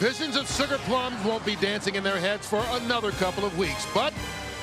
Visions of sugar plums won't be dancing in their heads for another couple of weeks, but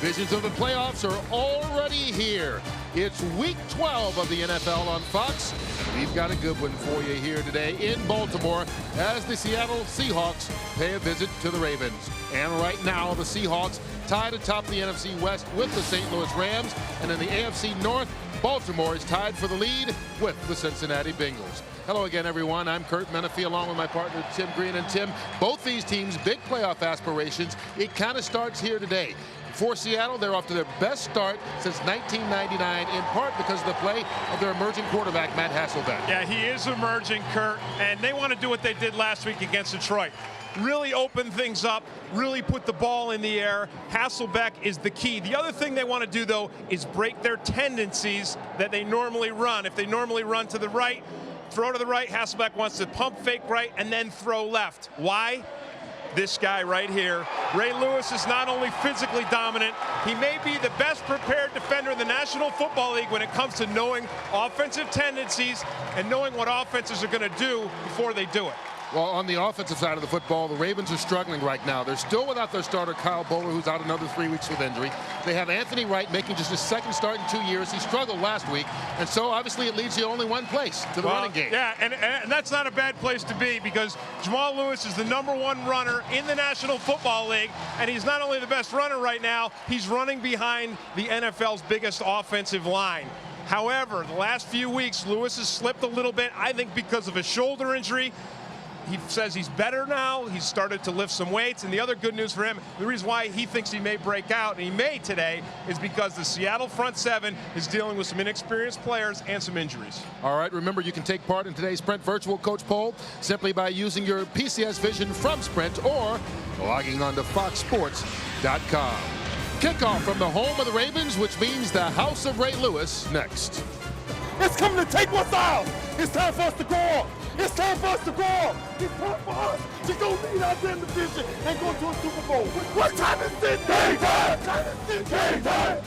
visions of the playoffs are already here. It's week 12 of the NFL on Fox. We've got a good one for you here today in Baltimore as the Seattle Seahawks pay a visit to the Ravens. And right now, the Seahawks tied atop the NFC West with the St. Louis Rams. And in the AFC North, Baltimore is tied for the lead with the Cincinnati Bengals. Hello again, everyone. I'm Kurt Menefee along with my partner Tim Green. And Tim, both these teams, big playoff aspirations. It kind of starts here today. For Seattle, they're off to their best start since 1999, in part because of the play of their emerging quarterback, Matt Hasselbeck. Yeah, he is emerging, Kurt, and they want to do what they did last week against Detroit. Really open things up, really put the ball in the air. Hasselbeck is the key. The other thing they want to do, though, is break their tendencies that they normally run. If they normally run to the right, throw to the right, Hasselbeck wants to pump fake right and then throw left. Why? This guy right here. Ray Lewis is not only physically dominant, he may be the best prepared defender in the National Football League when it comes to knowing offensive tendencies and knowing what offenses are going to do before they do it. Well, on the offensive side of the football, the Ravens are struggling right now. They're still without their starter, Kyle Bowler, who's out another 3 weeks with injury. They have Anthony Wright making just his second start in 2 years. He struggled last week, and so obviously it leads you only one place, to the running game. Yeah, and that's not a bad place to be because Jamal Lewis is the #1 runner in the National Football League, and he's not only the best runner right now, he's running behind the NFL's biggest offensive line. However, the last few weeks, Lewis has slipped a little bit, I think because of a shoulder injury. He says he's better now. He's started to lift some weights. And the other good news for him, the reason why he thinks he may break out, and he may today, is because the Seattle front seven is dealing with some inexperienced players and some injuries. All right, remember you can take part in today's Sprint Virtual Coach Poll simply by using your PCS Vision from Sprint or logging on to foxsports.com. Kickoff from the home of the Ravens, which means the house of Ray Lewis, next. It's coming to take what's ours. It's time for us to grow up. It's time for us to grow up. It's time for us to go lead our damn division and go to a Super Bowl. What time is it? Game time! What time is it? Game time!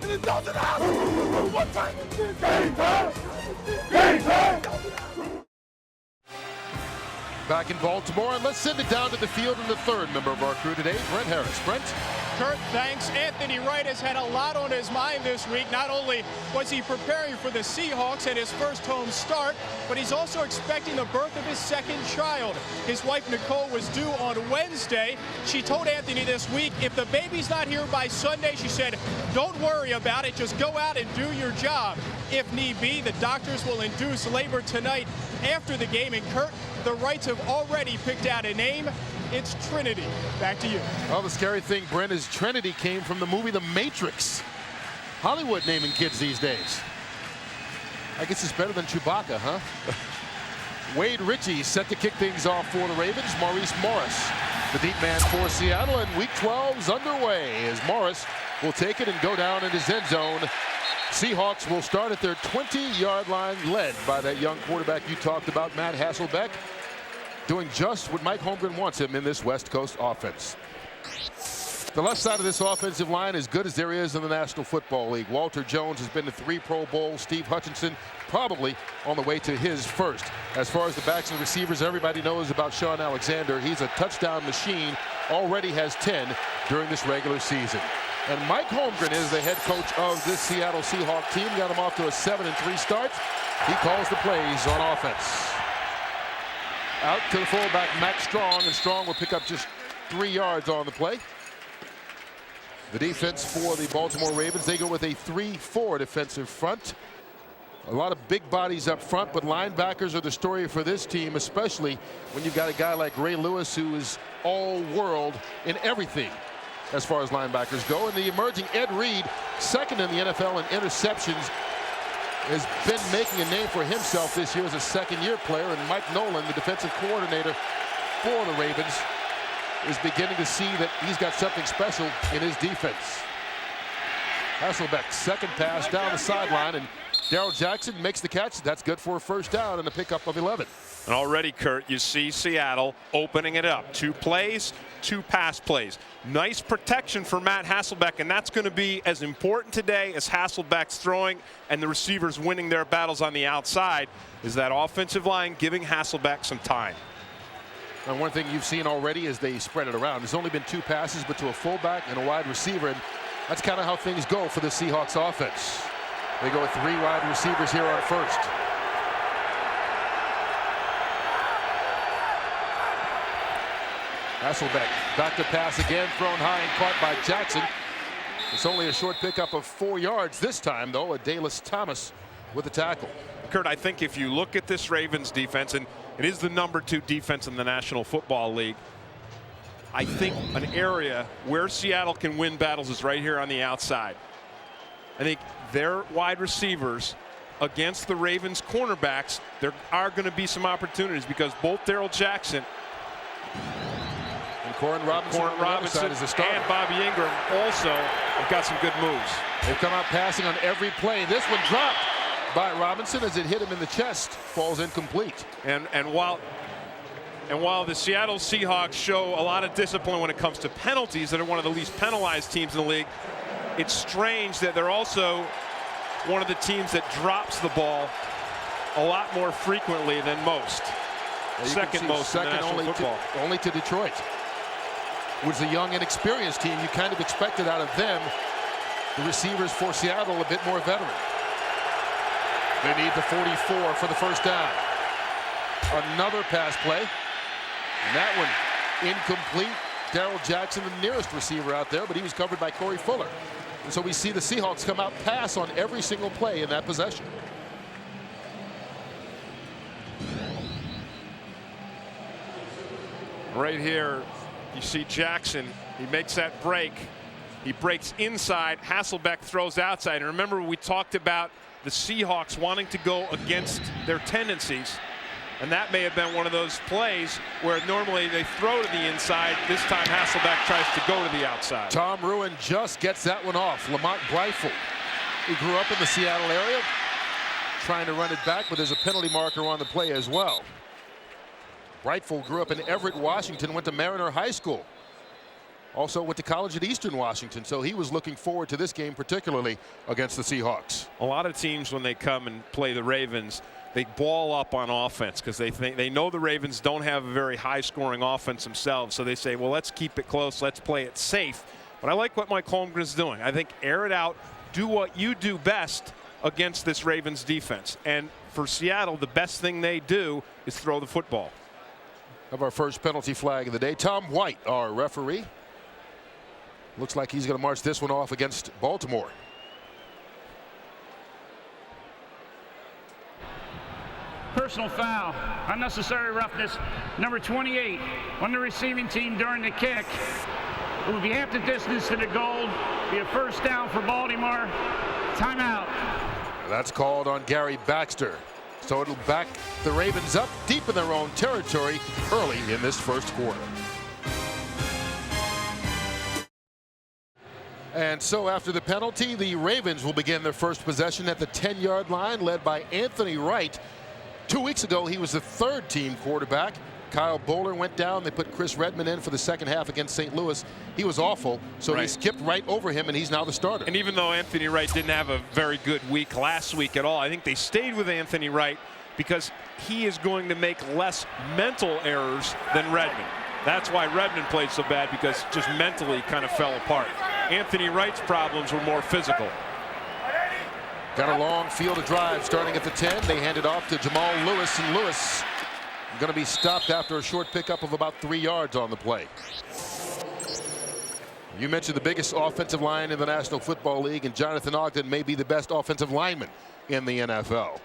And it's down to the house. What time is it? Game time! Game time! Back in Baltimore, and let's send it down to the field in the third member of our crew today, Brent Harris. Brent? Kurt, thanks. Anthony Wright has had a lot on his mind this week. Not only was he preparing for the Seahawks and his first home start, but he's also expecting the birth of his second child. His wife, Nicole, was due on Wednesday. She told Anthony this week, if the baby's not here by Sunday, she said, don't worry about it. Just go out and do your job. If need be, the doctors will induce labor tonight after the game. And Kurt, the Wrights have already picked out a name. It's Trinity. Back to you. Well, the scary thing, Brent, is Trinity came from the movie The Matrix. Hollywood naming kids these days. I guess it's better than Chewbacca, huh? Wade Ritchie set to kick things off for the Ravens. Maurice Morris, the deep man for Seattle, and Week 12's underway as Morris will take it and go down in his end zone. Seahawks will start at their 20-yard line, led by that young quarterback you talked about, Matt Hasselbeck, doing just what Mike Holmgren wants him in this West Coast offense. The left side of this offensive line as good as there is in the National Football League. Walter Jones has been to 3 Pro Bowls. Steve Hutchinson probably on the way to his first. As far as the backs and receivers, everybody knows about Sean Alexander. He's a touchdown machine, already has 10 during this regular season. And Mike Holmgren is the head coach of this Seattle Seahawks team. Got him off to a 7-3 start. He calls the plays on offense. Out to the fullback, Max Strong, and Strong will pick up just 3 yards on the play. The defense for the Baltimore Ravens, they go with a 3-4 defensive front. A lot of big bodies up front, but linebackers are the story for this team, especially when you've got a guy like Ray Lewis who is all-world in everything as far as linebackers go. And the emerging Ed Reed, second in the NFL in interceptions, has been making a name for himself this year as a second-year player. And Mike Nolan, the defensive coordinator for the Ravens, is beginning to see that he's got something special in his defense. Hasselbeck, second pass down the sideline, and Darrell Jackson makes the catch. That's good for a first down and a pickup of 11. And already, Kurt, you see Seattle opening it up. 2 plays, 2 pass plays. Nice protection for Matt Hasselbeck, and that's going to be as important today as Hasselbeck's throwing and the receivers winning their battles on the outside, is that offensive line giving Hasselbeck some time. And one thing you've seen already is they spread it around. There's only been 2 passes, but to a fullback and a wide receiver. And that's kind of how things go for the Seahawks offense. They go with 3 wide receivers here on first. Hasselbeck back to pass again, thrown high and caught by Jackson. It's only a short pickup of 4 yards this time, though. Adalys Thomas with the tackle. Kurt, I think if you look at this Ravens defense, and it is the #2 defense in the National Football League, I think an area where Seattle can win battles is right here on the outside. I think their wide receivers against the Ravens cornerbacks, there are going to be some opportunities because both Darrell Jackson and Corin Robinson is the starter. And Bobby Ingram also have got some good moves. They've come out passing on every play. This one dropped by Robinson as it hit him in the chest. Falls incomplete. And while the Seattle Seahawks show a lot of discipline when it comes to penalties, that are one of the least penalized teams in the league, it's strange that they're also one of the teams that drops the ball a lot more frequently than most. Second most in the National Football. Only to Detroit. Was a young, inexperienced team. You kind of expected out of them, the receivers for Seattle, a bit more veteran. They need the 44 for the first down. Another pass play. And that one incomplete. Darrell Jackson, the nearest receiver out there, but he was covered by Corey Fuller. And so we see the Seahawks come out pass on every single play in that possession. Right here, you see Jackson. He makes that break. He breaks inside. Hasselbeck throws outside. And remember, we talked about the Seahawks wanting to go against their tendencies. And that may have been one of those plays where normally they throw to the inside. This time Hasselbeck tries to go to the outside. Tom Ruin just gets that one off. Lamont Breifel, who grew up in the Seattle area, trying to run it back, but there's a penalty marker on the play as well. Breifel grew up in Everett, Washington, went to Mariner High School. Also went to college at Eastern Washington, so he was looking forward to this game, particularly against the Seahawks. A lot of teams, when they come and play the Ravens, they ball up on offense because they know the Ravens don't have a very high-scoring offense themselves. So they say, well, let's keep it close, let's play it safe. But I like what Mike Holmgren is doing. I think air it out, do what you do best against this Ravens defense. And for Seattle, the best thing they do is throw the football. Of our first penalty flag of the day, Tom White, our referee. Looks like he's going to march this one off against Baltimore. Personal foul, unnecessary roughness, number 28 on the receiving team during the kick. It will be half the distance to the goal, be a first down for Baltimore. Timeout. That's called on Gary Baxter. So it'll back the Ravens up deep in their own territory early in this first quarter. And so after the penalty, the Ravens will begin their first possession at the 10-yard line, led by Anthony Wright. 2 weeks ago, he was the third-team quarterback. Kyle Bowler went down. They put Chris Redman in for the second half against St. Louis. He was awful, so He skipped right over him, and he's now the starter. And even though Anthony Wright didn't have a very good week last week at all, I think they stayed with Anthony Wright because he is going to make less mental errors than Redman. That's why Redman played so bad, because just mentally kind of fell apart. Anthony Wright's problems were more physical. Got a long field of drive starting at the 10. They hand it off to Jamal Lewis, and Lewis going to be stopped after a short pickup of about 3 yards on the play. You mentioned the biggest offensive line in the National Football League, and Jonathan Ogden may be the best offensive lineman in the NFL.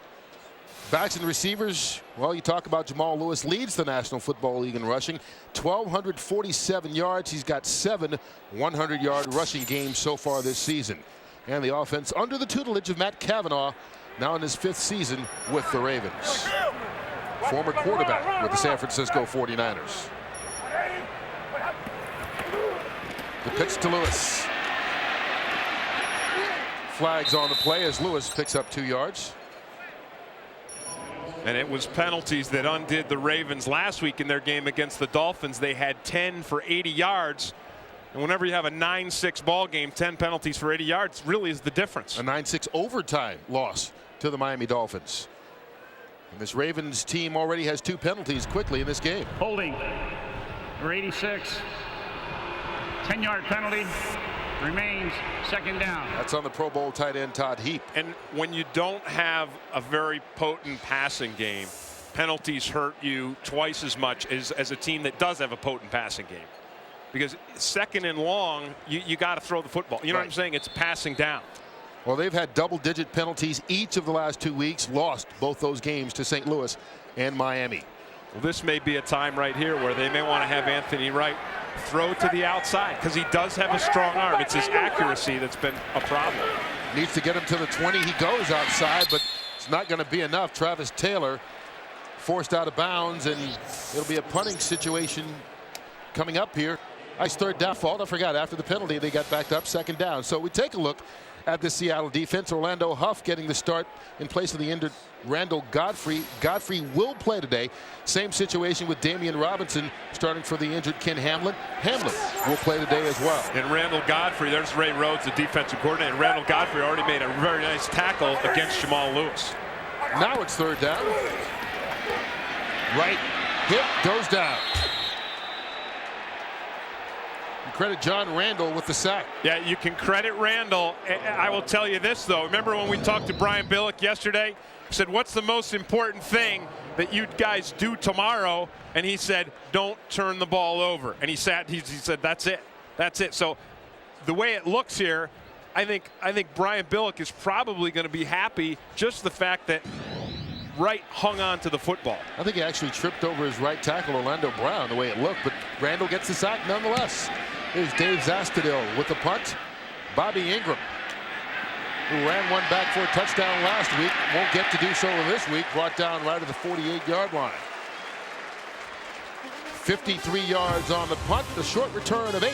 Backs and receivers, well, you talk about Jamal Lewis leads the National Football League in rushing. 1,247 yards. He's got 7 100-yard rushing games so far this season. And the offense under the tutelage of Matt Cavanaugh, now in his 5th season with the Ravens. Former quarterback with the San Francisco 49ers. The pitch to Lewis. Flags on the play as Lewis picks up 2 yards. And it was penalties that undid the Ravens last week in their game against the Dolphins. They had 10 for 80 yards. And whenever you have a 9-6 ball game, 10 penalties for 80 yards really is the difference. A 9-6 overtime loss to the Miami Dolphins. And this Ravens team already has 2 penalties quickly in this game. Holding. Number 86. 10-yard penalty. Remains second down. That's on the Pro Bowl tight end Todd Heap. And when you don't have a very potent passing game, penalties hurt you twice as much as a team that does have a potent passing game. Because second and long, you got to throw the football. You know what I'm saying? It's passing down. Well, they've had double-digit penalties each of the last 2 weeks, lost both those games to St. Louis and Miami. Well, this may be a time right here where they may want to have Anthony Wright throw to the outside because he does have a strong arm. It's his accuracy that's been a problem. Needs to get him to the 20. He goes outside, but it's not going to be enough. Travis Taylor forced out of bounds, and it'll be a punting situation coming up here. Nice third down fault. I forgot, after the penalty, they got backed up, second down. So we take a look at the Seattle defense. Orlando Huff getting the start in place of the injured Randall Godfrey. Godfrey will play today. Same situation with Damian Robinson starting for the injured Ken Hamlin. Hamlin will play today as well. And Randall Godfrey, there's Ray Rhodes, the defensive coordinator. Randall Godfrey already made a very nice tackle against Jamal Lewis. Now it's third down. Right hip goes down. Credit John Randall with the sack. Yeah, you can credit Randall. I will tell you this, though. Remember when we talked to Brian Billick yesterday? He said, what's the most important thing that you guys do tomorrow? And he said, don't turn the ball over. And he said, that's it. That's it. So the way it looks here, I think Brian Billick is probably going to be happy just the fact that Wright hung on to the football. I think he actually tripped over his right tackle, Orlando Brown, the way it looked, but Randall gets the sack nonetheless. Here's Dave Zastudil with the punt. Bobby Ingram, who ran one back for a touchdown last week, won't get to do so this week, brought down right at the 48-yard line. 53 yards on the punt, the short return of 8,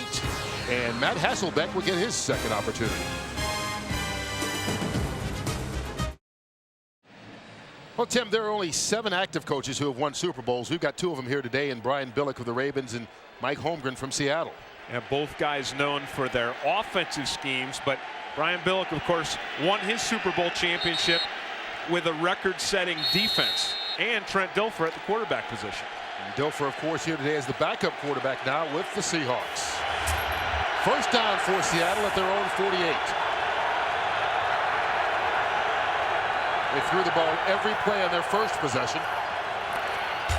and Matt Hasselbeck will get his second opportunity. Well, Tim, there are only 7 active coaches who have won Super Bowls. We've got 2 of them here today, and Brian Billick of the Ravens and Mike Holmgren from Seattle. And both guys known for their offensive schemes, but Brian Billick, of course, won his Super Bowl championship with a record-setting defense, and Trent Dilfer at the quarterback position. And Dilfer, of course, here today as the backup quarterback now with the Seahawks. First down for Seattle at their own 48. They threw the ball every play on their first possession.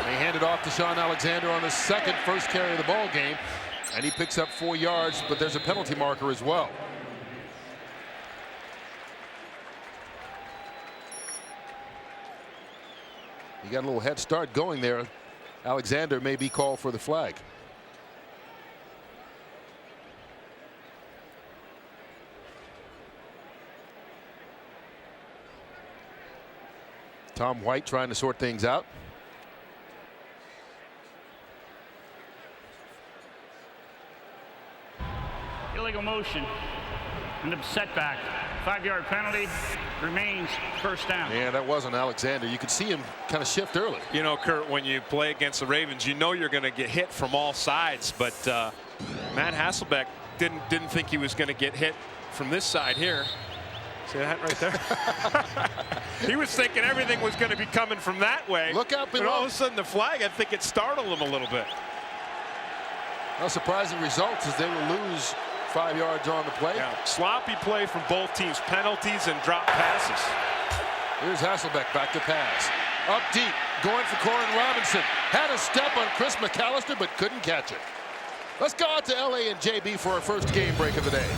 They handed off to Sean Alexander on the second first carry of the ball game, and he picks up 4 yards, but there's a penalty marker as well. He got a little head start going there. Alexander may be called for the flag. Tom White trying to sort things out. Illegal motion and a setback. 5-yard penalty. Remains first down. Yeah, that wasn't Alexander. You could see him kind of shift early. You know, Kurt, when you play against the Ravens, you know you're going to get hit from all sides. But Matt Hasselbeck didn't think he was going to get hit from this side here. See that right there? He was thinking everything was going to be coming from that way. Look out below. And all of a sudden the flag, I think it startled him a little bit. Well, surprising results as they will lose 5 yards on the play. Yeah. Sloppy play from both teams, penalties and drop passes. Here's Hasselbeck back to pass. Up deep, going for Corin Robinson. Had a step on Chris McAllister, but couldn't catch it. Let's go out to LA and JB for our first game break of the day.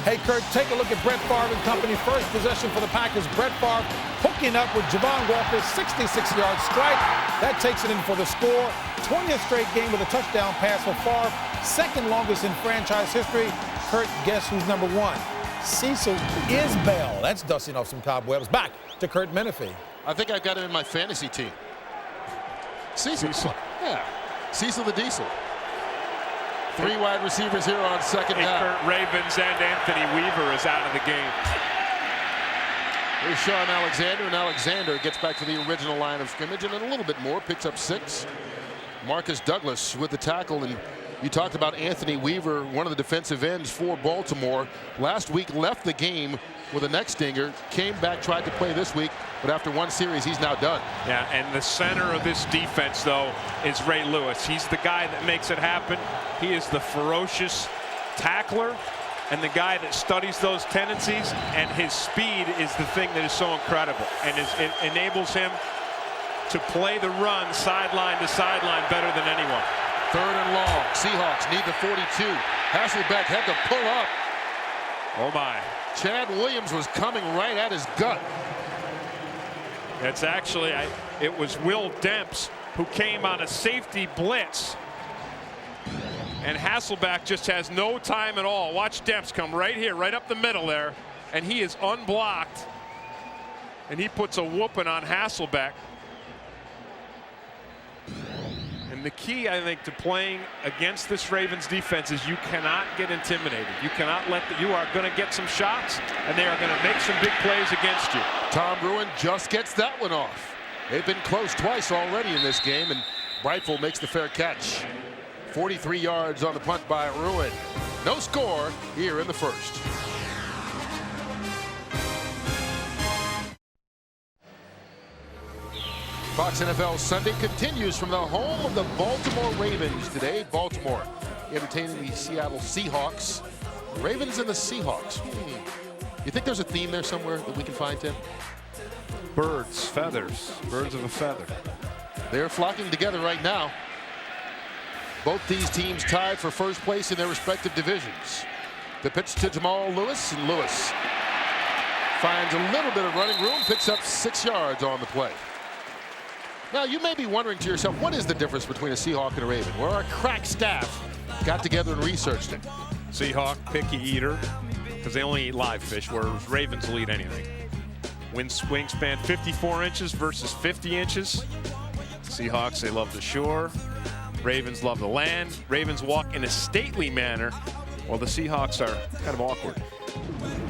Hey, Kurt, take a look at Brett Favre and company. First possession for the Packers. Brett Favre hooking up with Javon Walker, 66-yard strike. That takes it in for the score. 20th straight game with a touchdown pass for Favre. Second longest in franchise history. Kurt, guess who's number 1? Cecil Isbell. That's dusting off some cobwebs. Back to Kurt Menefee. I think I've got him in my fantasy team. Cecil. Yeah. Cecil the Diesel. 3 wide receivers here on second down. Kurt, Ravens and Anthony Weaver is out of the game. Here's Sean Alexander, and Alexander gets back to the original line of scrimmage and a little bit more, picks up 6. Marcus Douglas with the tackle, and you talked about Anthony Weaver, one of the defensive ends for Baltimore. Last week left the game with a neck stinger, came back, tried to play this week, But after one series, he's now done. Yeah, and the center of this defense, though, is Ray Lewis. He's the guy that makes it happen. He is the ferocious tackler and the guy that studies those tendencies, and his speed is the thing that is so incredible, and it enables him to play the run sideline to sideline better than anyone. 3rd and long. Seahawks need the 42. Hasselbeck had to pull up. Oh my. Chad Williams was coming right at his gut. It's actually, it was Will Demps who came on a safety blitz. And Hasselbeck just has no time at all. Watch Demps come right here, right up the middle there. And he is unblocked. And he puts a whooping on Hasselbeck. And the key, I think, to playing against this Ravens defense is you cannot get intimidated. You cannot you are going to get some shots, and they are going to make some big plays against you. Tom Bruin just gets that one off. They've been close twice already in this game, and Breitful makes the fair catch. 43 yards on the punt by Ruin. No score here in the first. Fox NFL Sunday continues from the home of the Baltimore Ravens today. Baltimore entertaining the Seattle Seahawks. Ravens and the Seahawks. You think there's a theme there somewhere that we can find, Tim? Birds, feathers, birds of a feather. They're flocking together right now. Both these teams tied for first place in their respective divisions. The pitch to Jamal Lewis, and Lewis finds a little bit of running room, picks up 6 yards on the play. Now, you may be wondering to yourself, what is the difference between a Seahawk and a Raven? Well, our crack staff got together and researched it. Seahawk, picky eater, because they only eat live fish, whereas Ravens will eat anything. Wingspan 54 inches versus 50 inches. Seahawks, they love the shore. Ravens love the land. Ravens walk in a stately manner, while the Seahawks are kind of awkward.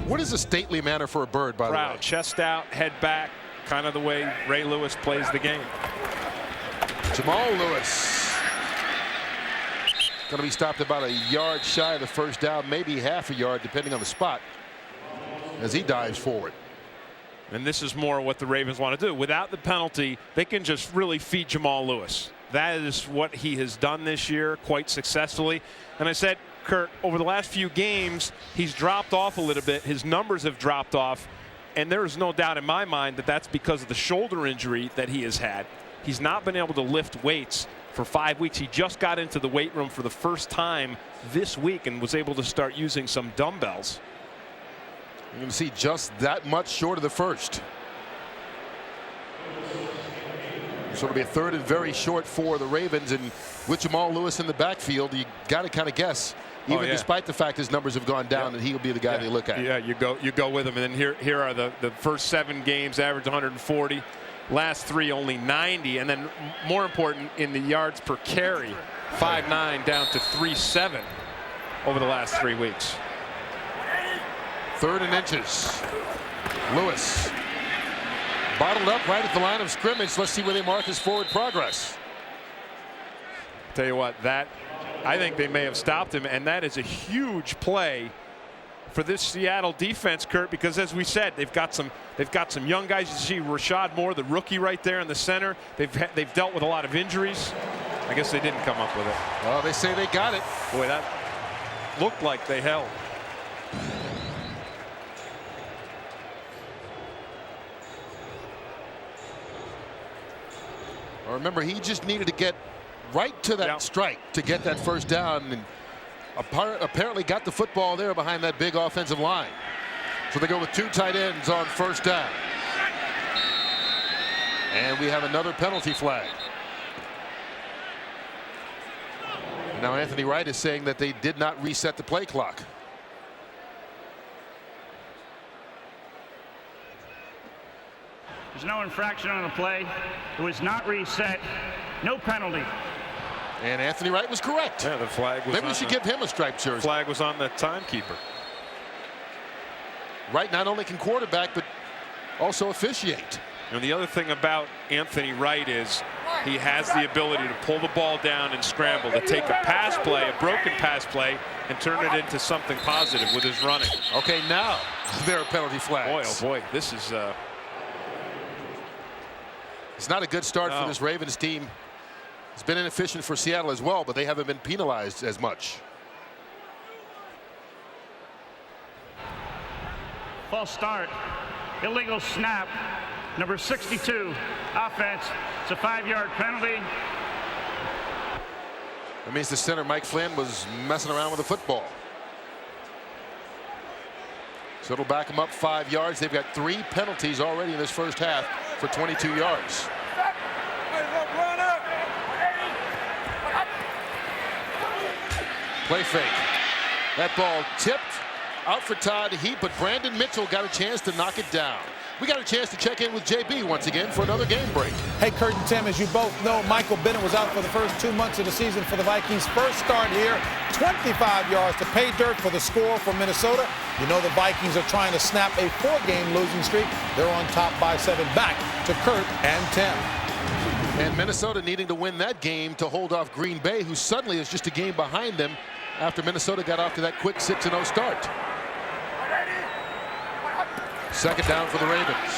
What is a stately manner for a bird, by the way? Proud, chest out, head back, kind of the way Ray Lewis plays the game. Jamal Lewis going to be stopped about a yard shy of the first down, maybe half a yard, depending on the spot, as he dives forward. And this is more what the Ravens want to do. Without the penalty, they can just really feed Jamal Lewis. That is what he has done this year quite successfully. And I said, Kurt, over the last few games, he's dropped off a little bit. His numbers have dropped off. And there is no doubt in my mind that that's because of the shoulder injury that he has had. He's not been able to lift weights for 5 weeks. He just got into the weight room for the first time this week and was able to start using some dumbbells. You're going to see just that much short of the first. So it'll be a 3rd and very short for the Ravens, and with Jamal Lewis in the backfield, you got to kind of guess, even despite the fact his numbers have gone down, that he will be the guy they look at. Yeah, you go with him, and then here are the first 7 games, average 140, last 3 only 90, and then more important in the yards per carry, 5.9 down to 3.7 over the last 3 weeks. 3rd and inches. Lewis bottled up right at the line of scrimmage. Let's see where they mark his forward progress. Tell you what, that I think they may have stopped him, and that is a huge play for this Seattle defense, Kurt, because as we said, they've got some young guys. You see Rashad Moore, the rookie, right there in the center. They've dealt with a lot of injuries. I guess they didn't come up with it. Well, they say they got it. Boy, that looked like they held. Remember, he just needed to get right to that strike to get that first down, and apparently got the football there behind that big offensive line. So they go with 2 tight ends on first down. And we have another penalty flag. Now Anthony Wright is saying that they did not reset the play clock. There's no infraction on the play. It was not reset. No penalty. And Anthony Wright was correct. Yeah, the flag was. Maybe we should give him a striped jersey. Flag was on the timekeeper. Wright not only can quarterback, but also officiate. And the other thing about Anthony Wright is he has the ability to pull the ball down and scramble, to take a pass play, a broken pass play, and turn it into something positive with his running. Okay, now there are penalty flags. Boy, oh boy, this is It's not a good start for this Ravens team. It's been inefficient for Seattle as well, but they haven't been penalized as much. False start. Illegal snap. Number 62. Offense. It's a 5-yard penalty. That means the center, Mike Flynn, was messing around with the football. So it'll back them up 5 yards. They've got 3 penalties already in this first half for 22 yards. Play fake. That ball tipped out for Todd Heap, but Brandon Mitchell got a chance to knock it down. We got a chance to check in with JB once again for another game break. Hey, Kurt and Tim, as you both know, Michael Bennett was out for the first 2 months of the season for the Vikings. First start here, 25 yards to pay dirt for the score for Minnesota. You know the Vikings are trying to snap a 4-game losing streak. They're on top by 7. Back to Kurt and Tim. And Minnesota needing to win that game to hold off Green Bay, who suddenly is just a game behind them after Minnesota got off to that quick 6-0 start. Second down for the Ravens.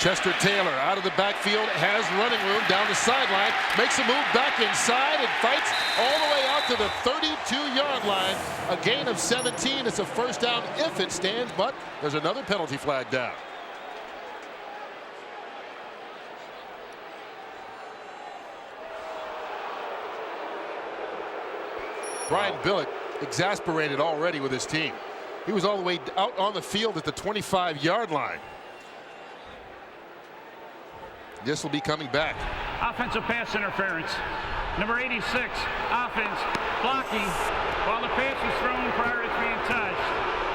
Chester Taylor out of the backfield, has running room down the sideline, makes a move back inside and fights all the way out to the 32-yard line. A gain of 17. It's a first down if it stands, but there's another penalty flag down. Brian Billick exasperated already with his team. He was all the way out on the field at the 25-yard line. This will be coming back. Offensive pass interference. Number 86, offense, blocking while the pass was thrown prior to its being touched.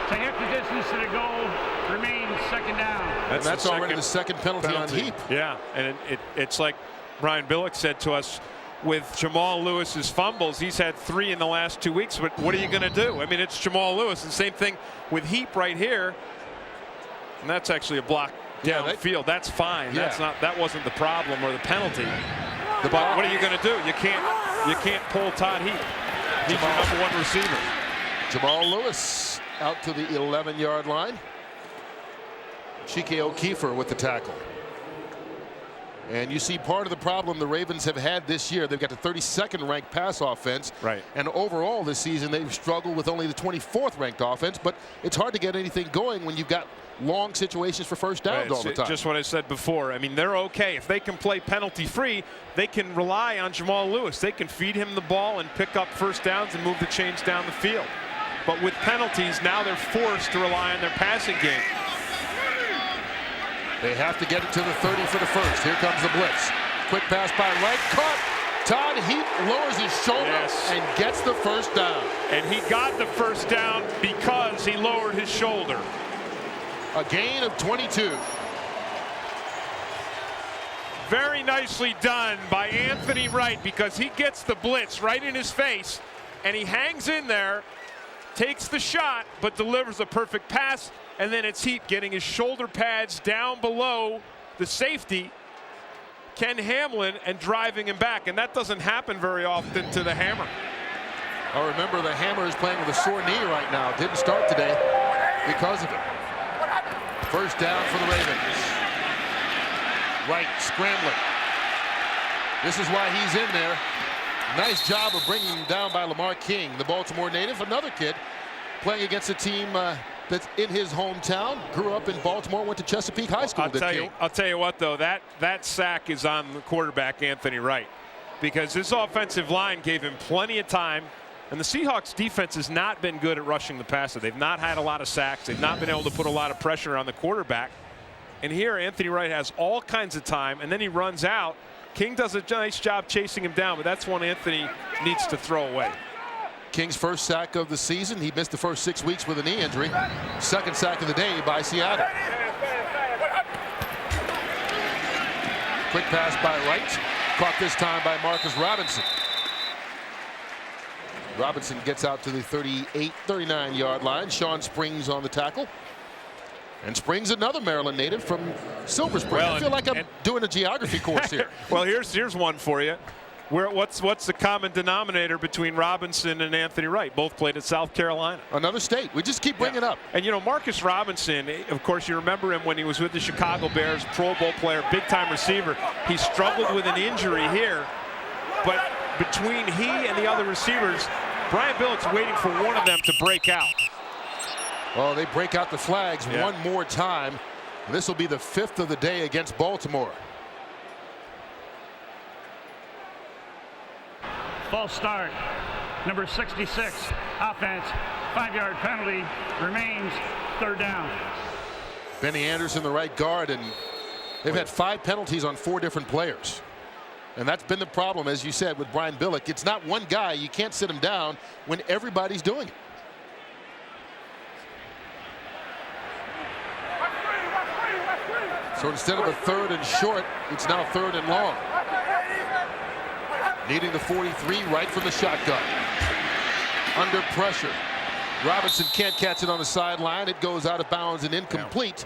To half the distance to the goal, remains second down. That's already the second penalty on Heap. Yeah, and it's like Brian Billick said to us, with Jamal Lewis's fumbles, he's had 3 in the last 2 weeks, but what are you going to do? I mean, it's Jamal Lewis, and same thing with Heap right here. And that's actually a block downfield. That's fine. Yeah. That wasn't the problem or the penalty. But what are you going to do? You can't pull Todd Heap. He's your #1 receiver. Jamal Lewis out to the 11-yard line. Chike O'Keefer with the tackle. And you see part of the problem the Ravens have had this year. They've got the 32nd ranked pass offense. Right. And overall this season they've struggled with only the 24th ranked offense. But it's hard to get anything going when you've got long situations for first downs all the time. Just what I said before. I mean, they're okay. If they can play penalty free, they can rely on Jamal Lewis. They can feed him the ball and pick up first downs and move the chains down the field. But with penalties, now they're forced to rely on their passing game. They have to get it to the 30 for the first. Here comes the blitz. Quick pass by Wright. Caught. Todd Heap lowers his shoulder and gets the first down. And he got the first down because he lowered his shoulder. A gain of 22. Very nicely done by Anthony Wright, because he gets the blitz right in his face and he hangs in there, takes the shot, but delivers a perfect pass. And then it's Heap getting his shoulder pads down below the safety, Ken Hamlin, and driving him back. And that doesn't happen very often to the Hammer. Oh, remember, the Hammer is playing with a sore knee right now. Didn't start today because of it. First down for the Ravens. Wright scrambling. This is why he's in there. Nice job of bringing him down by Lamar King, the Baltimore native, another kid playing against a team that's in his hometown. Grew up in Baltimore, went to Chesapeake High School. I'll tell you what, though, that sack is on the quarterback, Anthony Wright, because this offensive line gave him plenty of time. And the Seahawks defense has not been good at rushing the passer. They've not had a lot of sacks. They've not been able to put a lot of pressure on the quarterback. And here Anthony Wright has all kinds of time, and then he runs out. King does a nice job chasing him down, but that's one Anthony needs to throw away. King's first sack of the season. He missed the first 6 weeks with a knee injury. Second sack of the day by Seattle. Quick pass by Wright. Caught this time by Marcus Robinson. Robinson gets out to the 39-yard line. Sean Springs on the tackle. And Springs, another Maryland native from Silver Spring. I feel like I'm doing a geography course here. Well, here's one for you. What's the common denominator between Robinson and Anthony Wright? Both played at South Carolina. Another state. We just keep bringing up. And, you know, Marcus Robinson, of course, you remember him when he was with the Chicago Bears, Pro Bowl player, big-time receiver. He struggled with an injury here. But between he and the other receivers, Brian Billick's waiting for one of them to break out. Well, they break out the flags one more time. This will be the 5th of the day against Baltimore. False start. Number 66, offense, 5-yard penalty, remains 3rd down. Benny Anderson, the right guard, and they've had 5 penalties on 4 different players. And that's been the problem, as you said, with Brian Billick. It's not one guy. You can't sit him down when everybody's doing it. So instead of a 3rd and short, it's now 3rd and long. Needing the 43 right from the shotgun. Under pressure. Robinson can't catch it on the sideline. It goes out of bounds and incomplete.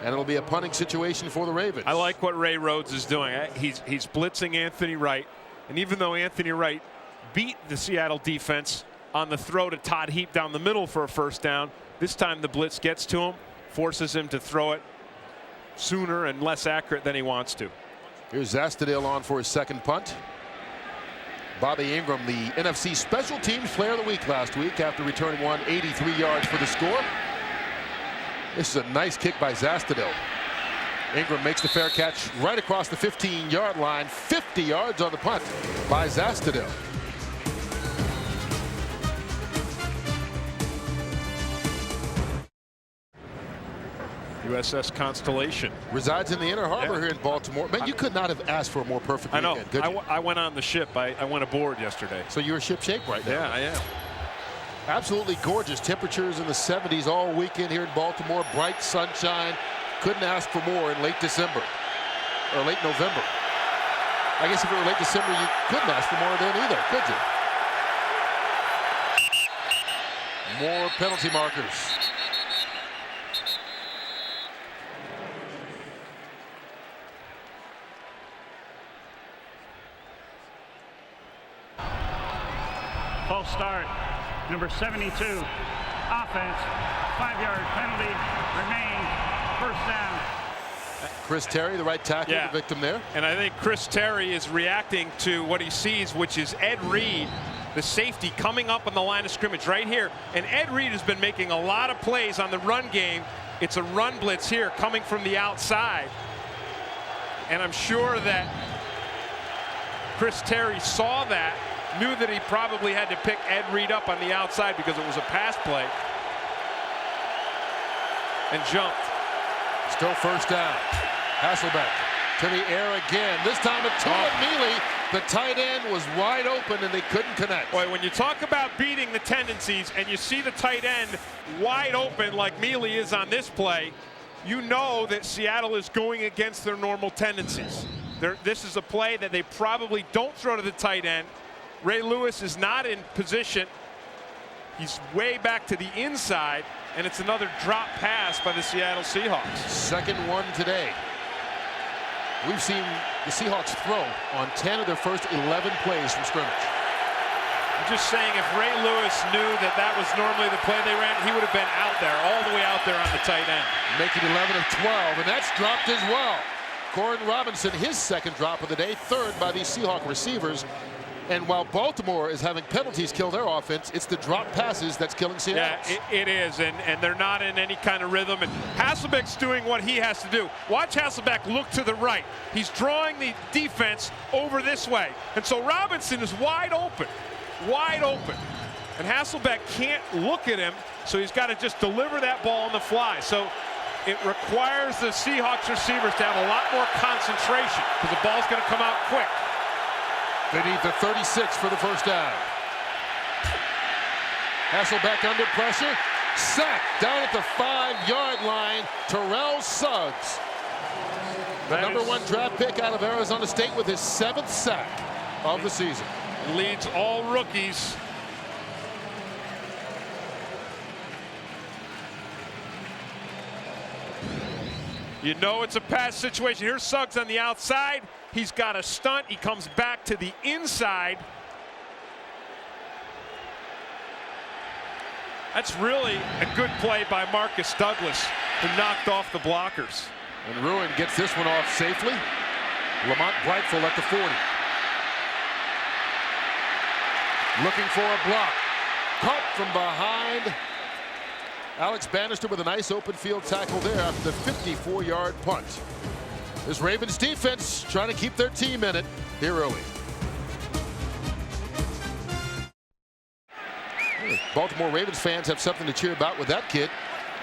And it'll be a punting situation for the Ravens. I like what Ray Rhodes is doing. He's blitzing Anthony Wright. And even though Anthony Wright beat the Seattle defense on the throw to Todd Heap down the middle for a 1st down, this time the blitz gets to him, forces him to throw it sooner and less accurate than he wants to. Here's Zastadale on for his 2nd punt. Bobby Ingram, the NFC Special Teams Player of the Week last week after returning 183 yards for the score. This is a nice kick by Zastadale. Ingram makes the fair catch right across the 15-yard line. 50 yards on the punt by Zastadale. USS Constellation resides in the Inner Harbor here in Baltimore. Man, you could not have asked for a more perfect weekend. I know. Could you? I went on the ship. I went aboard yesterday. So you're ship shape right now. Yeah, I am. Absolutely gorgeous. Temperatures in the 70s all weekend here in Baltimore. Bright sunshine. Couldn't ask for more in late December or late November. I guess if it were late December, you couldn't ask for more then either, could you? More penalty markers. False start. Number 72, offense, 5-yard penalty, remains 1st down. Chris Terry, the right tackle, the victim there. And I think Chris Terry is reacting to what he sees, which is Ed Reed, the safety, coming up on the line of scrimmage right here. And Ed Reed has been making a lot of plays on the run game. It's a run blitz here coming from the outside. And I'm sure that Chris Terry saw that, knew that he probably had to pick Ed Reed up on the outside because it was a pass play, and jumped. Still 1st down. Hasselbeck to the air again. This time to Mealy. The tight end was wide open and they couldn't connect. Boy, when you talk about beating the tendencies and you see the tight end wide open like Mealy is on this play, you know that Seattle is going against their normal tendencies. This is a play that they probably don't throw to the tight end. Ray Lewis is not in position. He's way back to the inside, and it's another drop pass by the Seattle Seahawks. 2nd one today. We've seen the Seahawks throw on 10 of their first 11 plays from scrimmage. I'm just saying, if Ray Lewis knew that that was normally the play they ran, he would have been out there, all the way out there on the tight end. Making 11 of 12, and that's dropped as well. Corin Robinson, his 2nd drop of the day, 3rd by these Seahawk receivers. And while Baltimore is having penalties kill their offense, it's the drop passes that's killing Seattle. Yeah, it is, and they're not in any kind of rhythm. And Hasselbeck's doing what he has to do. Watch Hasselbeck look to the right. He's drawing the defense over this way. And so Robinson is wide open. And Hasselbeck can't look at him, so he's got to just deliver that ball on the fly. So it requires the Seahawks receivers to have a lot more concentration because the ball's going to come out quick. They need the 36 for the 1st down. Hasselbeck under pressure. Sacked down at the 5-yard line. Terrell Suggs. The #1 draft pick out of Arizona State with his 7th sack of the season. Leads all rookies. You know it's a pass situation. Here's Suggs on the outside. He's got a stunt. He comes back to the inside. That's really a good play by Marcus Douglas, who knocked off the blockers. And Ruin gets this one off safely. Lamont Brightful at the 40. Looking for a block. Caught from behind. Alex Bannister with a nice open field tackle there after the 54-yard punt. This Ravens defense trying to keep their team in it here early. Baltimore Ravens fans have something to cheer about with that kid.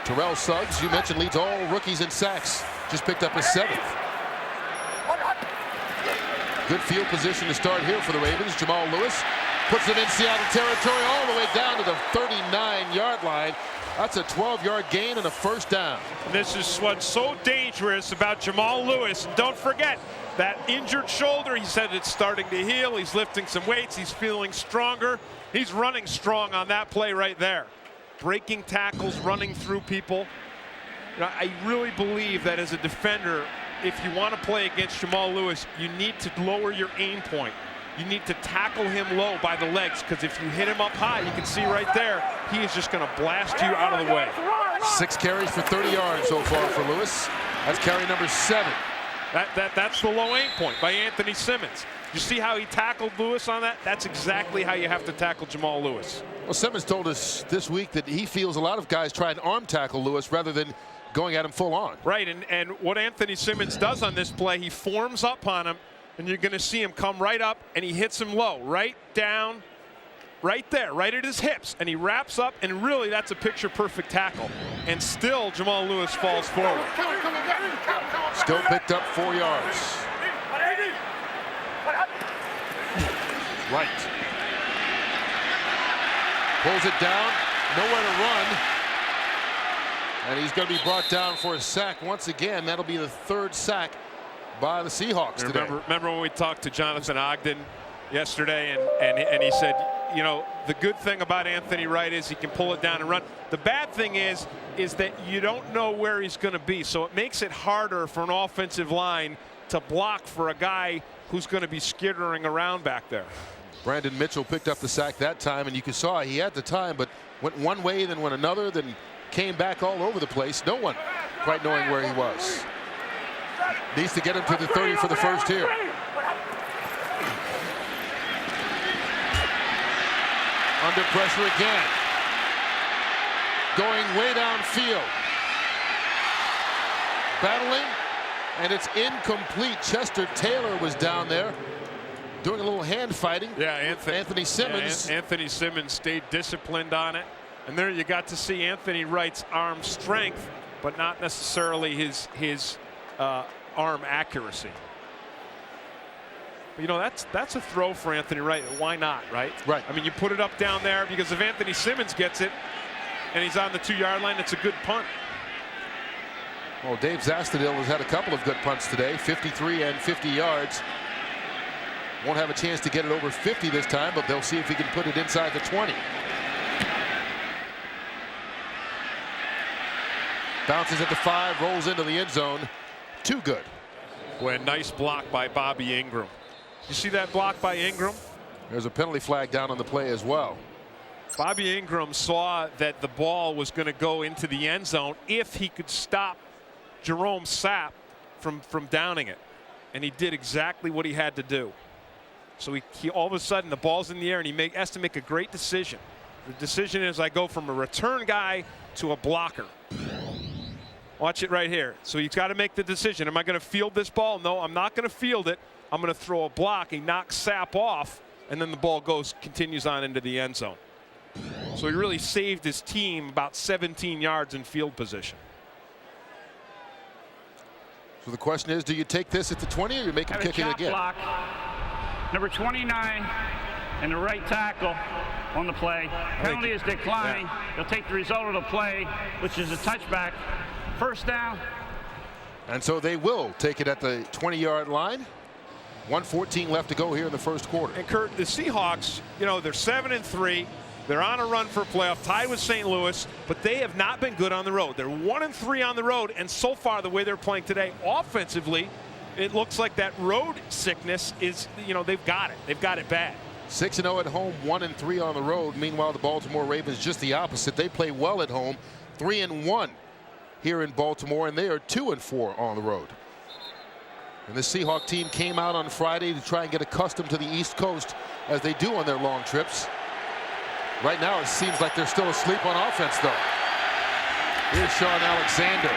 Terrell Suggs, you mentioned, leads all rookies in sacks. Just picked up his 7th. Good field position to start here for the Ravens. Jamal Lewis puts it in Seattle territory all the way down to the 39-yard line. That's a 12-yard gain and a first down. And this is what's so dangerous about Jamal Lewis. And don't forget that injured shoulder. He said it's starting to heal. He's lifting some weights. He's feeling stronger. He's running strong on that play right there. Breaking tackles, running through people. You know, I really believe that as a defender, if you want to play against Jamal Lewis, you need to lower your aim point. You need to tackle him low by the legs, because if you hit him up high, you can see right there, he is just going to blast you out of the way. 6 carries for 30 yards so far for Lewis. That's carry number 7. That's the low aim point by Anthony Simmons. You see how he tackled Lewis on that? That's exactly how you have to tackle Jamal Lewis. Well, Simmons told us this week that he feels a lot of guys try and arm tackle Lewis rather than going at him full on. Right, and what Anthony Simmons does on this play, he forms up on him, and you're going to see him come right up, and he hits him low, right down, right there, right at his hips, and he wraps up, and really that's a picture-perfect tackle. And still Jamal Lewis falls forward. Still picked up 4 yards. Right. Pulls it down, nowhere to run. And he's going to be brought down for a sack once again. That'll be the 3rd sack by the Seahawks today. Remember when we talked to Jonathan Ogden yesterday, and he said, you know, the good thing about Anthony Wright is he can pull it down and run. The bad thing is that you don't know where he's going to be, so it makes it harder for an offensive line to block for a guy who's going to be skittering around back there. Brandon Mitchell picked up the sack that time, and you saw he had the time, but went one way, then went another, then came back all over the place. No one quite knowing where he was. Needs to get him to the 30 for the first here. Under pressure again. Going way downfield. Battling, and it's incomplete. Chester Taylor was down there doing a little hand fighting. Yeah, Anthony Simmons. Yeah, Anthony Simmons stayed disciplined on it. And there you got to see Anthony Wright's arm strength, but not necessarily his arm accuracy. But, you know, that's a throw for Anthony Wright. Why not, right? Right. I mean, you put it up down there because if Anthony Simmons gets it and he's on the 2-yard line, it's a good punt. Well, Dave Zastudil has had a couple of good punts today, 53 and 50 yards. Won't have a chance to get it over 50 this time, but they'll see if he can put it inside the 20. Bounces at the 5, rolls into the end zone. Too good. Boy, a nice block by Bobby Ingram. You see that block by Ingram? There's a penalty flag down on the play as well. Bobby Ingram saw that the ball was going to go into the end zone if he could stop Jerome Sapp from downing it. And he did exactly what he had to do. So he all of a sudden the ball's in the air and he has to make a great decision. The decision is I go from a return guy to a blocker. Watch it right here. So he's got to make the decision. Am I going to field this ball? No, I'm not going to field it. I'm going to throw a block. He knocks Sapp off, and then the ball continues on into the end zone. So he really saved his team about 17 yards in field position. So the question is, do you take this at the 20 or you make him kick it again? Block. Number 29 and the right tackle on the play. Penalty is declined. They'll take the result of the play, which is a touchback. First down. And so they will take it at the 20-yard line. 1:14 left to go here in the first quarter. And Kurt, the Seahawks, you know, they're 7-3. They're on a run for a playoff, tied with St. Louis, but they have not been good on the road. They're 1-3 on the road, and so far the way they're playing today, offensively, it looks like that road sickness is, they've got it. They've got it bad. 6-0 at home, 1-3 on the road. Meanwhile, the Baltimore Ravens just the opposite. They play well at home, 3-1 here in Baltimore, and they are 2-4 on the road. And the Seahawks team came out on Friday to try and get accustomed to the East Coast, as they do on their long trips. Right now, it seems like they're still asleep on offense, though. Here's Sean Alexander,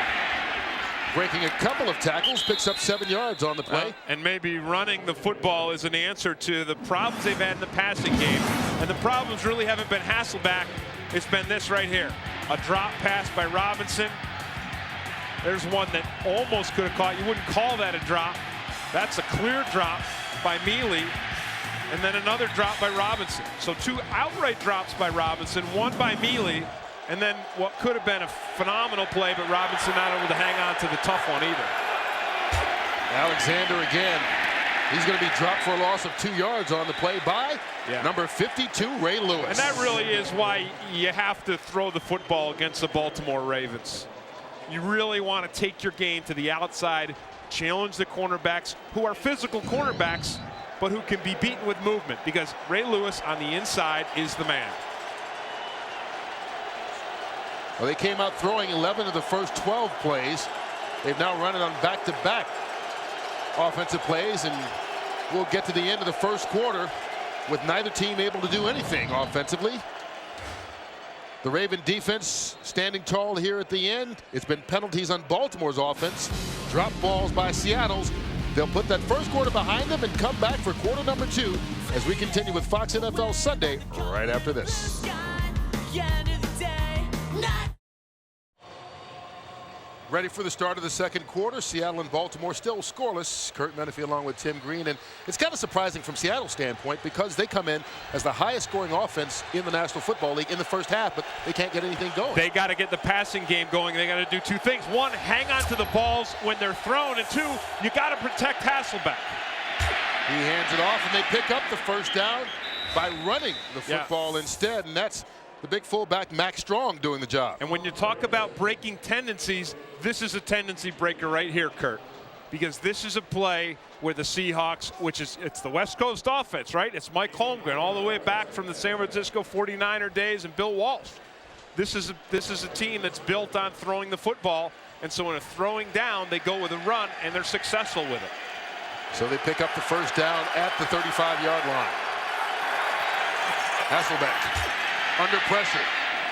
breaking a couple of tackles, picks up 7 yards on the play. And maybe running the football is an answer to the problems they've had in the passing game. And the problems really haven't been Hasselbeck. It's been this right here. A drop pass by Robinson. There's one that almost could have caught. You wouldn't call that a drop. That's a clear drop by Mealy. And then another drop by Robinson. So 2 outright drops by Robinson, 1 by Mealy. And then what could have been a phenomenal play, but Robinson not able to hang on to the tough one either. Alexander again. He's going to be dropped for a loss of 2 yards on the play by number 52, Ray Lewis. And that really is why you have to throw the football against the Baltimore Ravens. You really want to take your game to the outside, challenge the cornerbacks, who are physical cornerbacks, but who can be beaten with movement, because Ray Lewis on the inside is the man. Well, they came out throwing 11 of the first 12 plays. They've now run it on back-to-back offensive plays, and we'll get to the end of the first quarter with neither team able to do anything offensively. The Raven defense standing tall here at the end. It's been penalties on Baltimore's offense, drop balls by Seattle's. They'll put that first quarter behind them and come back for quarter number 2 as we continue with Fox NFL Sunday right after this. Ready for the start of the second quarter. Seattle and Baltimore still scoreless. Kurt Menefee along with Tim Green. And it's kind of surprising from Seattle's standpoint, because they come in as the highest scoring offense in the National Football League in the first half, but they can't get anything going. They got to get the passing game going. They got to do 2 things. 1, hang on to the balls when they're thrown. And 2, you got to protect Hasselbeck. He hands it off, and they pick up the first down by running the football instead. And that's the big fullback, Max Strong, doing the job. And when you talk about breaking tendencies, this is a tendency breaker right here, Kurt, because this is a play where the Seahawks, it's the West Coast offense, right? It's Mike Holmgren all the way back from the San Francisco 49er days and Bill Walsh. This is a team that's built on throwing the football, and so when they're throwing down, they go with a run, and they're successful with it. So they pick up the first down at the 35-yard line. Hasselbeck under pressure,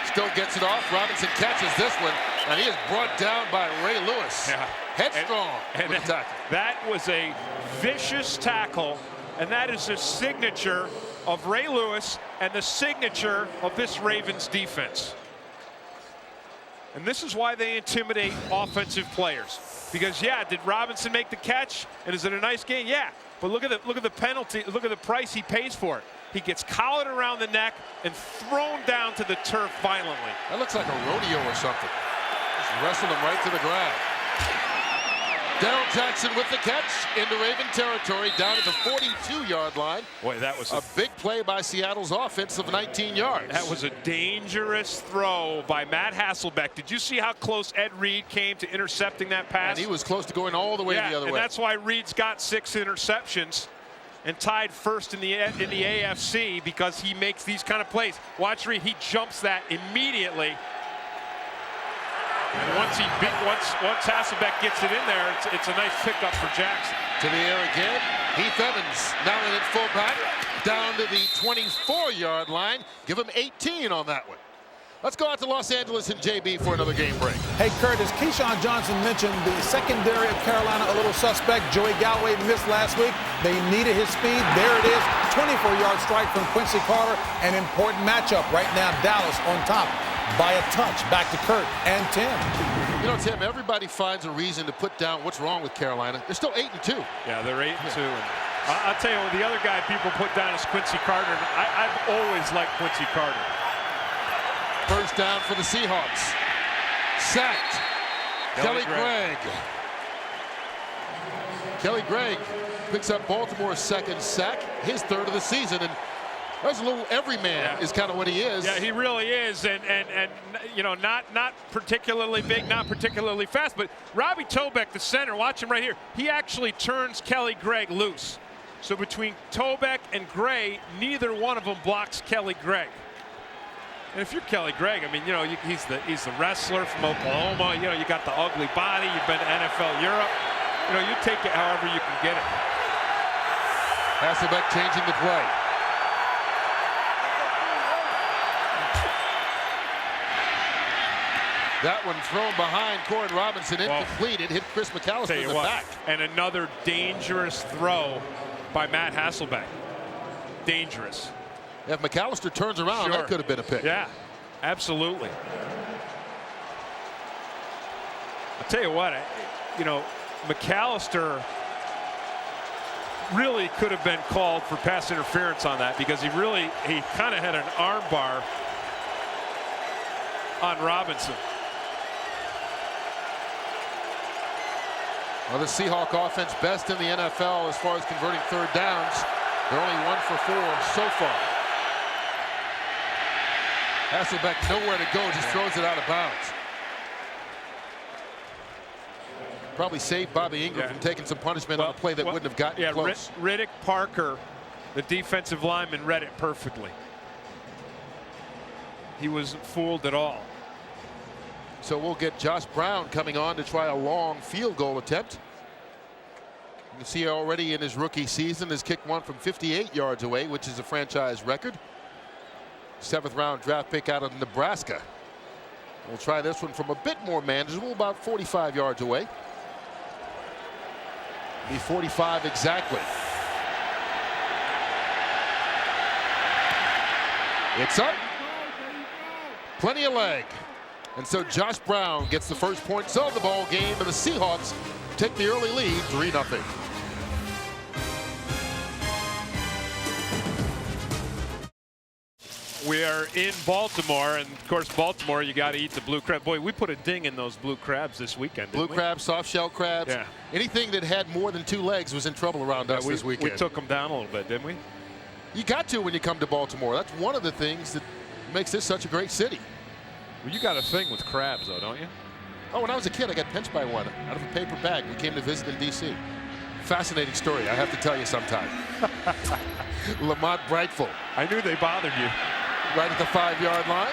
still gets it off. Robinson catches this one, and he is brought down by Ray Lewis. Headstrong with the tackle. That was a vicious tackle, and that is the signature of Ray Lewis and the signature of this Ravens defense. And this is why they intimidate offensive players. Because did Robinson make the catch? And is it a nice game? Yeah. But look at the penalty. Look at the price he pays for it. He gets collared around the neck and thrown down to the turf violently. That looks like a rodeo or something. Just wrestled him right to the ground. Darrell Jackson with the catch into Raven territory, down at the 42-yard line. Boy, that was a big play by Seattle's offense of 19 yards. That was a dangerous throw by Matt Hasselbeck. Did you see how close Ed Reed came to intercepting that pass? And he was close to going all the way the other way. And that's why Reed's got 6 interceptions and tied first in the AFC, because he makes these kind of plays. Watch Reed, he jumps that immediately. And once Hasselbeck gets it in there, it's a nice pickup for Jackson. To the air again, Heath Evans now in at fullback, down to the 24-yard line. Give him 18 on that one. Let's go out to Los Angeles and JB for another game break. Hey, Kurt, as Keyshawn Johnson mentioned, the secondary of Carolina a little suspect. Joey Galloway missed last week. They needed his speed. There it is. 24-yard strike from Quincy Carter. An important matchup right now. Dallas on top by a touch. Back to Kurt and Tim. You know, Tim, everybody finds a reason to put down what's wrong with Carolina. They're still 8-2. Yeah, they're 8-2. And I'll tell you, the other guy people put down is Quincy Carter. And I've always liked Quincy Carter. First down for the Seahawks. Sacked. Kelly Gregg. Kelly Gregg picks up Baltimore's second sack, his third of the season. And There's a little everyman is kind of what he is. Yeah, he really is, and you know, not particularly big, not particularly fast, but Robbie Tobeck, the center, watch him right here. He actually turns Kelly Gregg loose. So between Tobeck and Gray, neither one of them blocks Kelly Gregg. And if you're Kelly Gregg, I mean, you know, he's the wrestler from Oklahoma. You know, you got the ugly body. You've been to NFL Europe. You know, you take it however you can get it. Hasselbeck changing the play. That one thrown behind Corey Robinson, incomplete. It hit Chris McAllister in the back. And another dangerous throw by Matt Hasselbeck. Dangerous. If McAllister turns around, that could have been a pick. Yeah, absolutely. I'll tell you what, you know, McAllister really could have been called for pass interference on that, because he kind of had an arm bar on Robinson. Well, the Seahawk offense best in the NFL as far as converting third downs. They're only 1 for 4 so far. Hasselbeck nowhere to go, just throws it out of bounds. Probably saved Bobby Ingram from taking some punishment on a play that wouldn't have gotten close. Riddick Parker, the defensive lineman, read it perfectly. He wasn't fooled at all. So we'll get Josh Brown coming on to try a long field goal attempt. You can see already in his rookie season has kicked one from 58 yards away, which is a franchise record. 7th round draft pick out of Nebraska. We'll try this one from a bit more manageable, about 45 yards away. Be 45 exactly. It's up. Plenty of leg. And so Josh Brown gets the first points of the ball game, and the Seahawks take the early lead 3-0. We are in Baltimore, and of course, Baltimore, you got to eat the blue crab. Boy, we put a ding in those blue crabs this weekend. Blue crabs, soft shell crabs. Yeah. Anything that had more than 2 legs was in trouble around us this weekend. We took them down a little bit, didn't we? You got to when you come to Baltimore. That's one of the things that makes this such a great city. Well, you got a thing with crabs, though, don't you? Oh, when I was a kid, I got pinched by one out of a paper bag. We came to visit in D.C. Fascinating story. I have to tell you sometime. Lamont Brightful. I knew they bothered you. Right at the 5-yard line.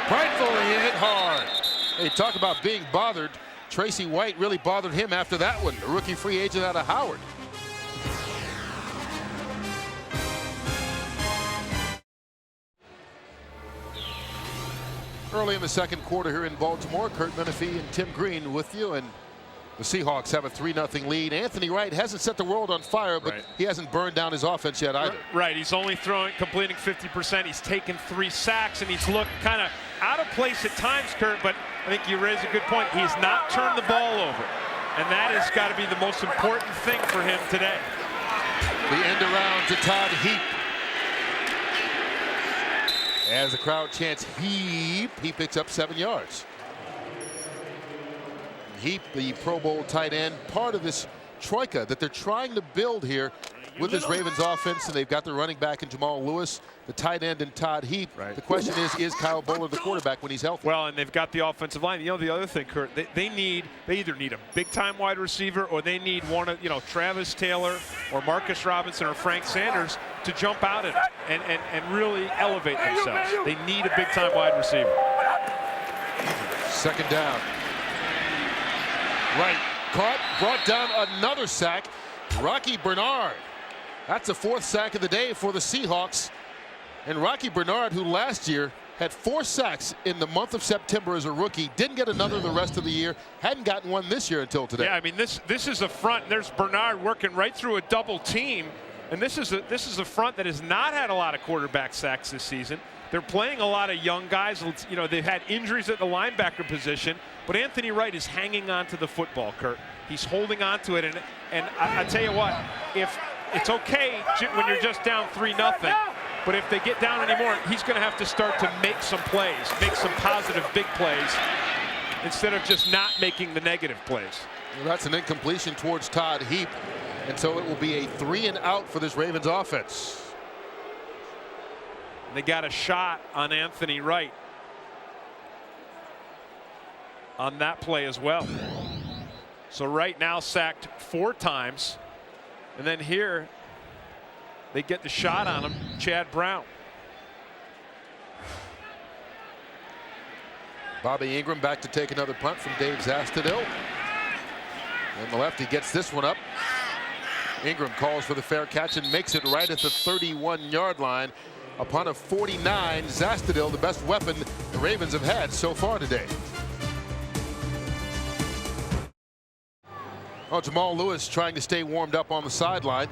Brightful hit hard. Hey, talk about being bothered. Tracy White really bothered him after that one. A rookie free agent out of Howard. Early in the second quarter here in Baltimore, Kurt Menefee and Tim Green with you, and the Seahawks have a 3-0 lead. Anthony Wright hasn't set the world on fire, but he hasn't burned down his offense yet either. Right, he's only completing 50%. He's taken 3 sacks, and he's looked kind of out of place at times, Kurt, but I think you raise a good point. He's not turned the ball over, and that has got to be the most important thing for him today. The end around to Todd Heap. As the crowd chants Heap, he picks up 7 yards. Heap, the Pro Bowl tight end, part of this troika that they're trying to build here with this Ravens offense, and they've got the running back in Jamal Lewis, the tight end in Todd Heap. The question is Kyle Bowler the quarterback when he's healthy? Well, and they've got the offensive line. You know, the other thing, Kurt, they either need a big-time wide receiver, or they need one of, you know, Travis Taylor or Marcus Robinson or Frank Sanders to jump out at it and really elevate themselves. They need a big-time wide receiver. 2nd down. Right, caught, brought down another sack. Rocky Bernard. That's the 4th sack of the day for the Seahawks. And Rocky Bernard, who last year had 4 sacks in the month of September as a rookie, didn't get another the rest of the year, hadn't gotten one this year until today. Yeah, I mean, this is a front. There's Bernard working right through a double team. And this is a front that has not had a lot of quarterback sacks this season. They're playing a lot of young guys. You know, they've had injuries at the linebacker position, but Anthony Wright is hanging on to the football, Kurt. He's holding on to it, and I tell you what, if it's okay when you're just down 3-0, but if they get down anymore, he's going to have to start to make some plays, make some positive big plays, instead of just not making the negative plays. Well, that's an incompletion towards Todd Heap, and so it will be a 3-and-out for this Ravens offense. They got a shot on Anthony Wright on that play as well. So Wright now sacked 4 times. And then here they get the shot on him, Chad Brown. Bobby Ingram back to take another punt from Dave Zastudil. And the lefty gets this one up. Ingram calls for the fair catch and makes it right at the 31-yard line. A punt of 49. Zastudil, the best weapon the Ravens have had so far today. Oh, Jamal Lewis trying to stay warmed up on the sideline.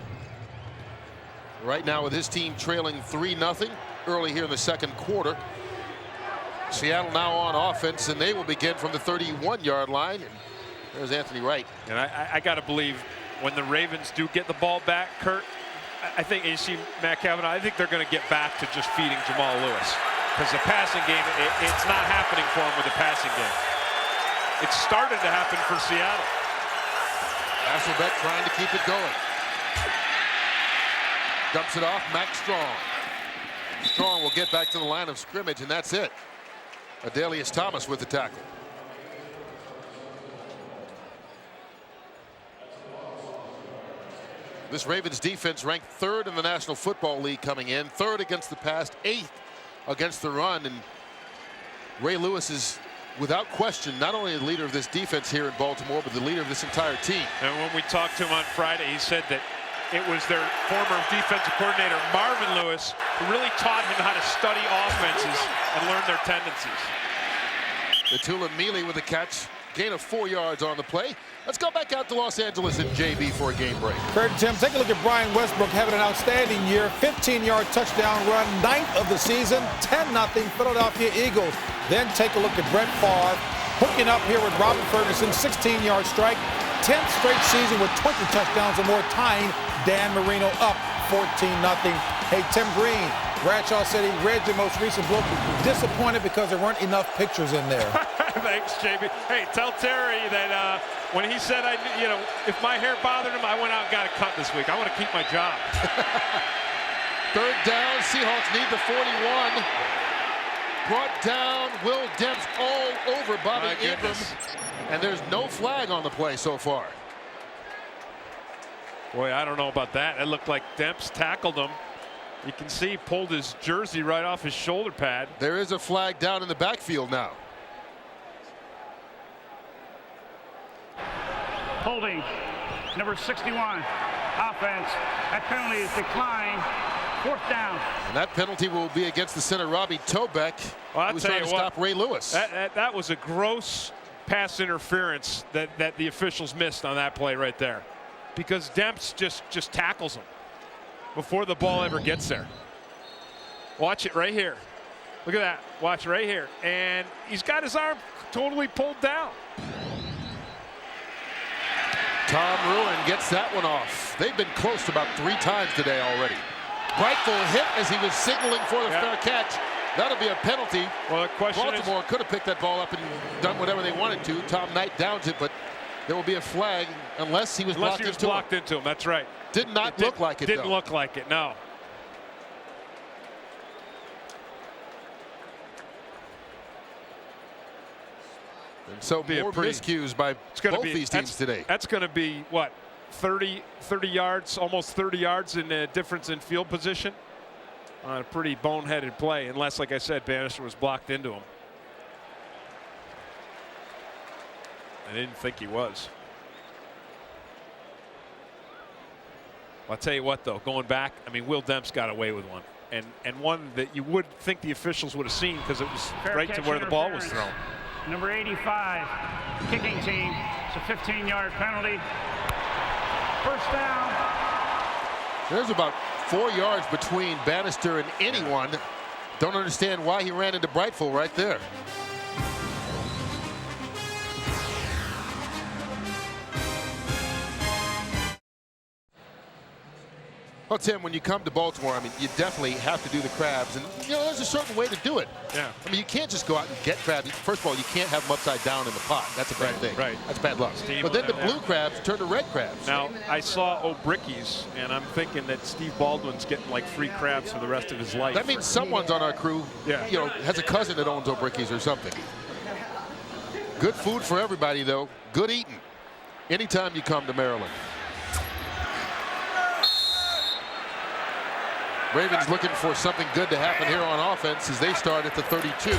Right now with his team trailing 3-0 early here in the second quarter. Seattle now on offense, and they will begin from the 31-yard line. And there's Anthony Wright. And I got to believe when the Ravens do get the ball back, Kurt, I think you see Matt Cavanaugh, I think they're going to get back to just feeding Jamal Lewis. Because the passing game, it's not happening for him with the passing game. It started to happen for Seattle. Hasselbeck trying to keep it going. Dumps it off, Max Strong. Strong will get back to the line of scrimmage, and that's it. Adelius Thomas with the tackle. This Ravens defense ranked 3rd in the National Football League coming in, 3rd against the pass, 8th against the run, and Ray Lewis is without question not only the leader of this defense here in Baltimore, but the leader of this entire team. And when we talked to him on Friday, he said that it was their former defensive coordinator, Marvin Lewis, who really taught him how to study offenses and learn their tendencies. Tula Mealy with a catch, gain of 4 yards on the play. Let's go back out to Los Angeles and JB for a game break. Kurt and Tim, take a look at Brian Westbrook having an outstanding year. 15-yard touchdown run, 9th of the season, 10-0 Philadelphia Eagles. Then take a look at Brett Favre hooking up here with Robert Ferguson, 16-yard strike. 10th straight season with 20 touchdowns or more, tying Dan Marino up 14-0. Hey, Tim Green, Bradshaw said he read your most recent book. Disappointed because there weren't enough pictures in there. Thanks, JB. Hey, tell Terry that when he said, if my hair bothered him, I went out and got a cut this week. I want to keep my job. 3rd down, Seahawks need the 41. Brought down, Will Demps all over Bobby Ingram. And there's no flag on the play so far. Boy, I don't know about that. It looked like Demps tackled him. You can see he pulled his jersey right off his shoulder pad. There is a flag down in the backfield now. Holding, number 61, offense. That penalty is declined. 4th down. And that penalty will be against the center, Robbie Tobeck, who's trying to stop Ray Lewis. That was a gross pass interference that the officials missed on that play right there. Because Demps just tackles him before the ball ever gets there. Watch it right here. Look at that. Watch right here. And he's got his arm totally pulled down. Tom Ruin gets that one off. They've been close about 3 times today already. Brightful hit as he was signaling for the fair catch. That'll be a penalty. Well, the question Baltimore could have picked that ball up and done whatever they wanted to. Tom Knight downs it, but there will be a flag unless he was blocked into him. That's right. Did not look like it, Didn't look like it, no. And so more miscues by both these teams today. That's going to be, what, 30 yards, almost 30 yards in the difference in field position on a pretty boneheaded play, unless, like I said, Bannister was blocked into him. I didn't think he was. I'll tell you what, though, going back, I mean, Will Demps got away with one. And one that you would think the officials would have seen because it was right to where the ball was thrown. Number 85, kicking team. It's a 15-yard penalty. 1st down. There's about 4 yards between Bannister and anyone. Don't understand why he ran into Brightful right there. Well, Tim, when you come to Baltimore, I mean, you definitely have to do the crabs. And, you know, there's a certain way to do it. Yeah. I mean, you can't just go out and get crabs. First of all, you can't have them upside down in the pot. That's a bad thing. Right. That's bad luck. Steve But then the on that blue one. crabs turn to red crabs. Now, I saw O'Bricky's, and I'm thinking that Steve Baldwin's getting like free crabs for the rest of his life. That means someone's on our crew, Yeah. you know, has a cousin that owns O'Bricky's or something. Good food for everybody, though. Good eating. Anytime you come to Maryland. Ravens looking for something good to happen here on offense as they start at the 32.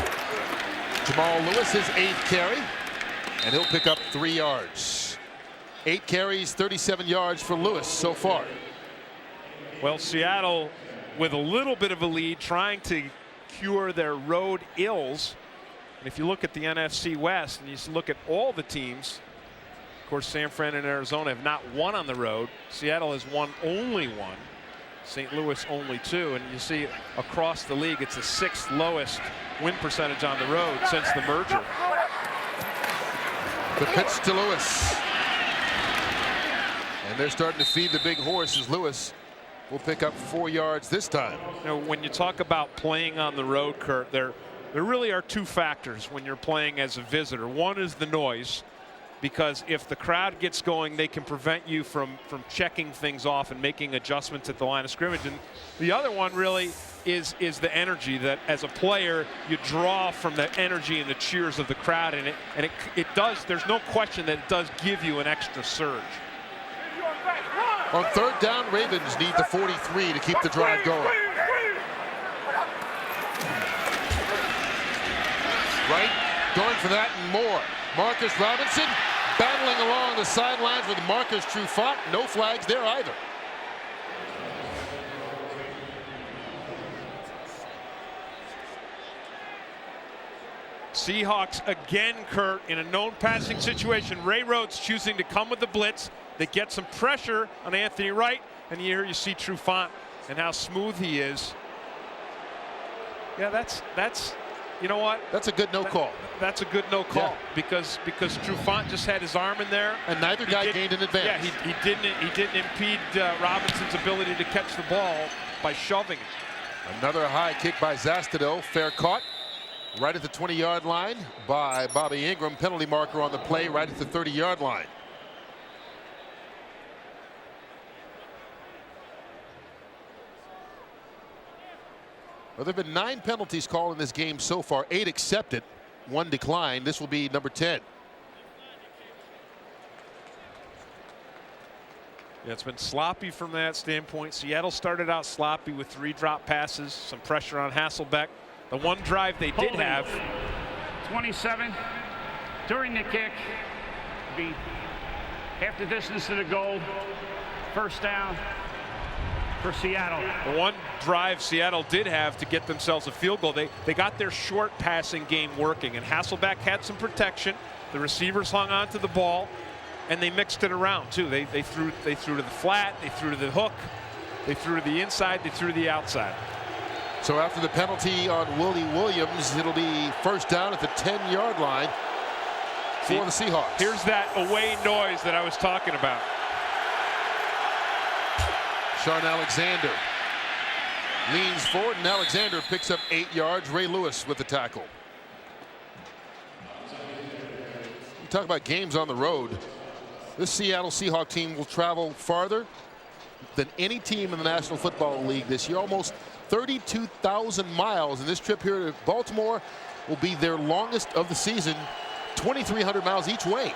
Jamal Lewis, his 8th carry, and he'll pick up 3 yards. 8 carries, 37 yards for Lewis so far. Well, Seattle with a little bit of a lead, trying to cure their road ills. And if you look at the NFC West and you look at all the teams, of course, San Fran and Arizona have not won on the road. Seattle has won only one. St. Louis only 2. And you see across the league, it's the 6th lowest win percentage on the road since the merger. The pitch to Lewis. And they're starting to feed the big horse as Lewis will pick up 4 yards this time. You know, when you talk about playing on the road, Kurt, there really are 2 factors when you're playing as a visitor. One is the noise, because if the crowd gets going, they can prevent you from checking things off and making adjustments at the line of scrimmage. And the other one really is the energy that, as a player, you draw from the energy and the cheers of the crowd, and it does. There's no question that it does give you an extra surge. On 3rd down, Ravens need the 43 to keep the drive going. Right, going for that and more. Marcus Robinson battling along the sidelines with Marcus Trufant. No flags there either. Seahawks again, Kurt, in a known passing situation. Ray Rhodes choosing to come with the blitz. They get some pressure on Anthony Wright, and here you see Trufant and how smooth he is. Yeah, that's you know what? That's a good no call. That's a good no call, Yeah. because Trufant just had his arm in there, And neither guy gained an advantage. Yeah, he didn't impede Robinson's ability to catch the ball by shoving it. Another high kick by Zastado. Fair caught right at the 20-yard line by Bobby Ingram. Penalty marker on the play right at the 30-yard line. Well, there have been 9 penalties called in this game so far. 8 accepted, 1 declined. This will be number 10. Yeah, it's been sloppy from that standpoint. Seattle started out sloppy with 3 drop passes, some pressure on Hasselbeck. The one drive they did have. 27 during the kick. Be half the distance to the goal. 1st down for Seattle. The one drive Seattle did have to get themselves a field goal. They got their short passing game working, and Hasselbeck had some protection. The receivers hung on to the ball, and they mixed it around too. They threw to the flat, they threw to the hook, they threw to the inside, they threw to the outside. So after the penalty on Willie Williams, it'll be 1st down at the 10-yard line for the Seahawks. Here's that away noise that I was talking about. Sean Alexander leans forward, and Alexander picks up 8 yards. Ray Lewis with the tackle. You talk about games on the road. This Seattle Seahawks team will travel farther than any team in the National Football League this year. Almost 32,000 miles, and this trip here to Baltimore will be their longest of the season. 2,300 miles each way.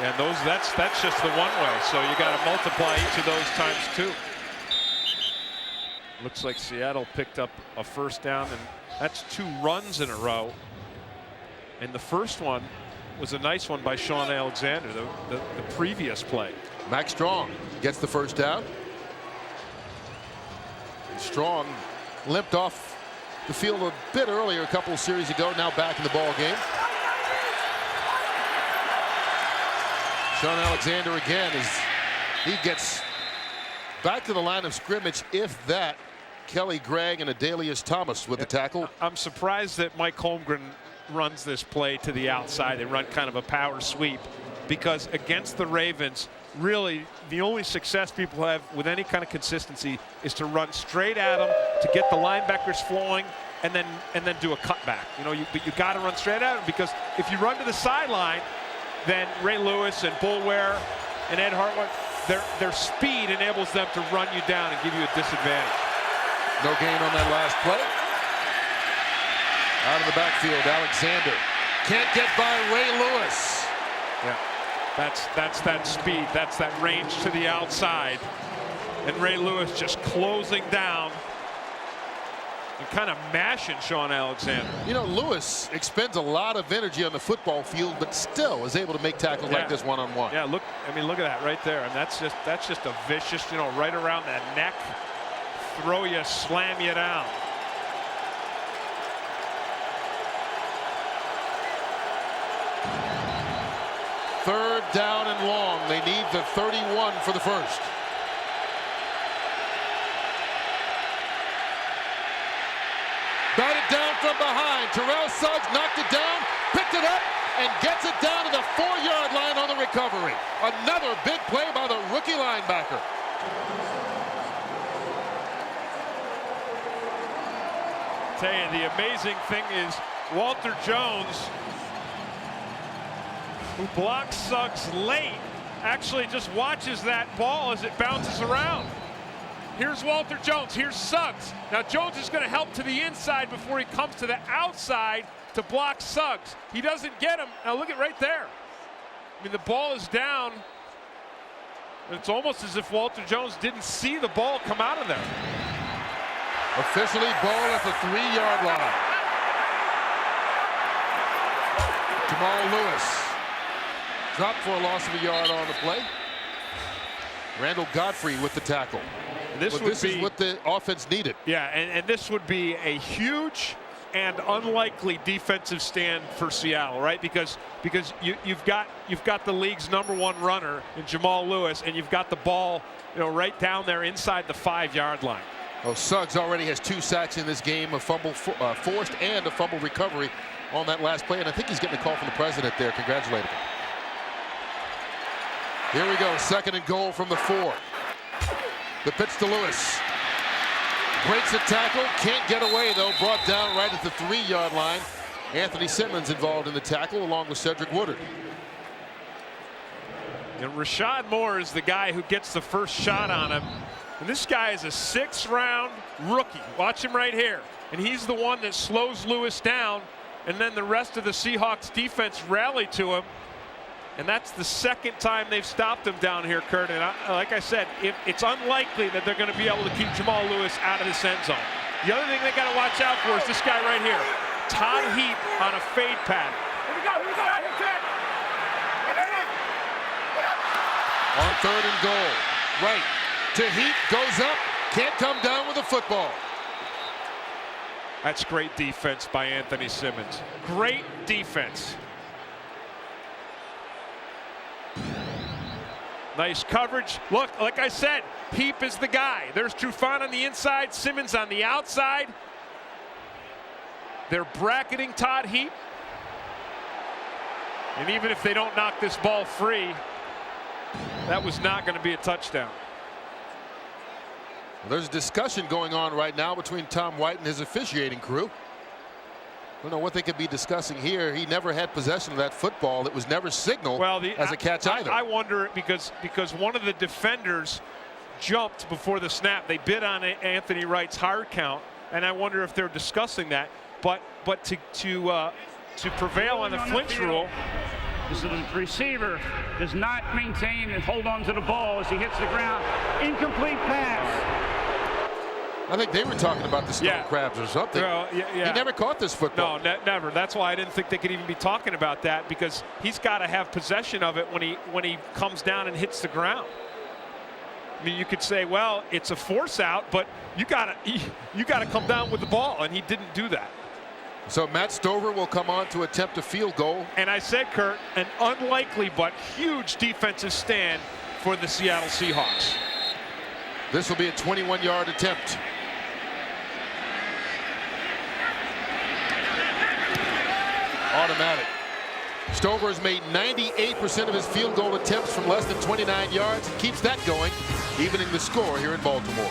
And that's just the one way, so you got to multiply each of those times 2. Looks like Seattle picked up a 1st down, and that's 2 runs in a row. And the first one was a nice one by Sean Alexander, the previous play. Max Strong gets the 1st down. Strong limped off the field a bit earlier a couple of series ago, now back in the ball game. Sean Alexander again as he gets back to the line of scrimmage, if that. Kelly Gregg and Adalius Thomas with the tackle. I'm surprised that Mike Holmgren runs this play to the outside. They run kind of a power sweep, because against the Ravens, really the only success people have with any kind of consistency is to run straight at them, to get the linebackers flowing, and then do a cutback. You know, but you got to run straight at them, because if you run to the sideline, then Ray Lewis and Bulware and Ed Hartwell, their speed enables them to run you down and give you a disadvantage. No gain on that last play. Out of the backfield, Alexander can't get by Ray Lewis. Yeah, that's that speed. That's that range to the outside. And Ray Lewis just closing down and kind of mashing Sean Alexander. You know, Lewis expends a lot of energy on the football field, but still is able to make tackles like this one-on-one. Yeah, look at that right there. And that's just a vicious, you know, right around that neck, throw you, slam you down. Third down and long. They need the 31 for the first. Batted down from behind. Terrell Suggs knocked it down, picked it up, and gets it down to the 4-yard line on the recovery. Another big play by the rookie linebacker. Tell you, the amazing thing is Walter Jones, who blocks Suggs late, actually just watches that ball as it bounces around. Here's Walter Jones, here's Suggs. Now Jones is going to help to the inside before he comes to the outside to block Suggs. He doesn't get him. Now look at right there. I mean, the ball is down. It's almost as if Walter Jones didn't see the ball come out of there. Officially ball at the 3-yard line. Jamal Lewis dropped for a loss of a yard on the play. Randall Godfrey with the tackle. This is what the offense needed. Yeah, and this would be a huge and unlikely defensive stand for Seattle, right? Because you've got the league's #1 runner in Jamal Lewis, and you've got the ball, you know, right down there inside the 5-yard line. Oh, Suggs already has 2 sacks in this game, a fumble forced and a fumble recovery on that last play, and I think he's getting a call from the president there, congratulating him. Here we go, 2nd and goal from the 4. The pitch to Lewis. Breaks a tackle, can't get away though, brought down right at the 3-yard line. Anthony Simmons involved in the tackle along with Cedric Woodard. And Rashad Moore is the guy who gets the first shot on him. And this guy is a 6th-round rookie. Watch him right here. And he's the one that slows Lewis down, and then the rest of the Seahawks defense rally to him. And that's the 2nd time they've stopped him down here, Kurt. And like I said, it's unlikely that they're going to be able to keep Jamal Lewis out of this end zone. The other thing they got to watch out for is this guy right here, Todd Heap on a fade pattern. Here we go. On 3rd and goal, right to Heap, goes up, can't come down with the football. That's great defense by Anthony Simmons. Great defense. Nice coverage. Look, like I said, Heap is the guy. There's Trufant on the inside, Simmons on the outside. They're bracketing Todd Heap. And even if they don't knock this ball free, that was not going to be a touchdown. Well, there's a discussion going on right now between Tom White and his officiating crew. I don't know what they could be discussing here. He never had possession of that football. It was never signaled as a catch either. I wonder because one of the defenders jumped before the snap. They bid on Anthony Wright's hard count, and I wonder if they're discussing that. But to prevail on the flinch rule. The receiver does not maintain and hold on to the ball as he hits the ground. Incomplete pass. I think they were talking about the stone crabs or something. Well, He never caught this football. No, never. That's why I didn't think they could even be talking about that, because he's got to have possession of it when he comes down and hits the ground. I mean, you could say, well, it's a force out, but you got to come down with the ball, and he didn't do that. So Matt Stover will come on to attempt a field goal. And I said, Kurt, an unlikely but huge defensive stand for the Seattle Seahawks. This will be a 21-yard attempt. Automatic. Stover has made 98% of his field goal attempts from less than 29 yards and keeps that going, evening the score here in Baltimore.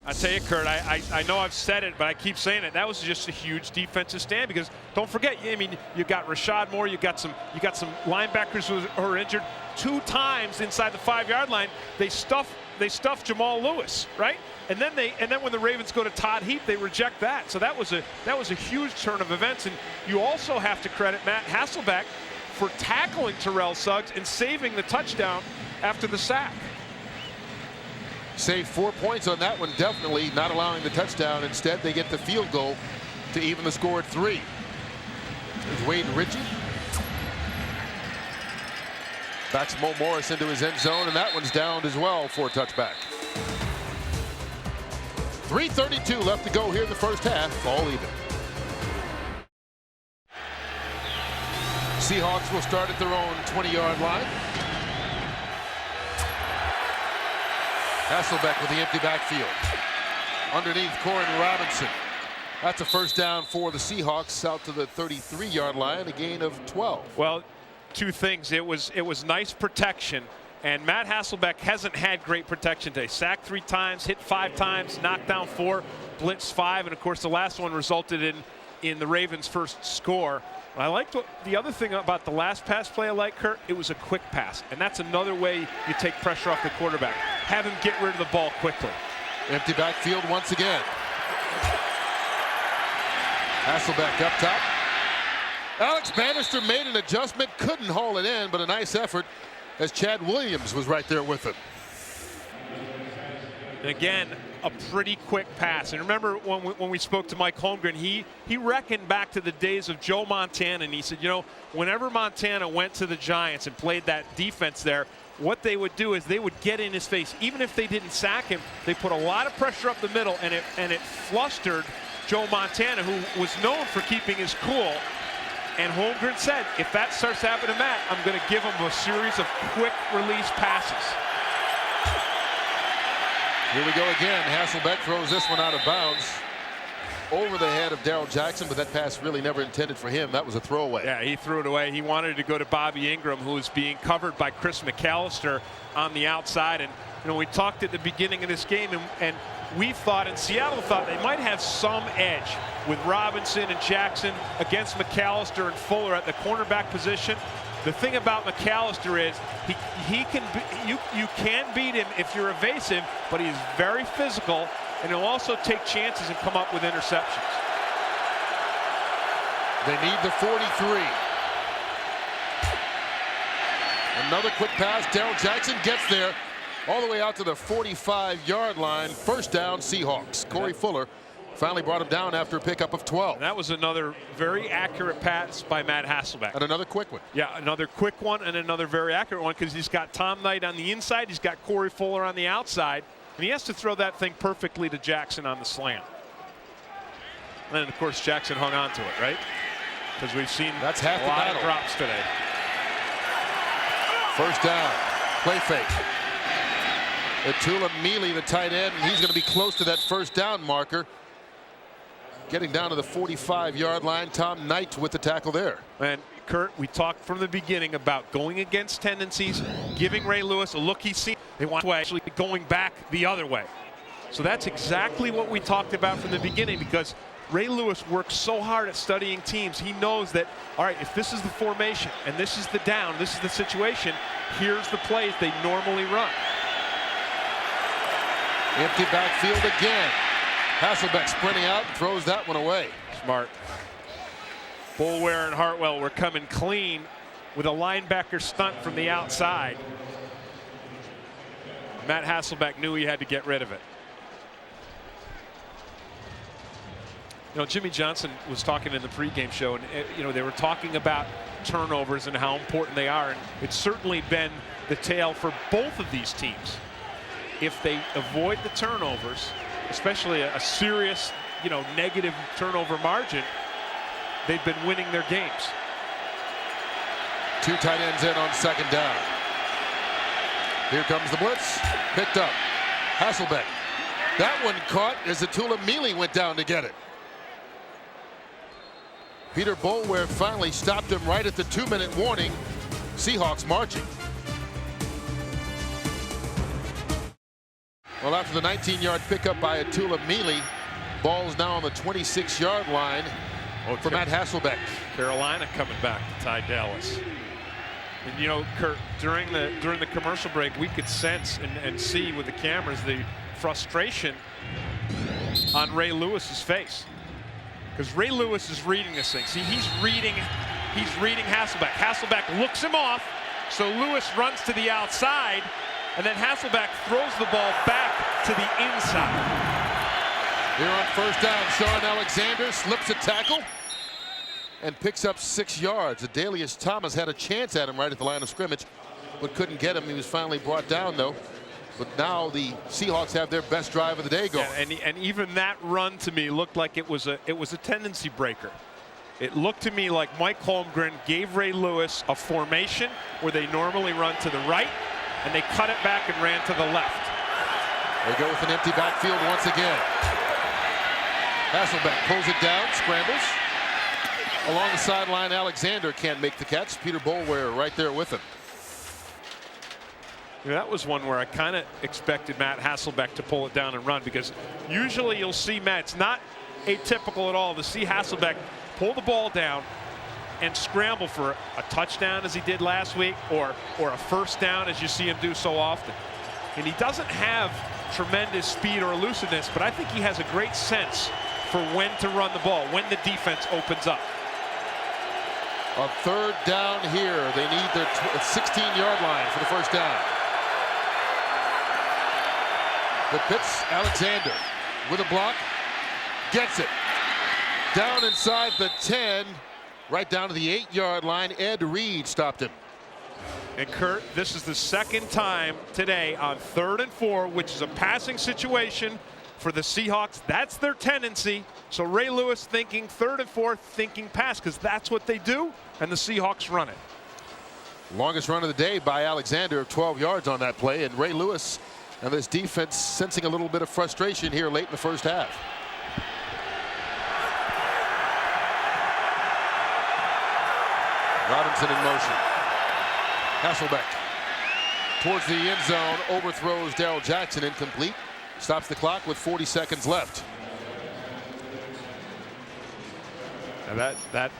I tell you, Kurt, I know I've said it, but I keep saying it. That was just a huge defensive stand because don't forget, I mean, you got Rashad Moore, you got some linebackers who are injured 2 times inside the 5-yard line. They stuff Jamal Lewis, right? And then when the Ravens go to Todd Heap, they reject that. So that was a huge turn of events. And you also have to credit Matt Hasselbeck for tackling Terrell Suggs and saving the touchdown after the sack. Saved 4 points on that one, definitely not allowing the touchdown. Instead, they get the field goal to even the score at 3. There's Wade Ritchie. Backs Mo Morris into his end zone, and that one's downed as well for a touchback. 3:32 left to go here in the first half, all even. Seahawks will start at their own 20-yard line. Hasselbeck with the empty backfield. Underneath Corin Robinson. That's a first down for the Seahawks out to the 33-yard line, a gain of 12. Well, 2 things. It was nice protection, and Matt Hasselbeck hasn't had great protection today. Sacked 3 times, hit 5 times, knocked down 4, blitzed 5, and of course the last one resulted in the Ravens' first score. I liked the other thing about the last pass play I like, Kurt, it was a quick pass, and that's another way you take pressure off the quarterback. Have him get rid of the ball quickly. Empty backfield once again. Hasselbeck up top. Alex Bannister made an adjustment, couldn't haul it in, but a nice effort as Chad Williams was right there with him. And again, a pretty quick pass. And remember when we spoke to Mike Holmgren, he reckoned back to the days of Joe Montana, and he said, you know, whenever Montana went to the Giants and played that defense there, what they would do is they would get in his face. Even if they didn't sack him, they put a lot of pressure up the middle, and it flustered Joe Montana, who was known for keeping his cool. And Holmgren said, if that starts happening to Matt, I'm going to give him a series of quick release passes. Here we go again. Hasselbeck throws this one out of bounds over the head of Darrell Jackson, but that pass really never intended for him. That was a throwaway. Yeah, he threw it away. He wanted to go to Bobby Ingram, who was being covered by Chris McAllister on the outside. And you know, we talked at the beginning of this game, and we thought, and Seattle thought, they might have some edge with Robinson and Jackson against McAllister and Fuller at the cornerback position. The thing about McAllister is you can beat him if you're evasive, but he's very physical, and he'll also take chances and come up with interceptions. They need the 43. Another quick pass. Darrell Jackson gets there all the way out to the 45-yard line. First down, Seahawks. Corey Fuller finally brought him down after a pickup of 12. And that was another very accurate pass by Matt Hasselbeck. And another quick one. Yeah, another quick one and another very accurate one, because he's got Tom Knight on the inside, he's got Corey Fuller on the outside, and he has to throw that thing perfectly to Jackson on the slant. And then, of course, Jackson hung on to it, right? Because we've seen that's half a lot the battle. Of drops today. First down, play fake. Atula Mealy, the tight end, and he's going to be close to that first down marker. Getting down to the 45-yard line. Tom Knight with the tackle there. And Kurt, we talked from the beginning about going against tendencies, giving Ray Lewis a look he's seen. They want to actually going back the other way. So that's exactly what we talked about from the beginning, because Ray Lewis works so hard at studying teams. He knows that, all right, if this is the formation and this is the down, this is the situation, here's the plays they normally run. Empty backfield again. Hasselbeck sprinting out and throws that one away. Smart. Boulware and Hartwell were coming clean with a linebacker stunt from the outside. Matt Hasselbeck knew he had to get rid of it. You know, Jimmy Johnson was talking in the pregame show, and you know, they were talking about turnovers and how important they are, and it's certainly been the tale for both of these teams. If they avoid the turnovers, especially a serious, you know, negative turnover margin, they've been winning their games. 2 tight ends in on second down. Here comes the blitz. Picked up. Hasselbeck. That one caught as Atula Mealy went down to get it. Peter Boulware finally stopped him right at the 2-minute warning. Seahawks marching. Well, after the 19-yard pickup by Atula Mealy, ball's now on the 26-yard line for Matt Hasselbeck. Carolina coming back to Ty Dallas. And you know, Kurt, during the commercial break, we could sense and see with the cameras the frustration on Ray Lewis's face, because Ray Lewis is reading this thing. See, he's reading Hasselbeck. Hasselbeck looks him off, so Lewis runs to the outside, and then Hasselbeck throws the ball back to the inside. Here on first down, Sean Alexander slips a tackle and picks up 6 yards. Adalius Thomas had a chance at him right at the line of scrimmage, but couldn't get him. He was finally brought down, though. But now the Seahawks have their best drive of the day going. Yeah, and even that run to me looked like it was a tendency breaker. It looked to me like Mike Holmgren gave Ray Lewis a formation where they normally run to the right, and they cut it back and ran to the left. They go with an empty backfield once again. Hasselbeck pulls it down, scrambles. Along the sideline, Alexander can't make the catch. Peter Boulware right there with him. Yeah, that was one where I kind of expected Matt Hasselbeck to pull it down and run, because usually you'll see Matt, it's not atypical at all to see Hasselbeck pull the ball down and scramble for a touchdown as he did last week, or a first down as you see him do so often. And he doesn't have tremendous speed or elusiveness, but I think he has a great sense for when to run the ball, when the defense opens up. On third down here, they need their 16-yard line for the first down. The pitch, Alexander with a block, gets it. Down inside the 10, right down to the 8-yard line. Ed Reed stopped him. And Kurt, this is the second time today on 3rd and 4, which is a passing situation for the Seahawks. That's their tendency. So Ray Lewis thinking 3rd and 4, thinking pass, because that's what they do, and the Seahawks run it. Longest run of the day by Alexander of 12 yards on that play, and Ray Lewis and this defense sensing a little bit of frustration here late in the first half. Robinson in motion. Hasselbeck towards the end zone, overthrows Darrell Jackson, incomplete. Stops the clock with 40 seconds left. And that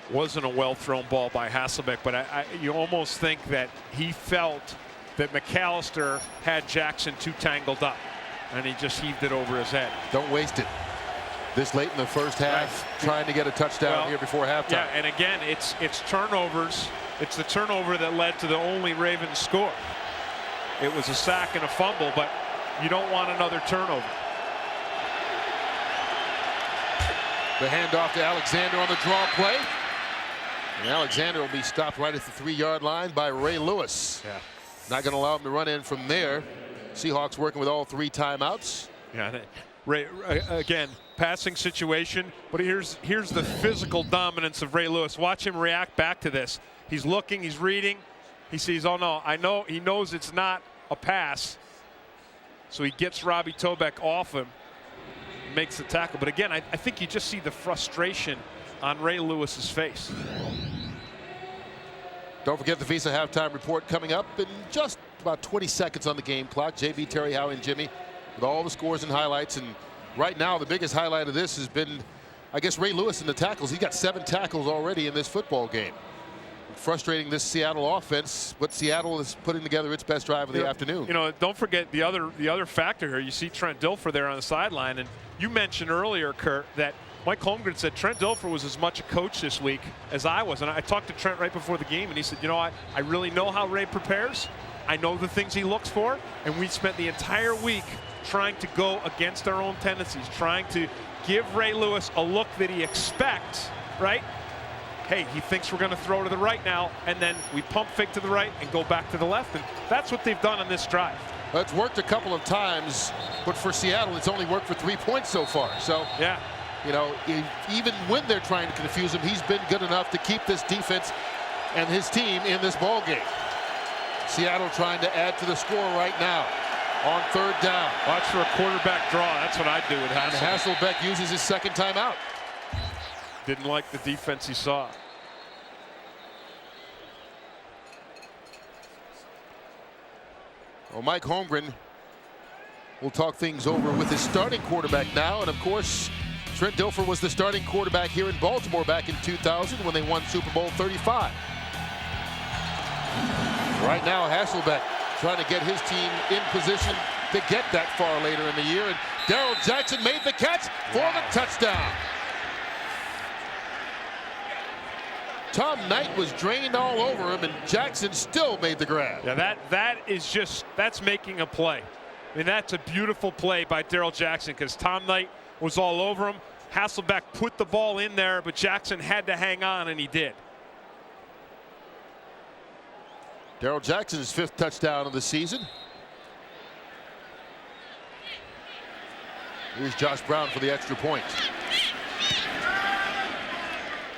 wasn't a well-thrown ball by Hasselbeck, but you almost think that he felt that McAllister had Jackson too tangled up, and he just heaved it over his head. Don't waste it this late in the first half, trying to get a touchdown here before halftime. Yeah, and again, it's turnovers. It's the turnover that led to the only Ravens score. It was a sack and a fumble, but you don't want another turnover. The handoff to Alexander on the draw play. And Alexander will be stopped right at the 3-yard line by Ray Lewis. Yeah. Not going to allow him to run in from there. Seahawks working with all 3 timeouts. Yeah, Ray, again, passing situation, but here's the physical dominance of Ray Lewis. Watch him react back to this. He's looking, he's reading. He sees, oh no, he knows it's not a pass. So he gets Robbie Tobeck off him, makes the tackle. But again, I think you just see the frustration on Ray Lewis's face. Don't forget the Visa halftime report coming up in just about 20 seconds on the game clock. JB, Terry, Howie, and Jimmy with all the scores and highlights. And right now, the biggest highlight of this has been, I guess, Ray Lewis and the tackles. He's got 7 tackles already in this football game. Frustrating this Seattle offense, but Seattle is putting together its best drive of the afternoon. You know, don't forget the other factor here. You see Trent Dilfer there on the sideline, and you mentioned earlier, Kurt, that Mike Holmgren said Trent Dilfer was as much a coach this week as I was. And I talked to Trent right before the game, and he said, you know, I really know how Ray prepares. I know the things he looks for, and we spent the entire week trying to go against our own tendencies, trying to give Ray Lewis a look that he expects, right? Hey, he thinks we're going to throw to the right now, and then we pump fake to the right and go back to the left, and that's what they've done on this drive. Well, it's worked a couple of times, but for Seattle, it's only worked for 3 points so far. So, yeah, you know, even when they're trying to confuse him, he's been good enough to keep this defense and his team in this ball game. Seattle trying to add to the score right now on 3rd down. Watch for a quarterback draw. That's what I'd do with Hasselbeck. And Hasselbeck uses his 2nd timeout. Didn't like the defense he saw. Well, Mike Holmgren will talk things over with his starting quarterback now. And, of course, Trent Dilfer was the starting quarterback here in Baltimore back in 2000 when they won Super Bowl 35. Right now, Hasselbeck trying to get his team in position to get that far later in the year. And Darrell Jackson made the catch for the touchdown. Tom Knight was drained all over him, and Jackson still made the grab. Yeah, that's making a play. I mean, that's a beautiful play by Darrell Jackson because Tom Knight was all over him. Hasselbeck put the ball in there, but Jackson had to hang on, and he did. Darrell Jackson's 5th touchdown of the season. Here's Josh Brown for the extra point.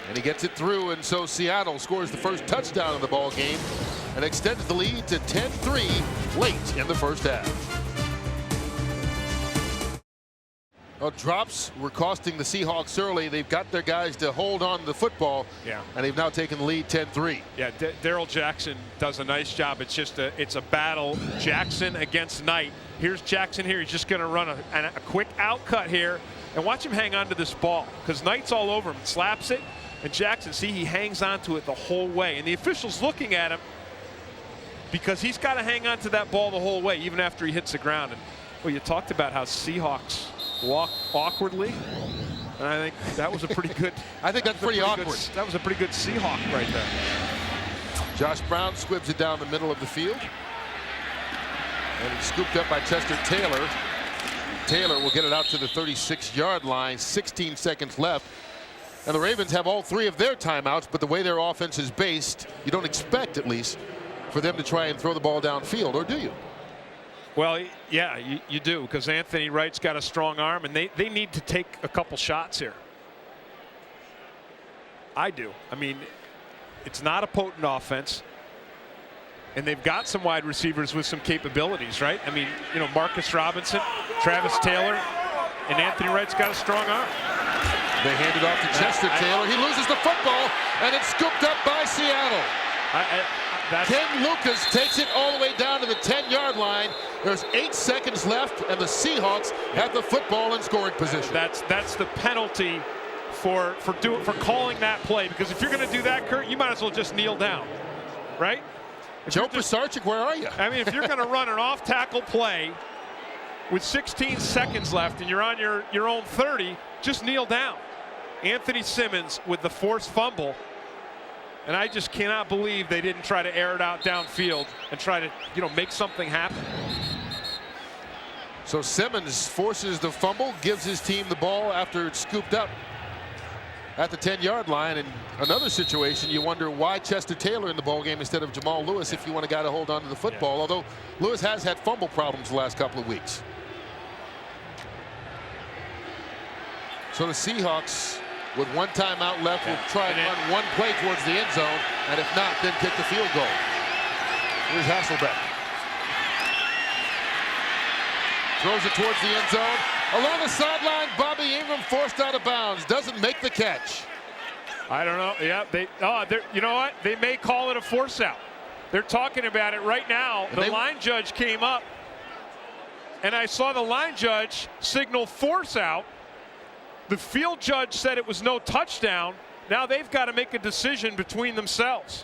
And he gets it through, and so Seattle scores the first touchdown of the ball game and extends the lead to 10-3 late in the first half. Well, drops were costing the Seahawks early. They've got their guys to hold on to the football, and they've now taken the lead 10-3. Yeah, Darrell Jackson does a nice job. It's just it's a battle. Jackson against Knight. Here's Jackson here. He's just going to run a quick out cut here, and watch him hang on to this ball because Knight's all over him, slaps it. And Jackson, see, he hangs on to it the whole way. And the official's looking at him because he's got to hang on to that ball the whole way, even after he hits the ground. And well, you talked about how Seahawks walk awkwardly. And I think that was a pretty good. I think that's pretty awkward. That was a pretty good Seahawk right there. Josh Brown squibs it down the middle of the field. And it's scooped up by Chester Taylor. Taylor will get it out to the 36-yard line. 16 seconds left. And the Ravens have all 3 of their timeouts, but the way their offense is based, you don't expect, at least, for them to try and throw the ball downfield, or do you? Well, yeah, you do, because Anthony Wright's got a strong arm, and they need to take a couple shots here. I do. I mean, it's not a potent offense, and they've got some wide receivers with some capabilities, right? I mean, you know, Marcus Robinson, Travis Taylor, and Anthony Wright's got a strong arm. They hand it off to Chester Taylor. He loses the football, and it's scooped up by Seattle. Ken Lucas takes it all the way down to the 10-yard line. There's 8 seconds left, and the Seahawks have the football in scoring position. That's the penalty for calling that play, because if you're going to do that, Kurt, you might as well just kneel down, right? Joe Pisarcik, where are you? I mean, if you're going to run an off-tackle play with 16 seconds left and you're on your own 30, just kneel down. Anthony Simmons with the forced fumble, and I just cannot believe they didn't try to air it out downfield and try to, you know, make something happen. So Simmons forces the fumble, gives his team the ball after it's scooped up at the 10-yard line. And another situation, you wonder why Chester Taylor in the ball game instead of Jamal Lewis if you want a guy to hold on to the football, although Lewis has had fumble problems the last couple of weeks. So the Seahawks, with 1 timeout left, will try and run 1 play towards the end zone, and if not, then kick the field goal. Here's Hasselbeck. Throws it towards the end zone. Along the sideline, Bobby Ingram forced out of bounds. Doesn't make the catch. I don't know. Yeah, you know what? They may call it a force out. They're talking about it right now. The line judge came up, and I saw the line judge signal force out. The field judge said it was no touchdown. Now they've got to make a decision between themselves.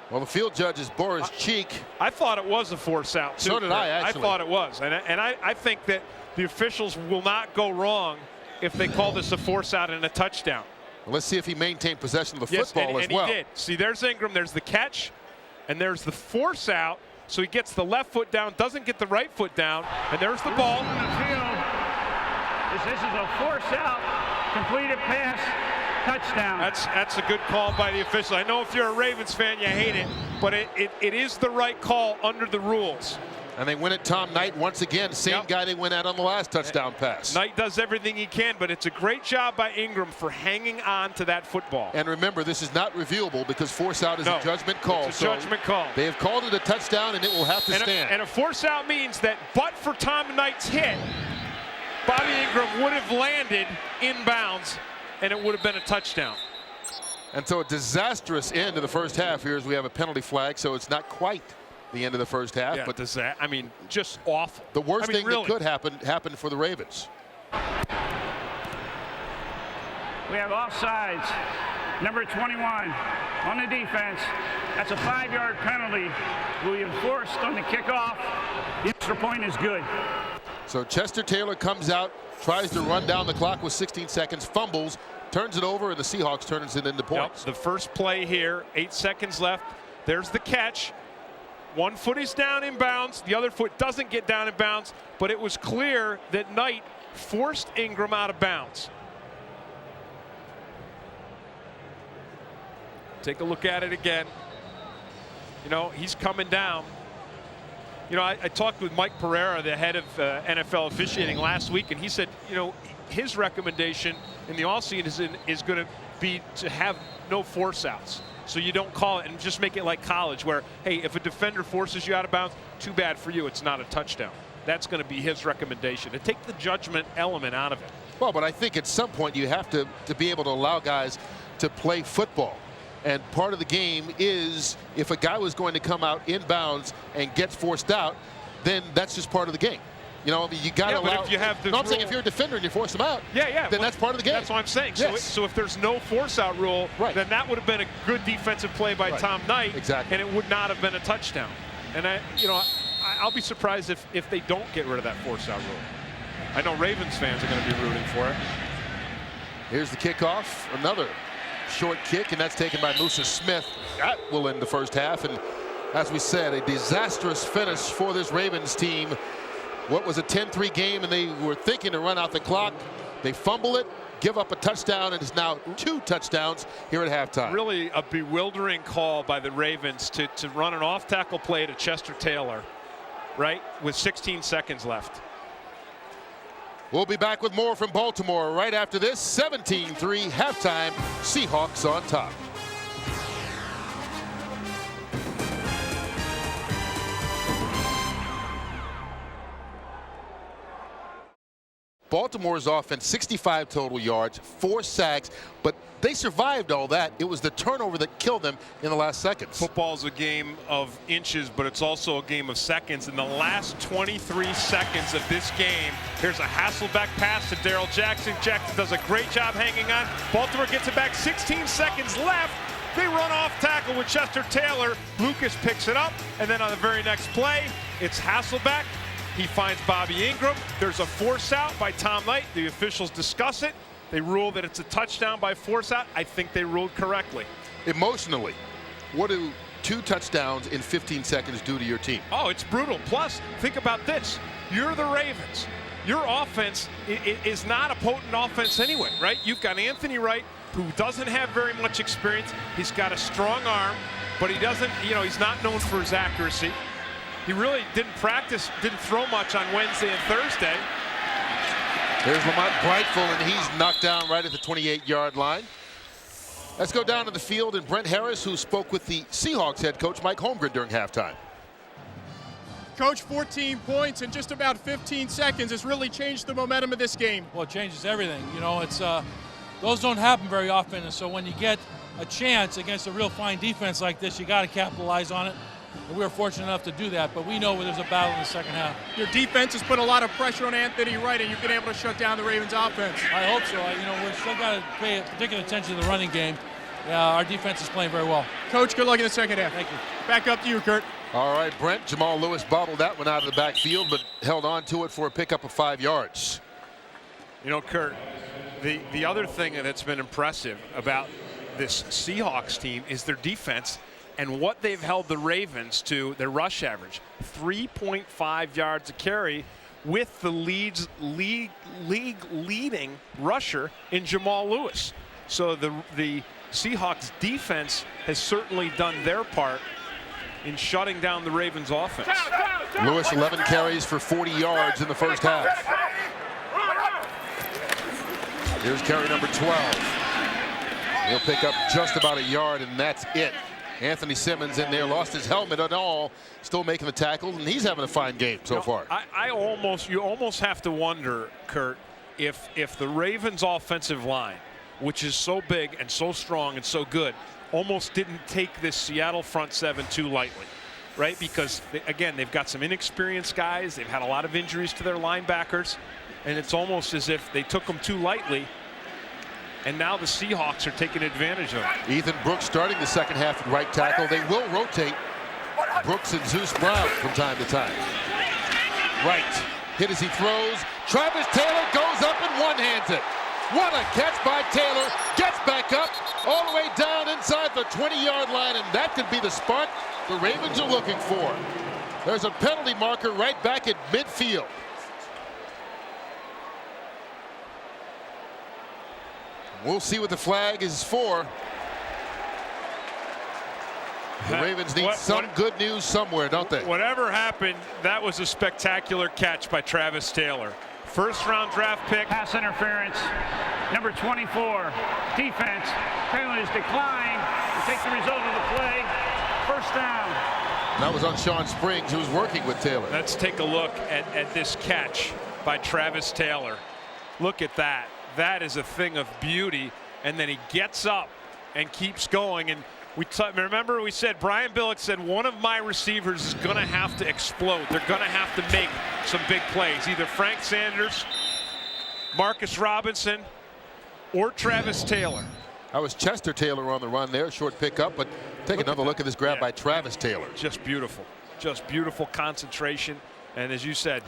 Well, the field judge is Boris Cheek. I thought it was a force out, too. So did I, actually. I thought it was. And I think that the officials will not go wrong if they call this a force out and a touchdown. Well, let's see if he maintained possession of the football as well. And he did. See, there's Ingram. There's the catch, and there's the force out. So he gets the left foot down, doesn't get the right foot down, and there's the ball. This is a force out, completed pass, touchdown. That's a good call by the official. I know if you're a Ravens fan, you hate it, but it is the right call under the rules. And they win it. Tom Knight once again, same guy they went at on the last touchdown pass. Knight does everything he can, but it's a great job by Ingram for hanging on to that football. And remember, this is not reviewable because force out is a judgment call. It's a judgment call. They have called it a touchdown, and it will have to stand. And a force out means that but for Tom Knight's hit, Bobby Ingram would have landed inbounds and it would have been a touchdown. And so a disastrous end to the first half here as we have a penalty flag, so it's not quite the end of the first half. Yeah, but I mean, just awful. The worst thing really that could happen happened for the Ravens. We have offsides. Number 21 on the defense. That's a 5-yard penalty. Will be enforced on the kickoff. The extra point is good. So Chester Taylor comes out, tries to run down the clock with 16 seconds, fumbles, turns it over, and the Seahawks turns it into points. Yep, the first play here, 8 seconds left. There's the catch. One foot is down in bounds. The other foot doesn't get down in bounds, but it was clear that Knight forced Ingram out of bounds. Take a look at it again. You know, he's coming down. You know, I talked with Mike Pereira, the head of NFL officiating last week, and he said, you know, his recommendation in the offseason is going to be to have no force outs. So you don't call it and just make it like college where, hey, if a defender forces you out of bounds, too bad for you. It's not a touchdown. That's going to be his recommendation, to take the judgment element out of it. Well, but I think at some point you have to be able to allow guys to play football. And part of the game is if a guy was going to come out inbounds and gets forced out, then that's just part of the game. You know, you got to allow. But if you have the no, I'm saying if you're a defender and you force them out, then that's part of the game. That's what I'm saying. Yes. So if there's no force out rule, then that would have been a good defensive play by Tom Knight, and it would not have been a touchdown. And I'll be surprised if they don't get rid of that force out rule. I know Ravens fans are going to be rooting for it. Here's the kickoff, another short kick, and that's taken by Musa Smith. That will end the first half, and as we said, a disastrous finish for this Ravens team. What was a 10-3 game, and they were thinking to run out the clock. They fumble it, give up a touchdown, and it's now 2 touchdowns here at halftime. Really a bewildering call by the Ravens to run an off-tackle play to Chester Taylor, right, with 16 seconds left. We'll be back with more from Baltimore right after this. 17-3 halftime, Seahawks on top. Baltimore's offense, 65 total yards, 4 sacks, but they survived all that. It was the turnover that killed them in the last seconds. Football's a game of inches, but it's also a game of seconds. In the last 23 seconds of this game, here's a Hasselbeck pass to Darrell Jackson. Jackson does a great job hanging on. Baltimore gets it back, 16 seconds left. They run off tackle with Chester Taylor. Lucas picks it up, and then on the very next play, it's Hasselbeck. He finds Bobby Ingram. There's a force out by Tom Knight. The officials discuss it. They rule that it's a touchdown by force out. I think they ruled correctly. Emotionally, what do 2 touchdowns in 15 seconds do to your team? Oh, it's brutal. Plus, think about this. You're the Ravens. Your offense is not a potent offense anyway, right? You've got Anthony Wright, who doesn't have very much experience. He's got a strong arm, but he doesn't, he's not known for his accuracy. He really didn't practice, didn't throw much on Wednesday and Thursday. There's Lamont Brightful, and he's knocked down right at the 28-yard line. Let's go down to the field, and Brent Harris, who spoke with the Seahawks head coach Mike Holmgren during halftime. Coach, 14 points in just about 15 seconds has really changed the momentum of this game. Well, it changes everything. It's those don't happen very often, and so when you get a chance against a real fine defense like this, you got to capitalize on it. And we were fortunate enough to do that, but we know there's a battle in the second half. Your defense has put a lot of pressure on Anthony Wright, and you've been able to shut down the Ravens' offense. I hope so. We've still got to pay particular attention to the running game. Our defense is playing very well. Coach, good luck in the second half. Thank you. Back up to you, Kurt. All right, Brent. Jamal Lewis bobbled that one out of the backfield, but held on to it for a pickup of 5 yards. Kurt, the other thing that's been impressive about this Seahawks team is their defense and what they've held the Ravens to, their rush average, 3.5 yards a carry, with the league leading rusher in Jamal Lewis. So the Seahawks defense has certainly done their part in shutting down the Ravens offense. Lewis 11 carries for 40 yards in the first half. Here's carry number 12. He'll pick up just about a yard, and that's it. Anthony Simmons in there, lost his helmet and all, still making the tackles, and he's having a fine game so far. You almost have to wonder, Kurt, if the Ravens offensive line which is so big and so strong and so good, almost didn't take this Seattle front seven too lightly, right? Because, again, they've got some inexperienced guys. They've had a lot of injuries to their linebackers, and it's almost as if they took them too lightly, and now the Seahawks are taking advantage of it. Ethan Brooks starting the second half at right tackle. They will rotate Brooks and Zeus Brown from time to time. Right, hit as he throws. Travis Taylor goes up and one-hands it. What a catch by Taylor. Gets back up all the way down inside the 20-yard line, and that could be the spark the Ravens are looking for. There's a penalty marker right back at midfield. We'll see what the flag is for. The Ravens need some good news somewhere, don't they? Whatever happened, that was a spectacular catch by Travis Taylor. First-round draft pick. Pass interference. Number 24. Defense. Penalties decline. To take the result of the play. First down. That was on Sean Springs, who was working with Taylor. Let's take a look at this catch by Travis Taylor. Look at that. That is a thing of beauty. And then he gets up and keeps going. And remember we said, Brian Billick said, one of my receivers is going to have to explode. They're going to have to make some big plays. Either Frank Sanders, Marcus Robinson, or Travis Taylor. That was Chester Taylor on the run there. Short pickup, but take another look at this grab by Travis Taylor. Just beautiful. Just beautiful concentration. And as you said,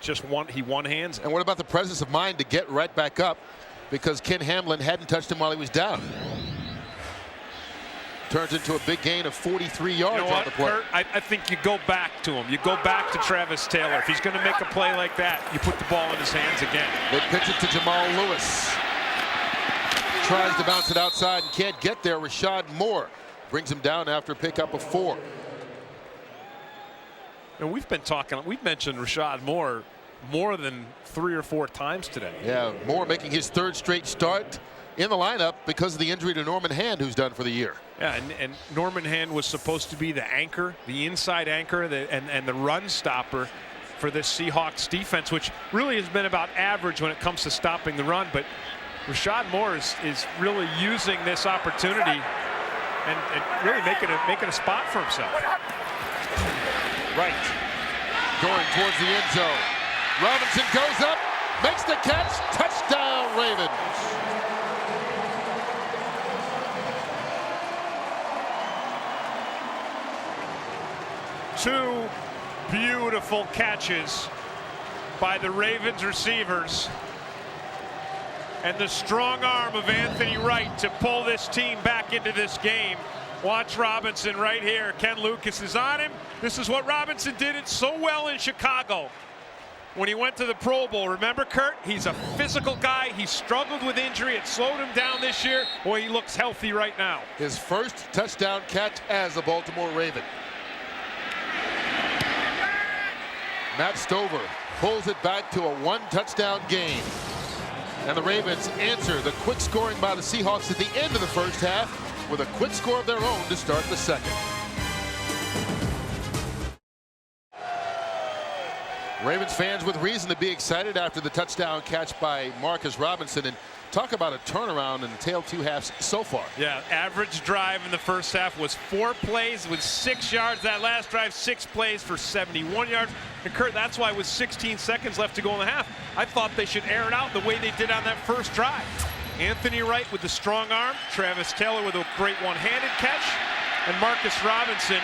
he one-hands it. And what about the presence of mind to get right back up? Because Ken Hamlin hadn't touched him while he was down. Turns into a big gain of 43 yards on the play. Kurt, I think you go back to him. You go back to Travis Taylor. If he's going to make a play like that, you put the ball in his hands again. They pitch it to Jamal Lewis. Tries to bounce it outside and can't get there. Rashad Moore brings him down after a pickup of 4. And we've mentioned Rashad Moore more than 3 or 4 times today. Yeah, Moore making his 3rd straight start in the lineup because of the injury to Norman Hand, who's done for the year. Yeah, and Norman Hand was supposed to be the anchor, the inside anchor, and the run stopper for this Seahawks defense, which really has been about average when it comes to stopping the run. But Rashad Moore is really using this opportunity and really making a spot for himself. Right, going towards the end zone. Robinson goes up, makes the catch, touchdown Ravens. Two beautiful catches by the Ravens receivers, and the strong arm of Anthony Wright to pull this team back into this game. Watch Robinson right here. Ken Lucas is on him. This is what Robinson did it so well in Chicago when he went to the Pro Bowl. Remember, Kurt? He's a physical guy. He struggled with injury. It slowed him down this year. Boy, he looks healthy right now. His first touchdown catch as a Baltimore Raven. Matt Stover pulls it back to a 1-touchdown game. And the Ravens answer the quick scoring by the Seahawks at the end of the first half with a quick score of their own to start the second. Ravens fans with reason to be excited after the touchdown catch by Marcus Robinson. And talk about a turnaround in the tail 2 halves so far. Yeah, average drive in the first half was 4 plays with 6 yards. That last drive, 6 plays for 71 yards. And Kurt, that's why with 16 seconds left to go in the half, I thought they should air it out the way they did on that first drive. Anthony Wright with the strong arm, Travis Taylor with a great one-handed catch, and Marcus Robinson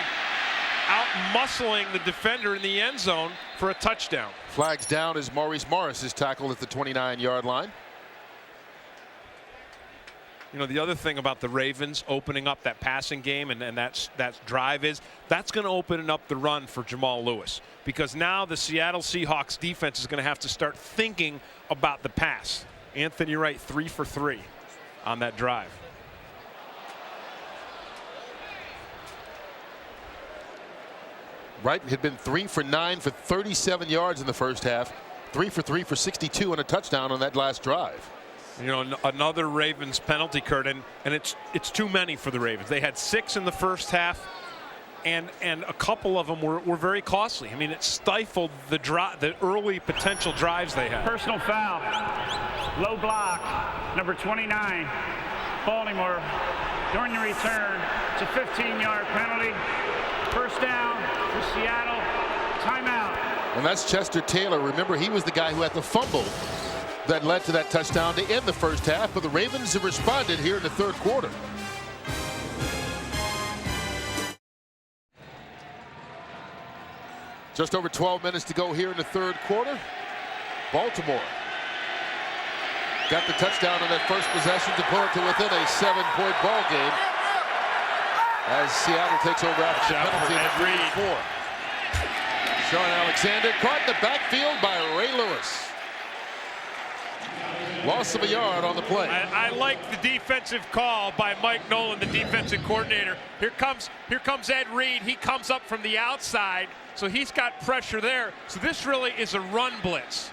out muscling the defender in the end zone for a touchdown. Flags down as Maurice Morris is tackled at the 29-yard line. You know, the other thing about the Ravens opening up that passing game and that drive is that's going to open up the run for Jamal Lewis, because now the Seattle Seahawks defense is going to have to start thinking about the pass. Anthony Wright 3 for 3 on that drive. Wright had been 3 for 9 for 37 yards in the first half, 3 for 3 for 62 and a touchdown on that last drive. You know, another Ravens penalty, Kurt, and it's too many for the Ravens. They had 6 in the first half, and a couple of them were very costly. I mean, it stifled the early potential drives they had. Personal foul. Low block. Number 29. Baltimore. During the return, it's a 15-yard penalty. First down for Seattle. Timeout. And that's Chester Taylor. Remember, he was the guy who had the fumble that led to that touchdown to end the first half, but the Ravens have responded here in the third quarter. Just over 12 minutes to go here in the third quarter. Baltimore got the touchdown on that first possession to pull it to within a 7-point ball game as Seattle takes over after the penalty at 3-4. Sean Alexander caught in the backfield by Ray Lewis. Loss of a yard on the play. I like the defensive call by Mike Nolan, the defensive coordinator. Here comes Ed Reed. He comes up from the outside, so he's got pressure there. So this really is a run blitz,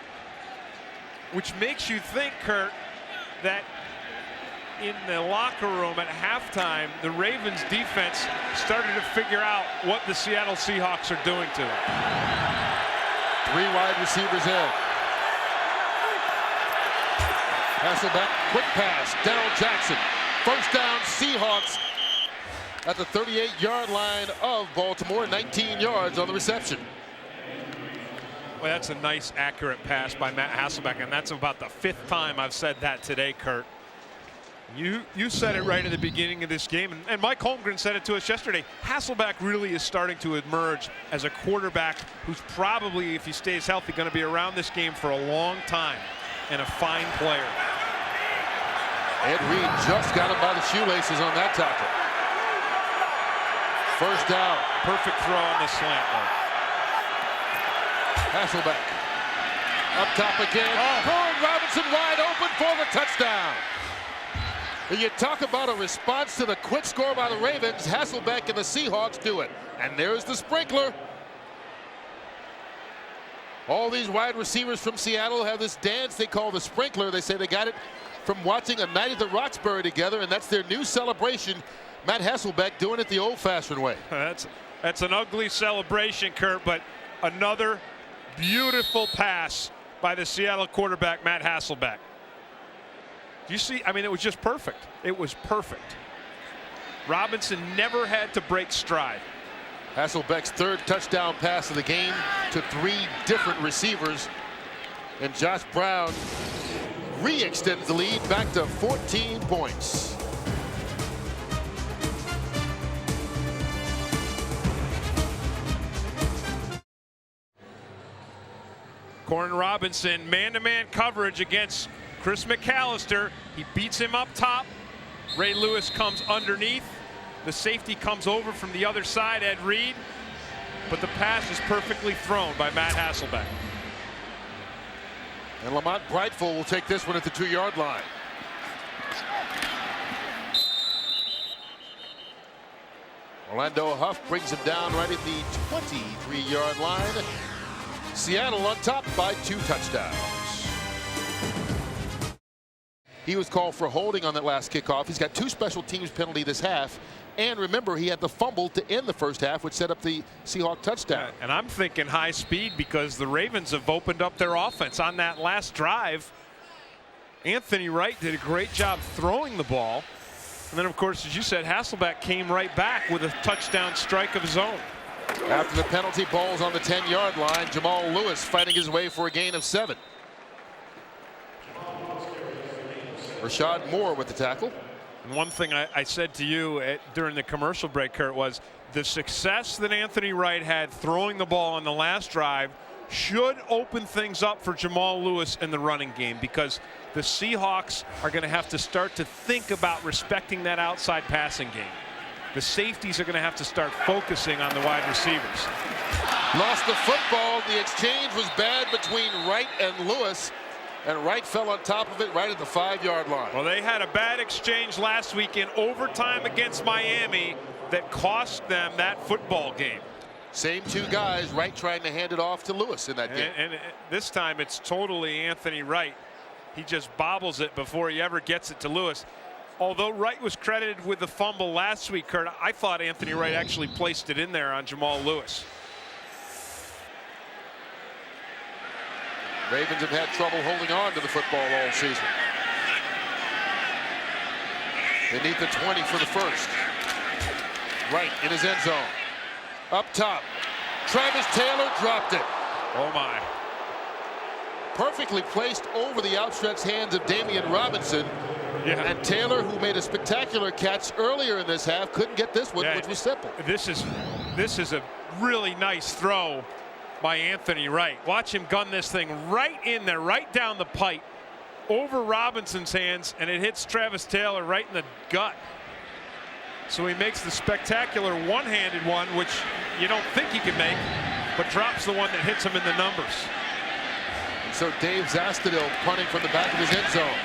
which makes you think, Kurt, that in the locker room at halftime, the Ravens defense started to figure out what the Seattle Seahawks are doing to them. 3 wide receivers in. Hasselbeck, quick pass, Darrell Jackson. First down, Seahawks at the 38-yard line of Baltimore, 19 yards on the reception. Well, that's a nice, accurate pass by Matt Hasselbeck, and that's about the 5th time I've said that today, Kurt. You said it right at the beginning of this game, and Mike Holmgren said it to us yesterday. Hasselbeck really is starting to emerge as a quarterback who's probably, if he stays healthy, going to be around this game for a long time, and a fine player. Ed Reed just got him by the shoelaces on that tackle. First down. Perfect throw on the slant route. Hasselbeck up top again. Gordon Robinson wide open for the touchdown. And you talk about a response to the quick score by the Ravens. Hasselbeck and the Seahawks do it. And there's the sprinkler. All these wide receivers from Seattle have this dance they call the sprinkler. They say they got it from watching A Night at the Roxbury together, and that's their new celebration. Matt Hasselbeck doing it the old-fashioned way. That's an ugly celebration, Kurt, but another beautiful pass by the Seattle quarterback, Matt Hasselbeck. Do you see? I mean, it was just perfect. It was perfect. Robinson never had to break stride. Hasselbeck's 3rd touchdown pass of the game to 3 different receivers. And Josh Brown re-extends the lead back to 14 points. Gordon Robinson, man-to-man coverage against Chris McAllister. He beats him up top. Ray Lewis comes underneath. The safety comes over from the other side, Ed Reed. But the pass is perfectly thrown by Matt Hasselbeck. And Lamont Brightful will take this one at the 2-yard line. Orlando Huff brings him down right at the 23-yard line. Seattle on top by 2 touchdowns. He was called for holding on that last kickoff. He's got 2 special teams penalty this half. And remember, he had the fumble to end the first half, which set up the Seahawk touchdown. And I'm thinking high speed because the Ravens have opened up their offense on that last drive. Anthony Wright did a great job throwing the ball. And then, of course, as you said, Hasselbeck came right back with a touchdown strike of his own. After the penalty, ball's on the 10-yard line. Jamal Lewis fighting his way for a gain of 7. Rashad Moore with the tackle. And one thing I said to you during the commercial break, Kurt, was the success that Anthony Wright had throwing the ball on the last drive should open things up for Jamal Lewis in the running game, because the Seahawks are going to have to start to think about respecting that outside passing game. The safeties are going to have to start focusing on the wide receivers. Lost the football. The exchange was bad between Wright and Lewis. And Wright fell on top of it right at the 5-yard line. Well, they had a bad exchange last week in overtime against Miami that cost them that football game. Same 2 guys, Wright trying to hand it off to Lewis in that game. And this time it's totally Anthony Wright. He just bobbles it before he ever gets it to Lewis. Although Wright was credited with the fumble last week, Kurt, I thought Anthony Wright actually placed it in there on Jamal Lewis. Ravens have had trouble holding on to the football all season. They need the 20 for the first. Right in his end zone. Up top. Travis Taylor dropped it. Oh my. Perfectly placed over the outstretched hands of Damian Robinson. Yeah. And Taylor, who made a spectacular catch earlier in this half, couldn't get this one, which was simple. This is a really nice throw by Anthony Wright. Watch him gun this thing right in there, right down the pipe, over Robinson's hands, and it hits Travis Taylor right in the gut. So he makes the spectacular one-handed one, which you don't think he can make, but drops the one that hits him in the numbers. And so Dave Zastudil punting from the back of his end zone.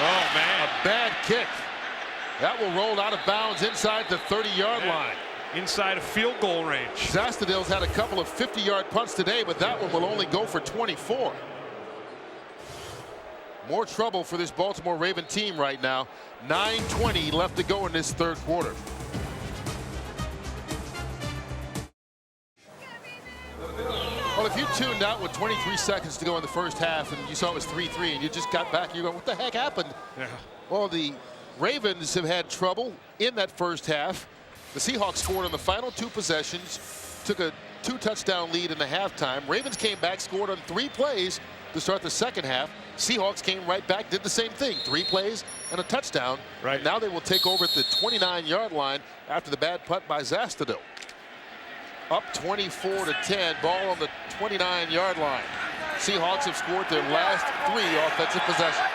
Oh, man. A bad kick. That will roll out of bounds inside the 30-yard line. Inside of field goal range. Zastudil's had a couple of 50-yard punts today, but that one will only go for 24. More trouble for this Baltimore Raven team right now. 9:20 left to go in this third quarter. Well, if you tuned out with 23 seconds to go in the first half and you saw it was 3-3 and you just got back, you're going, what the heck happened? Yeah. Well, the Ravens have had trouble in that first half. The Seahawks scored on the final 2 possessions, took a 2-touchdown lead in the halftime. Ravens came back, scored on 3 plays to start the second half. Seahawks came right back, did the same thing, 3 plays and a touchdown. Right. And now they will take over at the 29-yard line after the bad punt by Zastudil. Up 24-10, ball on the 29-yard line. Seahawks have scored their last 3 offensive possessions.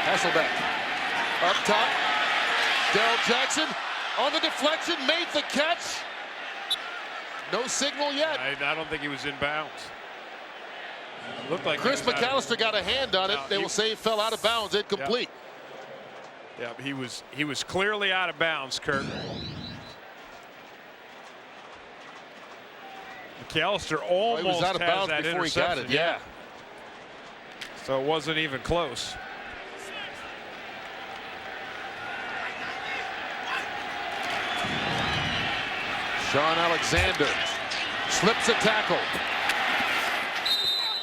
Hasselbeck up top. Darrell Jackson on the deflection, made the catch. No signal yet. I don't think he was in bounds. Looked like Chris McAllister got a hand on it. They will say it fell out of bounds, incomplete. Yeah, he was clearly out of bounds, Kurt. McAllister almost he was out of has bounds that before he got it. Yeah. So it wasn't even close. Sean Alexander slips a tackle.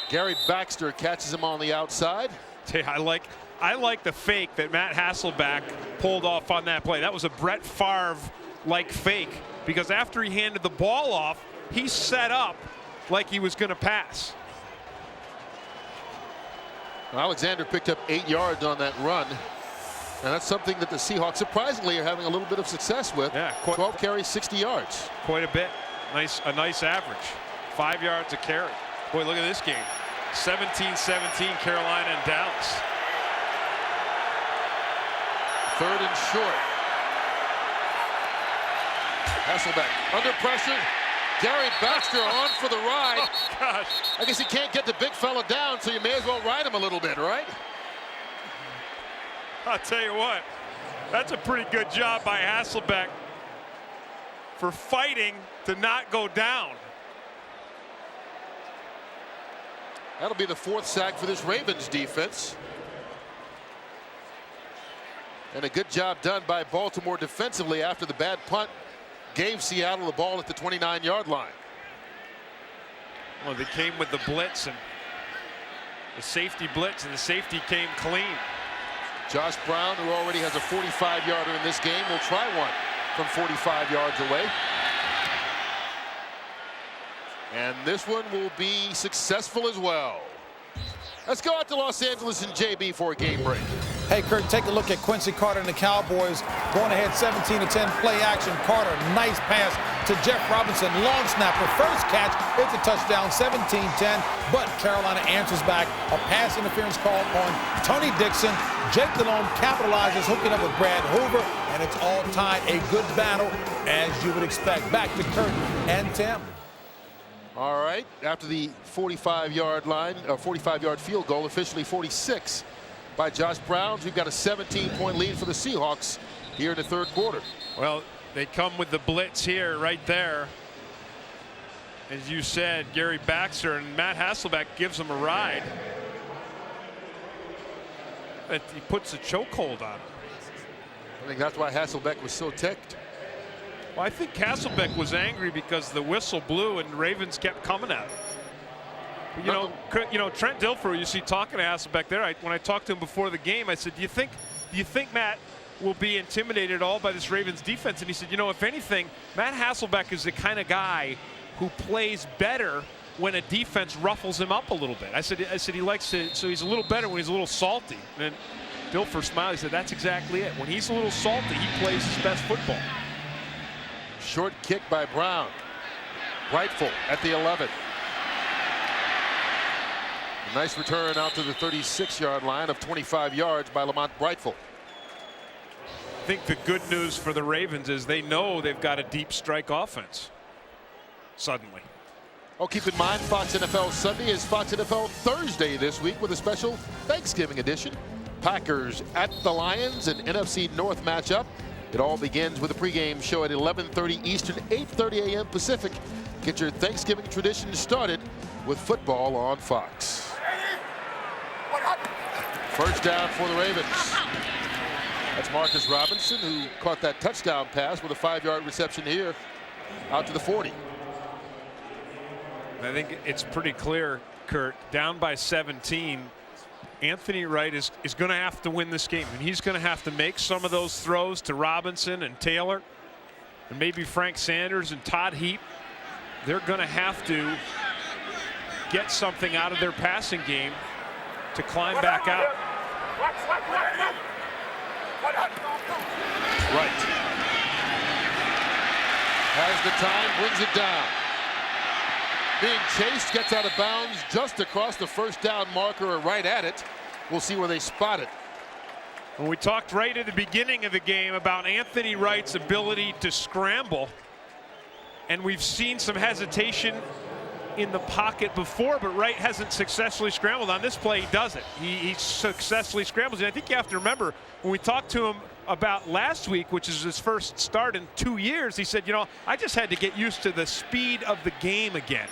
Gary Baxter catches him on the outside. I like the fake that Matt Hasselbeck pulled off on that play. That was a Brett Favre-like fake, because after he handed the ball off, he set up like he was going to pass. Alexander picked up 8 yards on that run. And that's something that the Seahawks surprisingly are having a little bit of success with. Yeah, 12 carries, 60 yards. Quite a bit. A nice average. 5 yards a carry. Boy, look at this game. 17-17 Carolina and Dallas. 3rd and short. Hasselbeck under pressure. Gary Baxter on for the ride. Oh, gosh. I guess he can't get the big fella down, so you may as well ride him a little bit, right? I'll tell you what, that's a pretty good job by Hasselbeck for fighting to not go down. That'll be the 4th sack for this Ravens defense. And a good job done by Baltimore defensively after the bad punt gave Seattle the ball at the 29-yard line. Well, they came with the blitz and the safety blitz, and the safety came clean. Josh Brown, who already has a 45-yarder in this game, will try one from 45 yards away. And this one will be successful as well. Let's go out to Los Angeles and JB for a game break. Hey, Kurt, take a look at Quincy Carter and the Cowboys going ahead 17-10 play action. Carter, nice pass to Jeff Robinson, long snapper, first catch, it's a touchdown, 17-10, but Carolina answers back. A pass interference call on Tony Dixon. Jake Delhomme capitalizes, hooking up with Brad Hoover, and it's all tied. A good battle, as you would expect. Back to Kurt and Tim. All right, after the 45-yard line, 45-yard field goal, officially 46 by Josh Brown. We've got a 17-point lead for the Seahawks here in the third quarter. Well, they come with the blitz here, right there. As you said, Gary Baxter, and Matt Hasselbeck gives him a ride. But he puts a chokehold on him. I think that's why Hasselbeck was so ticked. Well, I think Hasselbeck was angry because the whistle blew and the Ravens kept coming at him. You know, Trent Dilfer, you see talking to Hasselbeck there. When I talked to him before the game, I said, do you think Matt will be intimidated at all by this Ravens defense? And he said, you know, if anything, Matt Hasselbeck is the kind of guy who plays better when a defense ruffles him up a little bit. I said he likes to, so he's a little better when he's a little salty. And Dilfer smiled. He said, that's exactly it. When he's a little salty, he plays his best football. Short kick by Brown. Brightful at the 11. A nice return out to the 36-yard line of 25 yards by Lamont Brightful. I think the good news for the Ravens is they know they've got a deep strike offense suddenly. Oh, keep in mind, Fox NFL Sunday is Fox NFL Thursday this week with a special Thanksgiving edition. Packers at the Lions, an NFC North matchup. It all begins with a pregame show at 11:30 Eastern, 8:30 a.m. Pacific. Get your Thanksgiving tradition started with football on Fox. First down for the Ravens. That's Marcus Robinson, who caught that touchdown pass with a 5-yard reception here out to the 40. I think it's pretty clear, Kurt, down by 17. Anthony Wright is going to have to win this game, and he's going to have to make some of those throws to Robinson and Taylor and maybe Frank Sanders and Todd Heap. They're going to have to get something out of their passing game to climb back out. Right. Has the time, brings it down. Being chased, gets out of bounds just across the first down marker or right at it. We'll see where they spot it. Well, we talked right at the beginning of the game about Anthony Wright's ability to scramble, and we've seen some hesitation in the pocket before, but Wright hasn't successfully scrambled. On this play, he does it. He successfully scrambles. And I think you have to remember, when we talked to him about last week, which is his first start in 2 years, he said, you know, I just had to get used to the speed of the game again.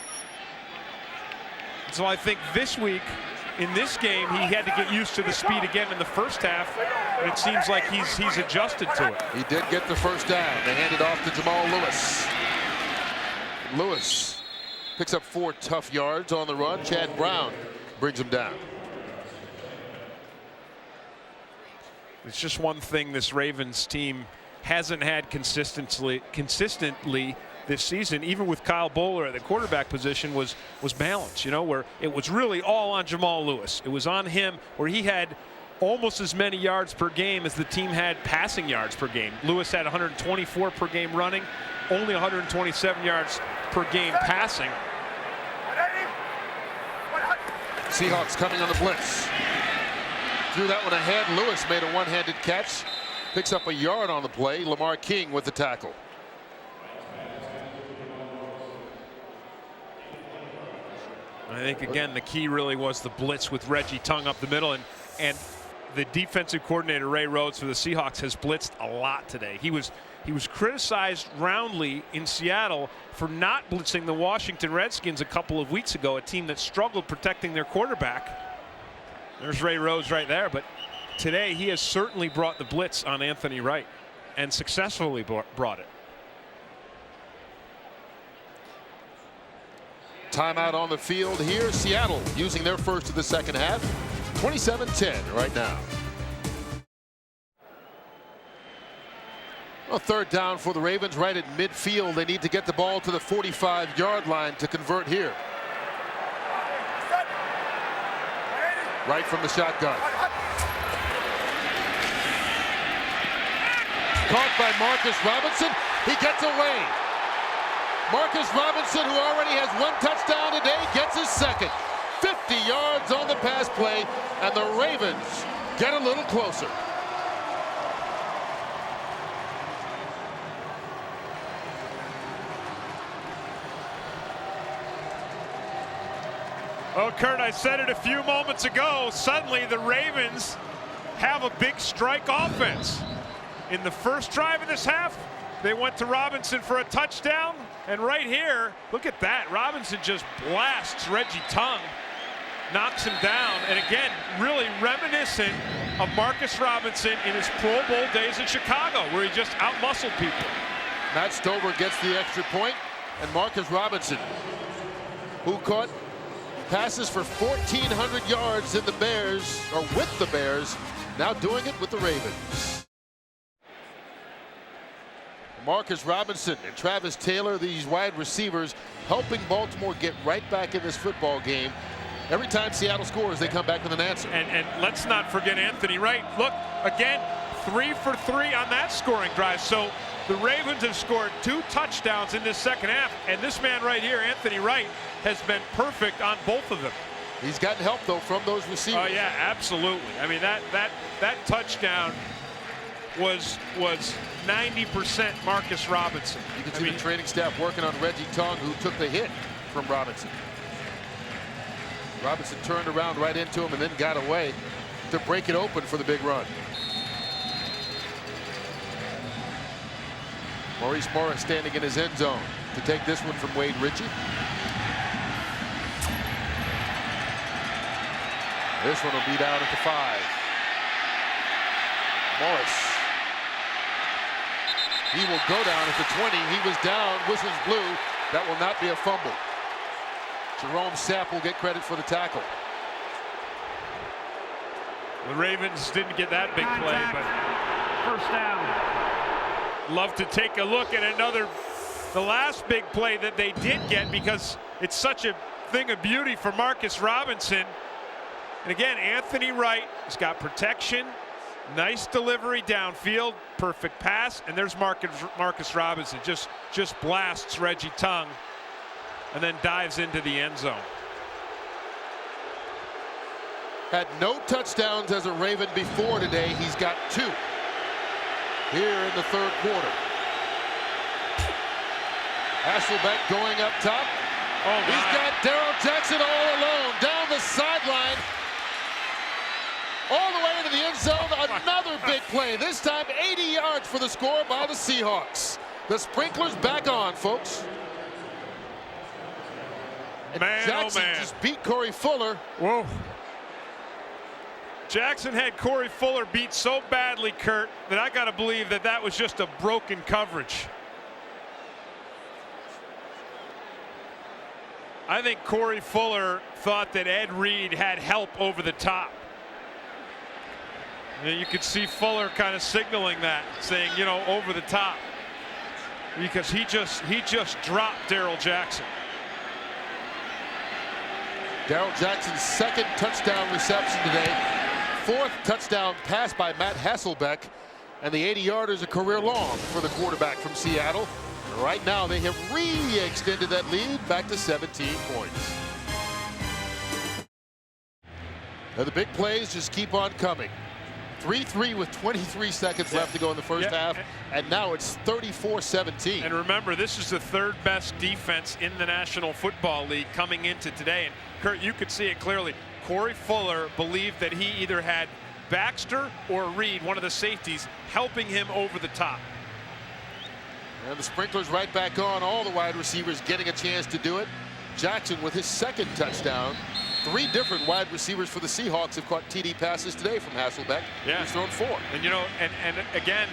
So I think this week, in this game, he had to get used to the speed again in the first half, and it seems like he's adjusted to it. He did get the first down. They hand it off to Jamal Lewis. Lewis picks up 4 tough yards on the run. Chad Brown brings him down. It's just one thing this Ravens team hasn't had consistently this season, even with Kyle Bowler at the quarterback position, was balance, you know, where it was really all on Jamal Lewis. It was on him, where he had almost as many yards per game as the team had passing yards per game. Lewis had 124 per game running, only 127 yards per game passing. Seahawks coming on the blitz. Threw that one ahead. Lewis made a one-handed catch. Picks up a yard on the play. Lamar King with the tackle. I think, again, the key really was the blitz with Reggie Tongue up the middle, and the defensive coordinator, Ray Rhodes, for the Seahawks has blitzed a lot today. He was criticized roundly in Seattle for not blitzing the Washington Redskins a couple of weeks ago, a team that struggled protecting their quarterback. There's Ray Rhodes right there, but today he has certainly brought the blitz on Anthony Wright and successfully brought it. Timeout on the field here. Seattle using their first of the second half. 27-10 right now. Well, third down for the Ravens right at midfield. They need to get the ball to the 45-yard line to convert here. Right from the shotgun. Caught by Marcus Robinson. He gets away. Marcus Robinson, who already has 1 touchdown today, gets his second. 50 yards on the pass play, and the Ravens get a little closer. Well, Kurt, I said it a few moments ago. Suddenly, the Ravens have a big strike offense. In the first drive of this half, they went to Robinson for a touchdown. And right here, look at that. Robinson just blasts Reggie Tongue, knocks him down. And again, really reminiscent of Marcus Robinson in his Pro Bowl days in Chicago, where he just out-muscled people. Matt Stover gets the extra point, and Marcus Robinson, who caught passes for 1,400 yards in the Bears, or with the Bears, now doing it with the Ravens. Marcus Robinson and Travis Taylor, these wide receivers, helping Baltimore get right back in this football game. Every time Seattle scores, they come back with an answer. And let's not forget Anthony Wright. Look, again, 3 for 3 on that scoring drive. So the Ravens have scored 2 touchdowns in this second half, and this man right here, Anthony Wright, has been perfect on both of them. He's gotten help, though, from those receivers. Oh, yeah, absolutely. I mean, that touchdown was 90% Marcus Robinson. You can see the training staff working on Reggie Tong, who took the hit from Robinson. Robinson turned around right into him and then got away to break it open for the big run. Maurice Morris standing in his end zone to take this one from Wade Ritchie. This one will be down at the 5. Morris. He will go down at the 20. He was down. Whistles blew. That will not be a fumble. Jerome Sapp will get credit for the tackle. The Ravens didn't get that big play, but first down. Love to take a look at the last big play that they did get, because it's such a thing of beauty for Marcus Robinson. And again, Anthony Wright has got protection, nice delivery downfield, perfect pass, and there's Marcus Robinson just blasts Reggie Tong and then dives into the end zone. Had no touchdowns as a Raven before today. He's got 2 here in the third quarter. Hasselbeck going up top. Oh, he's got Darrell Jackson all alone down the sideline, all the way into the end zone. Another big play. This time 80 yards for the score by the Seahawks. The sprinklers back on, folks. And man, Jackson oh man, just beat Corey Fuller. Whoa. Jackson had Corey Fuller beat so badly, Kurt, that I got to believe that was just a broken coverage. I think Corey Fuller thought that Ed Reed had help over the top. And you could see Fuller kind of signaling that, saying, you know, over the top, because he just dropped Darrell Jackson. Darrell Jackson's 2nd touchdown reception today. 4th touchdown pass by Matt Hasselbeck, and the 80-yarder is a career long for the quarterback from Seattle. Right now they have re-extended that lead back to 17 points. Now the big plays just keep on coming. 3-3 with 23 seconds left to go in the first half, and now it's 34-17. And remember, this is the 3rd best defense in the National Football League coming into today. And Kurt, you could see it clearly. Corey Fuller believed that he either had Baxter or Reed, one of the safeties, helping him over the top. And the sprinklers right back on. All the wide receivers getting a chance to do it. Jackson with his 2nd touchdown. 3 different wide receivers for the Seahawks have caught TD passes today from Hasselbeck. Yeah. He's thrown 4. And you know, and again,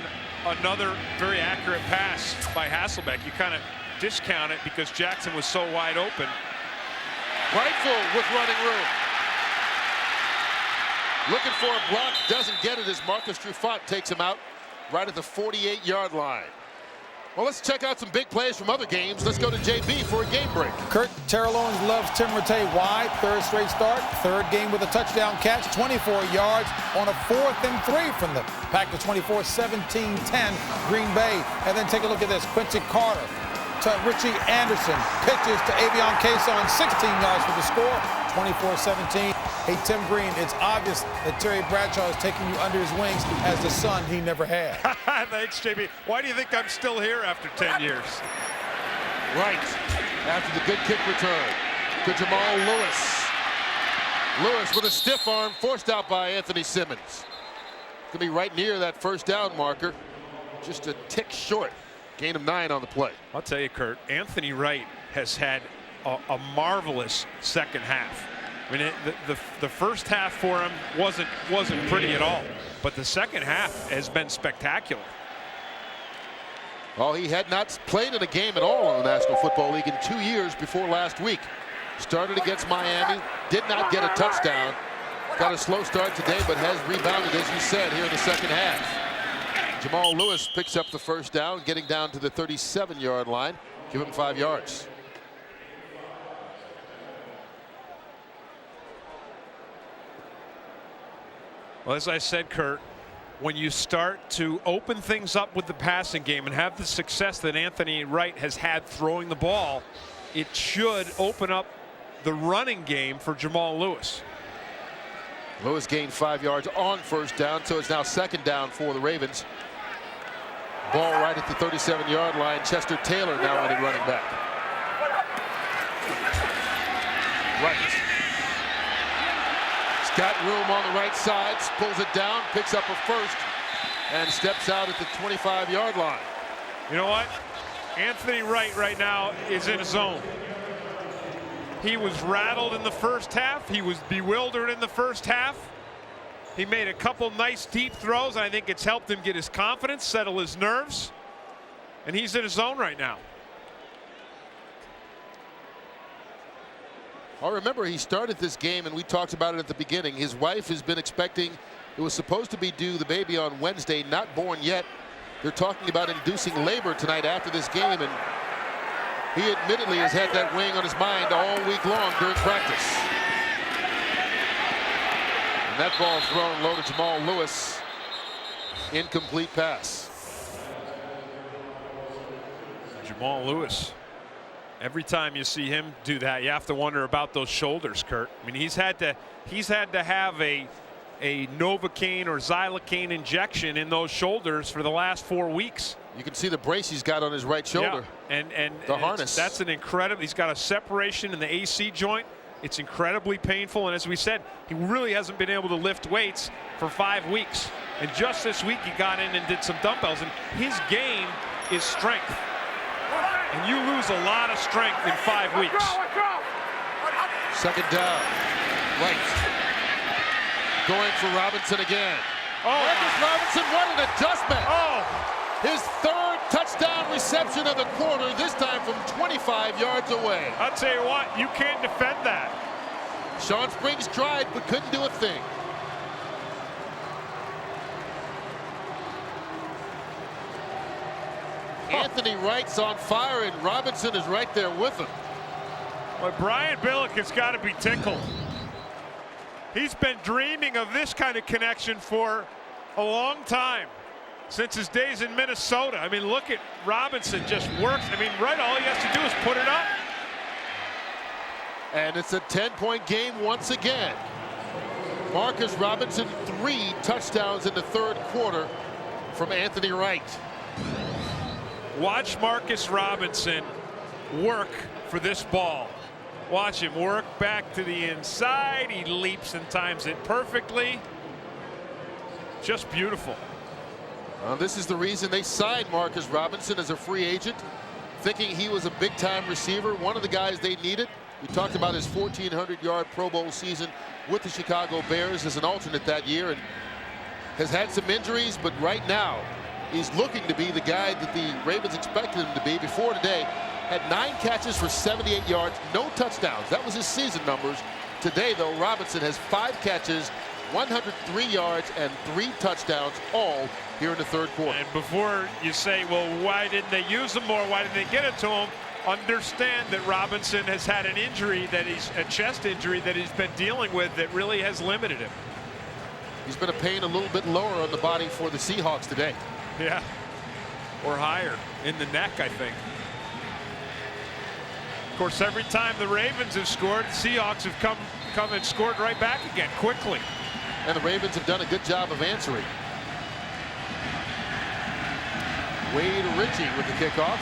another very accurate pass by Hasselbeck. You kind of discount it because Jackson was so wide open. Rifle with running room. Looking for a block, doesn't get it as Marcus Trufant takes him out right at the 48-yard line. Well, let's check out some big plays from other games. Let's go to JB for a game break. Kurt, Terrell Owens loves Tim Rattay wide. 3rd straight start. 3rd game with a touchdown catch. 24 yards on a 4th and 3 from the Packers. 24, 17-10 Green Bay. And then take a look at this. Quincy Carter to Richie Anderson. Pitches to Avion Cason. 16 yards for the score. 24-17. Hey, Tim Green, it's obvious that Terry Bradshaw is taking you under his wings as the son he never had. Thanks, JB. Why do you think I'm still here after 10 years? Right after the good kick return to Jamal Lewis. Lewis with a stiff arm forced out by Anthony Simmons. Gonna be right near that first down marker. Just a tick short. Gain of 9 on the play. I'll tell you, Kurt, Anthony Wright has had a marvelous second half. I mean, the first half for him wasn't pretty at all, but the second half has been spectacular. Well, he had not played in a game at all in the National Football League in 2 years before last week. Started against Miami, did not get a touchdown. Got a slow start today, but has rebounded, as you said, here in the second half. Jamal Lewis picks up the first down, getting down to the 37-yard line. Give him 5 yards. Well, as I said, Kurt, when you start to open things up with the passing game and have the success that Anthony Wright has had throwing the ball, it should open up the running game for Jamal Lewis. Lewis gained 5 yards on first down, so it's now second down for the Ravens. Ball right at the 37-yard line. Chester Taylor now in running back. Right. He's got room on the right side, pulls it down, picks up a first, and steps out at the 25-yard line. You know what? Anthony Wright right now is in a zone. He was rattled in the first half. He was bewildered in the first half. He made a couple nice deep throws. I think it's helped him get his confidence, settle his nerves, and he's in a zone right now. I remember he started this game, and we talked about it at the beginning. His wife has been expecting, it was supposed to be due the baby on Wednesday, not born yet. They're talking about inducing labor tonight after this game, and he admittedly has had that weighing on his mind all week long during practice. And that ball thrown low to Jamal Lewis. Incomplete pass. Jamal Lewis. Every time you see him do that, you have to wonder about those shoulders, Kurt. I mean, he's had to have a Novocaine or Xylocaine injection in those shoulders for the last 4 weeks. You can see the brace he's got on his right shoulder. Yeah. And the harness. That's an incredible. He's got a separation in the AC joint. It's incredibly painful. And as we said, he really hasn't been able to lift weights for 5 weeks. And just this week, he got in and did some dumbbells. And his game is strength. And you lose a lot of strength in 5 weeks. Second down. Right. Going for Robinson again. Oh, Marcus Robinson, what an adjustment. Oh. His third touchdown reception of the quarter, this time from 25 yards away. I'll tell you what, you can't defend that. Sean Springs tried, but couldn't do a thing. Anthony Wright's on fire, and Robinson is right there with him. Well, Brian Billick has got to be tickled. He's been dreaming of this kind of connection for a long time, since his days in Minnesota. I mean, look at Robinson, just works. I mean, Wright, all he has to do is put it up. And it's a 10-point game once again. Marcus Robinson, 3 touchdowns in the third quarter from Anthony Wright. Watch Marcus Robinson work for this ball. Watch him work back to the inside. He leaps and times it perfectly. Just beautiful. This is the reason they signed Marcus Robinson as a free agent, thinking he was a big-time receiver, one of the guys they needed. We talked about his 1,400-yard Pro Bowl season with the Chicago Bears as an alternate that year, and has had some injuries, but right now he's looking to be the guy that the Ravens expected him to be. Before today, had 9 catches for 78 yards, no touchdowns. That was his season numbers. Today, though, Robinson has 5 catches, 103 yards, and 3 touchdowns, all here in the third quarter. And before you say, well, why didn't they use him more? Why didn't they get it to him? Understand that Robinson has had an injury, a chest injury that he's been dealing with that really has limited him. He's been a pain a little bit lower on the body for the Seahawks today. Yeah, or higher in the neck, I think. Of course, every time the Ravens have scored, the Seahawks have come and scored right back again quickly. And the Ravens have done a good job of answering. Wade Ritchie with the kickoff.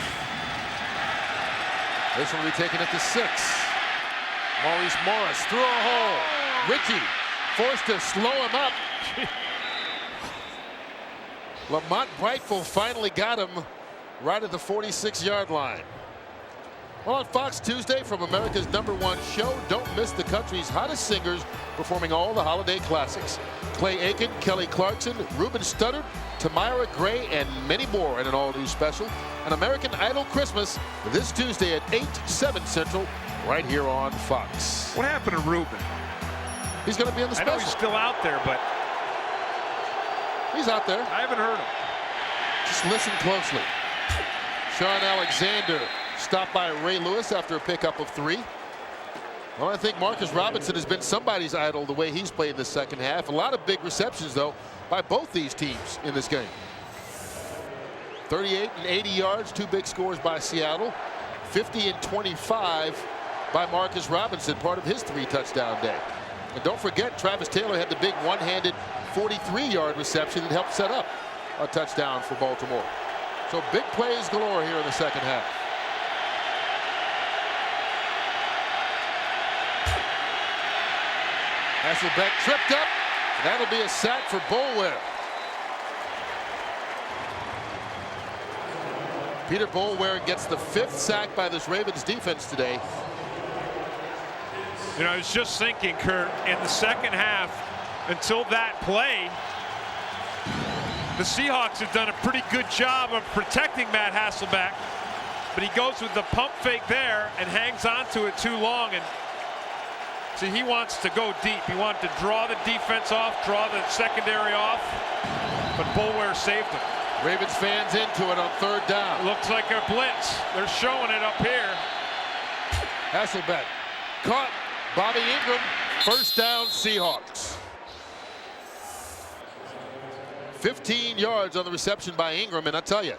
This one will be taken at the 6. Maurice Morris through a hole. Ritchie forced to slow him up. Lamont Brightful finally got him right at the 46-yard line. Well, on Fox Tuesday from America's #1 show, don't miss the country's hottest singers performing all the holiday classics. Clay Aiken, Kelly Clarkson, Ruben Studdard, Tamira Gray, and many more in an all-new special. An American Idol Christmas this Tuesday at 8, 7 Central right here on Fox. What happened to Reuben? He's going to be in the I special. know he's still out there, but He's out there. I haven't heard him. Just listen closely. Sean Alexander stopped by Ray Lewis after a pickup of 3. Well, I think Marcus Robinson has been somebody's idol the way he's played this second half. A lot of big receptions, though, by both these teams in this game. 38 and 80 yards, 2 big scores by Seattle. 50 and 25 by Marcus Robinson, part of his 3-touchdown day. And don't forget, Travis Taylor had the big one-handed 43-yard reception that helped set up a touchdown for Baltimore. So big plays galore here in the second half. Hasselbeck tripped up. That'll be a sack for Boulware. Peter Boulware gets the 5th sack by this Ravens defense today. You know, I was just thinking, Kurt, in the second half, until that play, the Seahawks have done a pretty good job of protecting Matt Hasselbeck, but he goes with the pump fake there and hangs on to it too long. And see, he wants to go deep. He wanted to draw the defense off, draw the secondary off, but Boulware saved him. Ravens fans into it on 3rd down. Looks like a blitz. They're showing it up here. Hasselbeck caught. Bobby Ingram, 1st down Seahawks. 15 yards on the reception by Ingram, and I tell you,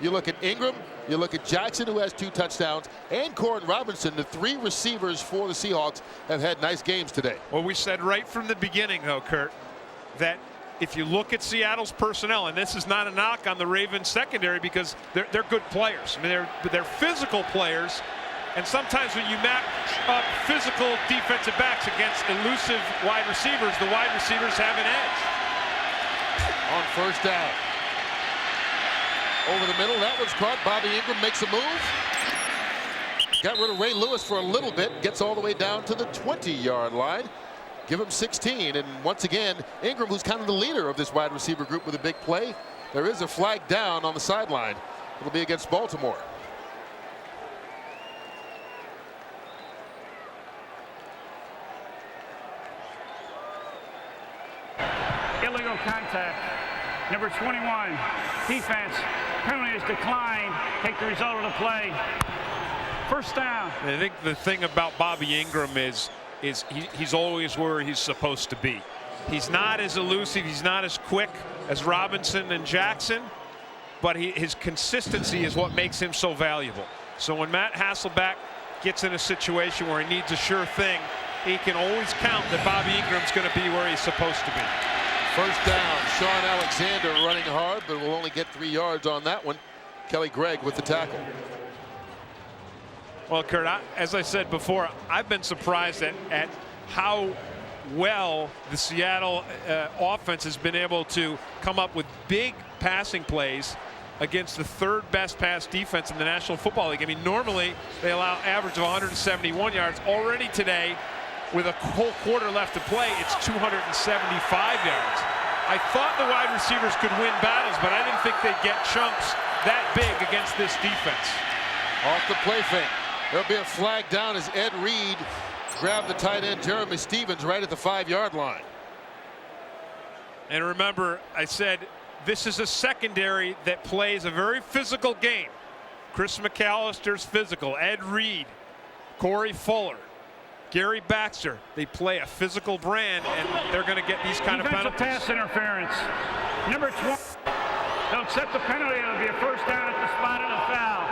you look at Ingram, you look at Jackson, who has 2 touchdowns, and Corin Robinson, the 3 receivers for the Seahawks, have had nice games today. Well, we said right from the beginning, though, Kurt, that if you look at Seattle's personnel, and this is not a knock on the Ravens secondary because they're good players. I mean, they're physical players. And sometimes when you match up physical defensive backs against elusive wide receivers, the wide receivers have an edge. On 1st down. Over the middle, that one's caught. Bobby Ingram makes a move. Got rid of Ray Lewis for a little bit. Gets all the way down to the 20-yard line. Give him 16. And once again, Ingram, who's kind of the leader of this wide receiver group with a big play. There is a flag down on the sideline. It'll be against Baltimore. Illegal contact. Number 21, defense. Penalty is declined. Take the result of the play. 1st down. I think the thing about Bobby Ingram is he's always where he's supposed to be. He's not as elusive, he's not as quick as Robinson and Jackson, but his consistency is what makes him so valuable. So when Matt Hasselbeck gets in a situation where he needs a sure thing, he can always count that Bobby Ingram's going to be where he's supposed to be. 1st down. Sean Alexander running hard, but will only get 3 yards on that one. Kelly Gregg with the tackle. Well, Kurt, as I said before, I've been surprised at how well the Seattle offense has been able to come up with big passing plays against the 3rd best pass defense in the National Football League. I mean, normally they allow average of 171 yards. Already today, with a whole quarter left to play, it's 275 yards. I thought the wide receivers could win battles, but I didn't think they'd get chunks that big against this defense. Off the play fake. There'll be a flag down as Ed Reed grabbed the tight end Jeremy Stevens right at the 5-yard line. And remember, I said this is a secondary that plays a very physical game. Chris McAllister's physical. Ed Reed, Corey Fuller, Gary Baxter. They play a physical brand, and they're going to get these kind of penalties. Pass interference. Number 20. They'll accept the penalty. It'll be a 1st down at the spot of the foul.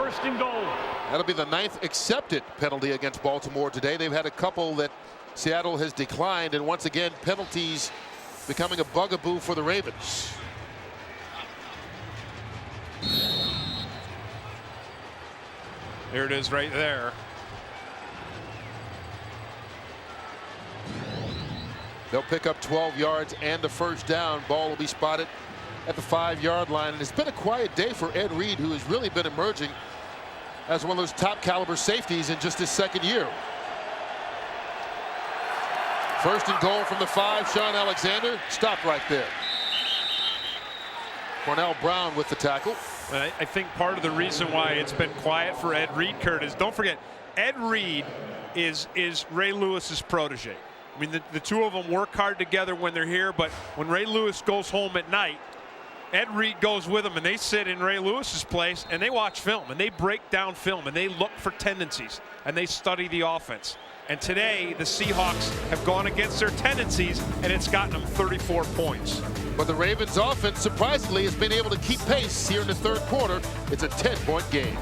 1st and goal. That'll be the 9th accepted penalty against Baltimore today. They've had a couple that Seattle has declined, and once again, penalties becoming a bugaboo for the Ravens. There it is right there. They'll pick up 12 yards and a 1st down. Ball will be spotted at the 5-yard line. And it's been a quiet day for Ed Reed, who has really been emerging as one of those top caliber safeties in just his 2nd year. 1st and goal from the 5. Sean Alexander stopped right there. Cornell Brown with the tackle. I think part of the reason why it's been quiet for Ed Reed, Kurt, is don't forget Ed Reed is Ray Lewis's protege. I mean, the two of them work hard together when they're here, but when Ray Lewis goes home at night, Ed Reed goes with them, and they sit in Ray Lewis's place, and they watch film, and they break down film, and they look for tendencies, and they study the offense. And today, the Seahawks have gone against their tendencies, and it's gotten them 34 points. But the Ravens offense, surprisingly, has been able to keep pace here in the third quarter. It's a 10-point game.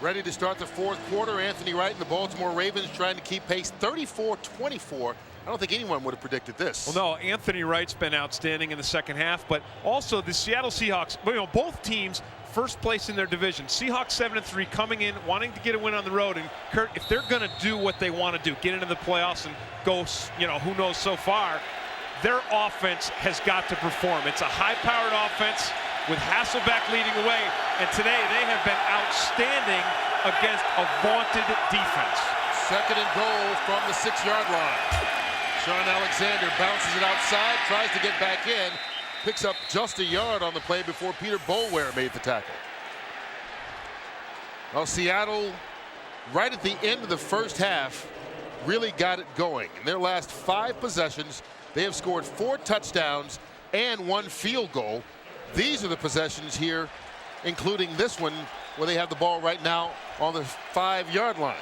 Ready to start the fourth quarter. Anthony Wright and the Baltimore Ravens trying to keep pace 34-24. I don't think anyone would have predicted this. Well, no, Anthony Wright's been outstanding in the second half, but also the Seattle Seahawks, both teams first place in their division. Seahawks 7-3 coming in, wanting to get a win on the road. And Kurt, if they're going to do what they want to do, get into the playoffs and go, who knows so far, their offense has got to perform. It's a high-powered offense with Hasselbeck leading the way, and today they have been outstanding against a vaunted defense. Second and goal from the 6-yard line. Sean Alexander bounces it outside, tries to get back in, picks up just a yard on the play before Peter Boulware made the tackle. Well, Seattle, right at the end of the first half, really got it going. In their last 5 possessions, they have scored 4 touchdowns and 1 field goal. These are the possessions here, including this one, where they have the ball right now on the 5-yard line.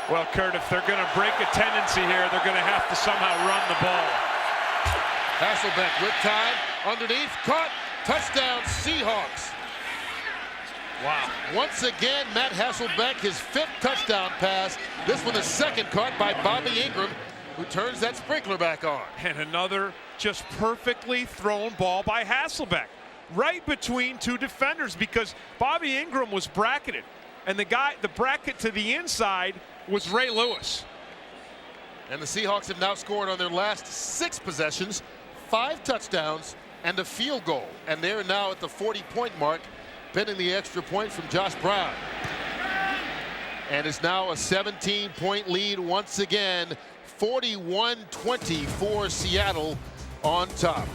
Well, Kurt, if they're going to break a tendency here, they're going to have to somehow run the ball. Hasselbeck with time, underneath, caught, touchdown Seahawks. Wow. Once again, Matt Hasselbeck, his 5th touchdown pass. This one the 2nd caught by Bobby Ingram, who turns that sprinkler back on. And another just perfectly thrown ball by Hasselbeck, right between 2 defenders, because Bobby Ingram was bracketed, and the bracket to the inside was Ray Lewis. And the Seahawks have now scored on their last 6 possessions, 5 touchdowns and a field goal. And they're now at the 40-point mark, pending the extra point from Josh Brown. And it's now a 17-point lead once again, 41-20 for Seattle on top.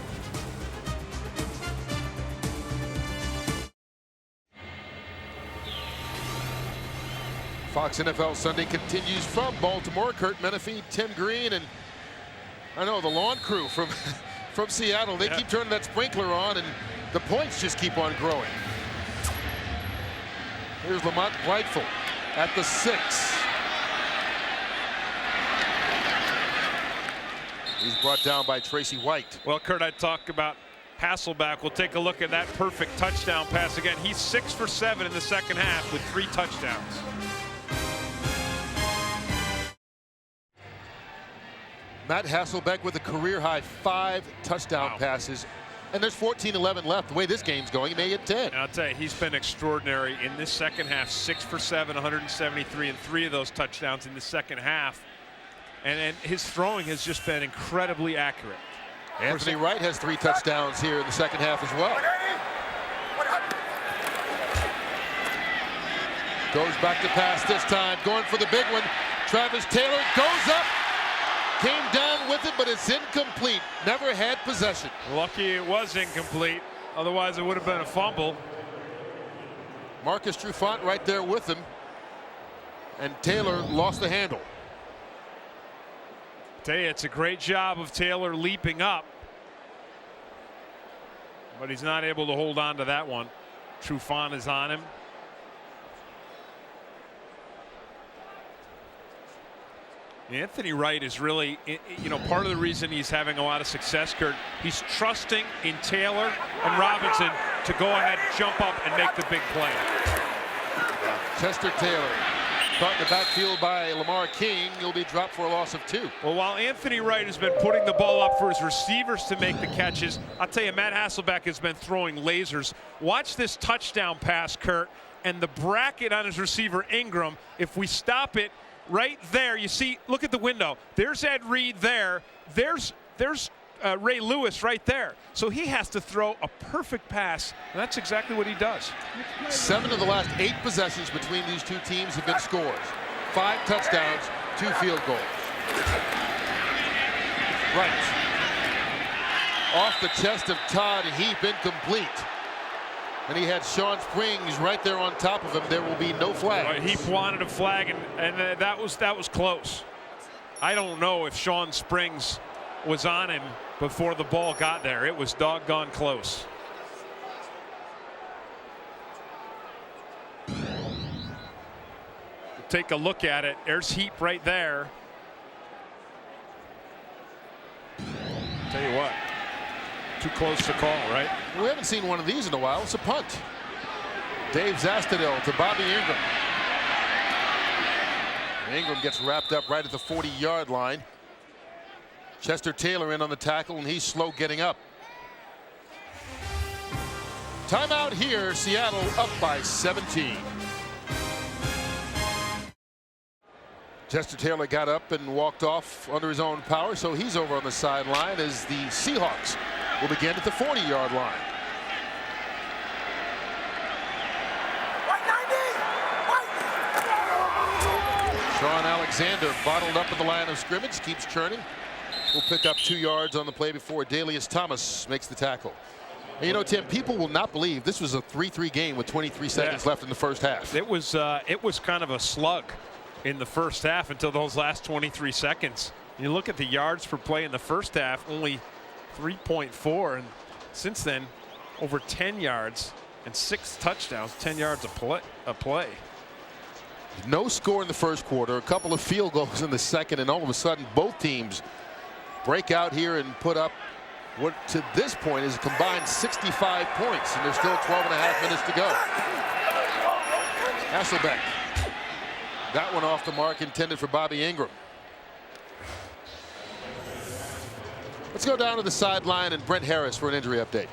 Fox NFL Sunday continues from Baltimore. Kurt Menefee, Tim Green, and I know the lawn crew from Seattle. They keep turning that sprinkler on, and the points just keep on growing. Here's Lamont Brightful at the 6. He's brought down by Tracy White. Well, Kurt, I talked about Hasselbeck. We'll take a look at that perfect touchdown pass again. He's 6 for 7 in the second half with 3 touchdowns. Matt Hasselbeck with a career-high 5 touchdown passes. And there's 14-11 left. The way this game's going, he may get 10. And I'll tell you, he's been extraordinary in this second half. 6 for 7, 173, and 3 of those touchdowns in the second half. And his throwing has just been incredibly accurate. Anthony Wright has 3 touchdowns here in the second half as well. Goes back to pass this time, going for the big one. Travis Taylor goes up. Came down with it, but it's incomplete. Never had possession. Lucky it was incomplete. Otherwise, it would have been a fumble. Marcus Trufant right there with him. And Taylor lost the handle. Tell you, it's a great job of Taylor leaping up. But he's not able to hold on to that one. Trufant is on him. Anthony Wright is really, part of the reason he's having a lot of success, Kurt. He's trusting in Taylor and Robinson to go ahead, jump up, and make the big play. Chester Taylor caught in the backfield by Lamar King. He'll be dropped for a loss of 2. Well, while Anthony Wright has been putting the ball up for his receivers to make the catches, I'll tell you, Matt Hasselbeck has been throwing lasers. Watch this touchdown pass, Kurt, and the bracket on his receiver, Ingram. If we stop it, right there, you see, look at the window. There's Ed Reed there. There's Ray Lewis right there. So he has to throw a perfect pass, and that's exactly what he does. 7 of the last 8 possessions between these 2 teams have been scores. 5 touchdowns, 2 field goals. Right. Off the chest of Todd Heap, incomplete. And he had Sean Springs right there on top of him. There will be no flag. Heap wanted a flag, and that was close. I don't know if Sean Springs was on him before the ball got there. It was doggone close. Take a look at it. There's Heap right there. Tell you what, too close to call, right? We haven't seen one of these in a while. It's a punt. Dave Zastadil to Bobby Ingram. Ingram gets wrapped up right at the 40-yard line. Chester Taylor in on the tackle, and he's slow getting up. Timeout here. Seattle up by 17. Chester Taylor got up and walked off under his own power, so he's over on the sideline as the Seahawks will begin at the 40-yard line. Sean Alexander bottled up at the line of scrimmage, keeps churning. Will pick up 2 yards on the play before Dalius Thomas makes the tackle. And you know, Tim, people will not believe this was a 3-3 game with 23 seconds left in the first half. It was kind of a slug in the first half until those last 23 seconds. You look at the yards per play in the first half, only 3.4, and since then over 10 yards and 6 touchdowns, 10 yards a play. No score in the first quarter, a couple of field goals in the second, and all of a sudden both teams break out here and put up what to this point is a combined 65 points, and there's still 12.5 minutes to go. Hasselbeck. That one off the mark, intended for Bobby Ingram. Let's go down to the sideline and Brent Harris for an injury update.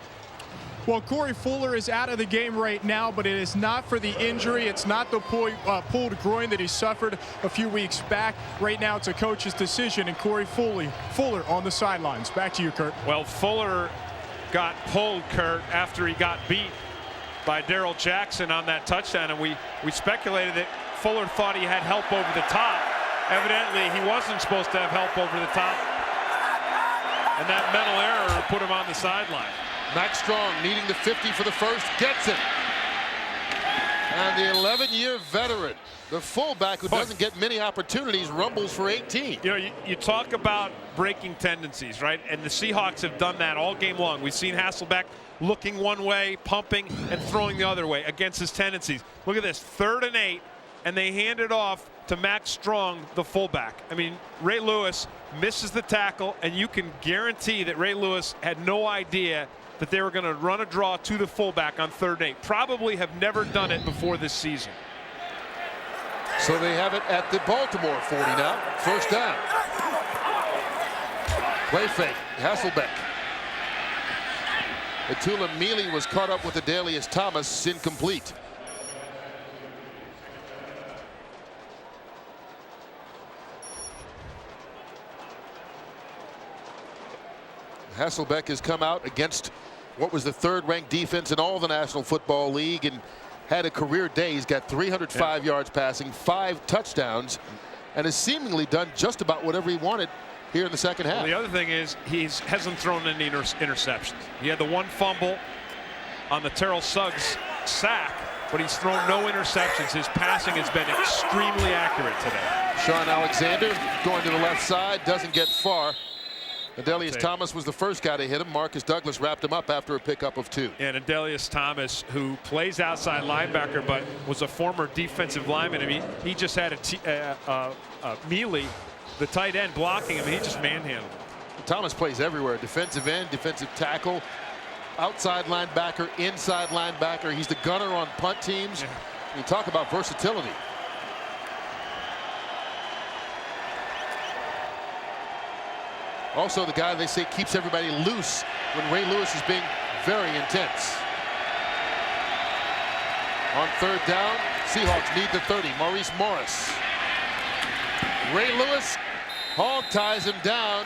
Well, Corey Fuller is out of the game right now, but it is not for the injury. It's not the pulled groin that he suffered a few weeks back. Right now, it's a coach's decision, and Corey Fuller on the sidelines. Back to you, Kurt. Well, Fuller got pulled, Kurt, after he got beat by Darrell Jackson on that touchdown, and we speculated that Fuller thought he had help over the top. Evidently, he wasn't supposed to have help over the top, and that mental error put him on the sideline. Max Strong needing the 50 for the first, gets it. And the 11-year veteran, the fullback who doesn't get many opportunities, rumbles for 18. You know, you talk about breaking tendencies, right? And the Seahawks have done that all game long. We've seen Hasselbeck looking one way, pumping, and throwing the other way against his tendencies. Look at this, 3rd and 8, and they hand it off to Max Strong, the fullback. I mean, Ray Lewis misses the tackle, and you can guarantee that Ray Lewis had no idea that they were going to run a draw to the fullback on 3rd and 8. Probably have never done it before this season. So they have it at the Baltimore 40 now. First down. Play fake. Hasselbeck. Atula Mealy was caught up with the Dalius Thomas, incomplete. Hasselbeck has come out against what was the 3rd-ranked defense in all the National Football League and had a career day. He's got 305 yards passing, 5 touchdowns, and has seemingly done just about whatever he wanted here in the second half. Well, the other thing is he hasn't thrown any interceptions. He had the 1 fumble on the Terrell Suggs sack, but he's thrown no interceptions. His passing has been extremely accurate today. Sean Alexander going to the left side, doesn't get far. Adelius Thomas was the first guy to hit him. Marcus Douglas wrapped him up after a pickup of 2. And Adelius Thomas, who plays outside linebacker but was a former defensive lineman. I mean, he just had Mealy, the tight end, blocking him, and he just manhandled him. Thomas plays everywhere. Defensive end, defensive tackle, outside linebacker, inside linebacker. He's the gunner on punt teams. You talk about versatility. Also the guy they say keeps everybody loose when Ray Lewis is being very intense. On 3rd down, Seahawks need the 30. Maurice Morris. Ray Lewis hog ties him down.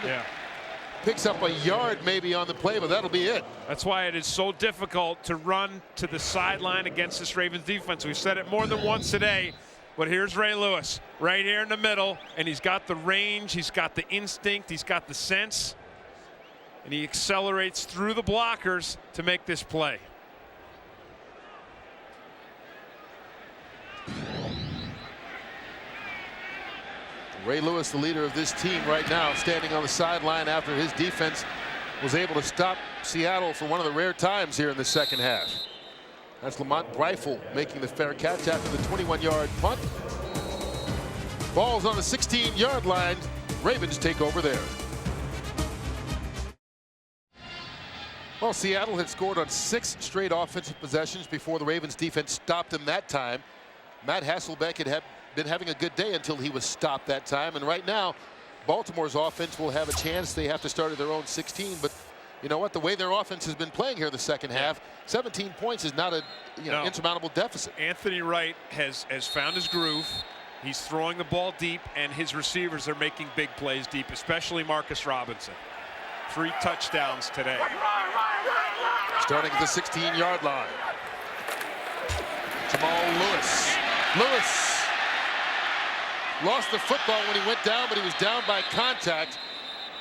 Picks up a yard maybe on the play, but that'll be it. That's why it is so difficult to run to the sideline against this Ravens defense. We've said it more than once today. But here's Ray Lewis right here in the middle, and he's got the range, he's got the instinct, he's got the sense. and he accelerates through the blockers to make this play. Ray Lewis, the leader of this team right now, standing on the sideline after his defense was able to stop Seattle for one of the rare times here in the second half. That's Lamont Breifel making the fair catch after the 21-yard punt. Ball's on the 16-yard line. Ravens take over there. Well, Seattle had scored on 6 straight offensive possessions before the Ravens defense stopped them that time. Matt Hasselbeck had been having a good day until he was stopped that time. And right now, Baltimore's offense will have a chance. They have to start at their own 16. But you know what? The way their offense has been playing here the second half, 17 points is not a insurmountable deficit. Anthony Wright has found his groove. He's throwing the ball deep, and his receivers are making big plays deep, especially Marcus Robinson. 3 touchdowns today. Starting at the 16-yard line. Jamal Lewis. Lewis lost the football when he went down, but he was down by contact.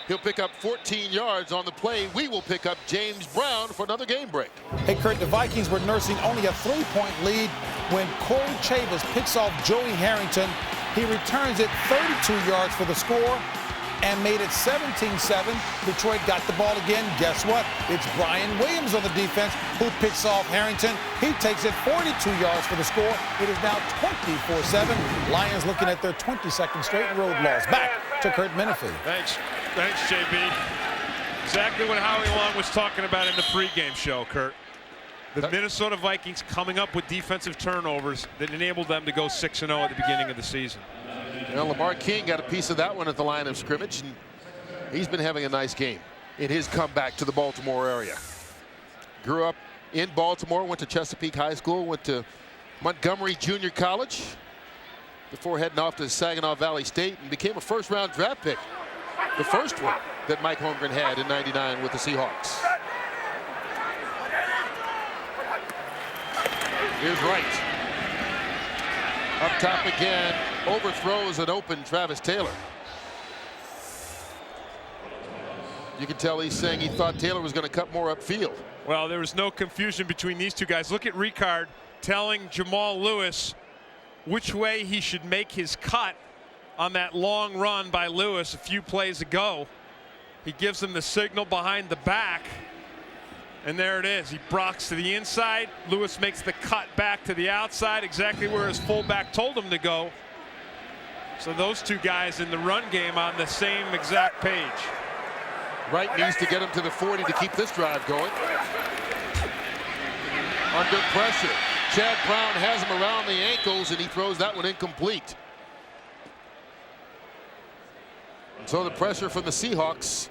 He'll pick up 14 yards on the play. We will pick up James Brown for another game break. Hey, Kurt, the Vikings were nursing only a 3-point lead when Corey Chavis picks off Joey Harrington. He returns it 32 yards for the score and made it 17-7. Detroit got the ball again. Guess what? It's Brian Williams on the defense who picks off Harrington. He takes it 42 yards for the score. It is now 24-7. Lions looking at their 22nd straight road loss. Back to Kurt Menefee. Thanks, JB. Exactly what Howie Long was talking about in the pregame show, Kurt. The Minnesota Vikings coming up with defensive turnovers that enabled them to go 6-0 at the beginning of the season. Well, Lamar King got a piece of that one at the line of scrimmage, and he's been having a nice game in his comeback to the Baltimore area. Grew up in Baltimore, went to Chesapeake High School, went to Montgomery Junior College before heading off to Saginaw Valley State, and became a first-round draft pick. The first one that Mike Holmgren had in '99 with the Seahawks. Here's Wright. Up top again, overthrows an open Travis Taylor. You can tell he's saying he thought Taylor was going to cut more upfield. Well, there was no confusion between these two guys. Look at Ricard telling Jamal Lewis which way he should make his cut on that long run by Lewis a few plays ago. He gives him the signal behind the back. And there it is. He blocks to the inside. Lewis makes the cut back to the outside, exactly where his fullback told him to go. So those two guys in the run game on the same exact page. Wright needs to get him to the 40 to keep this drive going. Under pressure. Chad Brown has him around the ankles, and he throws that one incomplete. And so the pressure from the Seahawks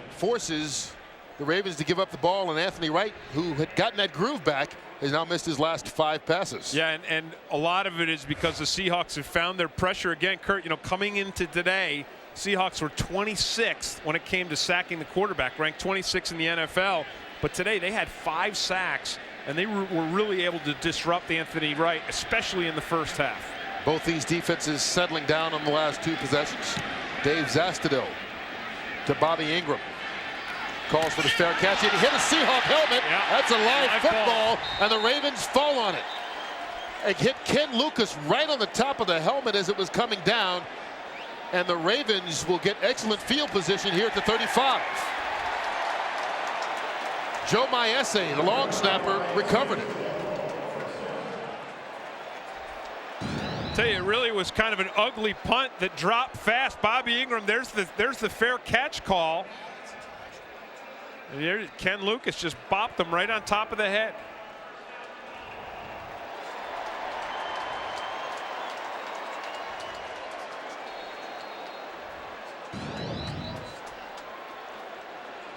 forces the Ravens to give up the ball, and Anthony Wright, who had gotten that groove back, has now missed his last 5 passes. Yeah, and a lot of it is because the Seahawks have found their pressure again. Kurt, you know, coming into today, Seahawks were 26th when it came to sacking the quarterback, ranked 26th in the NFL. But today they had 5 sacks, and they were really able to disrupt Anthony Wright, especially in the first half. Both these defenses settling down on the last 2 possessions. Dave Zastudil to Bobby Ingram. Calls for the fair catch. He hit a Seahawk helmet. Yeah. That's a live football, and the Ravens fall on it. It hit Ken Lucas right on the top of the helmet as it was coming down, and the Ravens will get excellent field position here at the 35. Joe Maese, the long snapper, recovered it. Tell you, it really was kind of an ugly punt that dropped fast. Bobby Ingram, there's the fair catch call. And here, Ken Lucas just bopped him right on top of the head.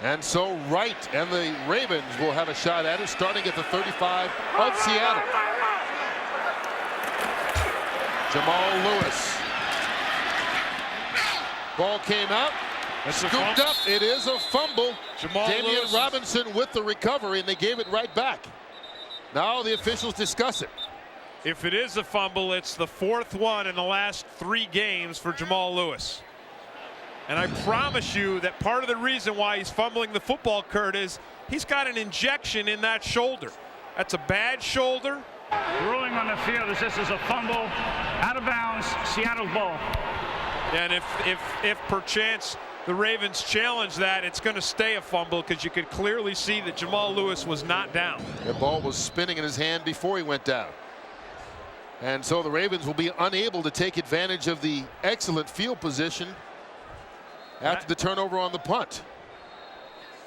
And so Wright and the Ravens will have a shot at it, starting at the 35 of Seattle. Jamal Lewis. Ball came out. Scooped up. It is a fumble. Damian Robinson with the recovery, and they gave it right back. Now the officials discuss it. If it is a fumble, it's the 4th one in the last 3 games for Jamal Lewis. And I promise you that part of the reason why he's fumbling the football, Kurt, is he's got an injection in that shoulder. That's a bad shoulder. Ruling on the field is this is a fumble, out of bounds, Seattle's ball. And if perchance the Ravens challenge that, it's going to stay a fumble because you could clearly see that Jamal Lewis was not down. The ball was spinning in his hand before he went down. And so the Ravens will be unable to take advantage of the excellent field position after the turnover on the punt.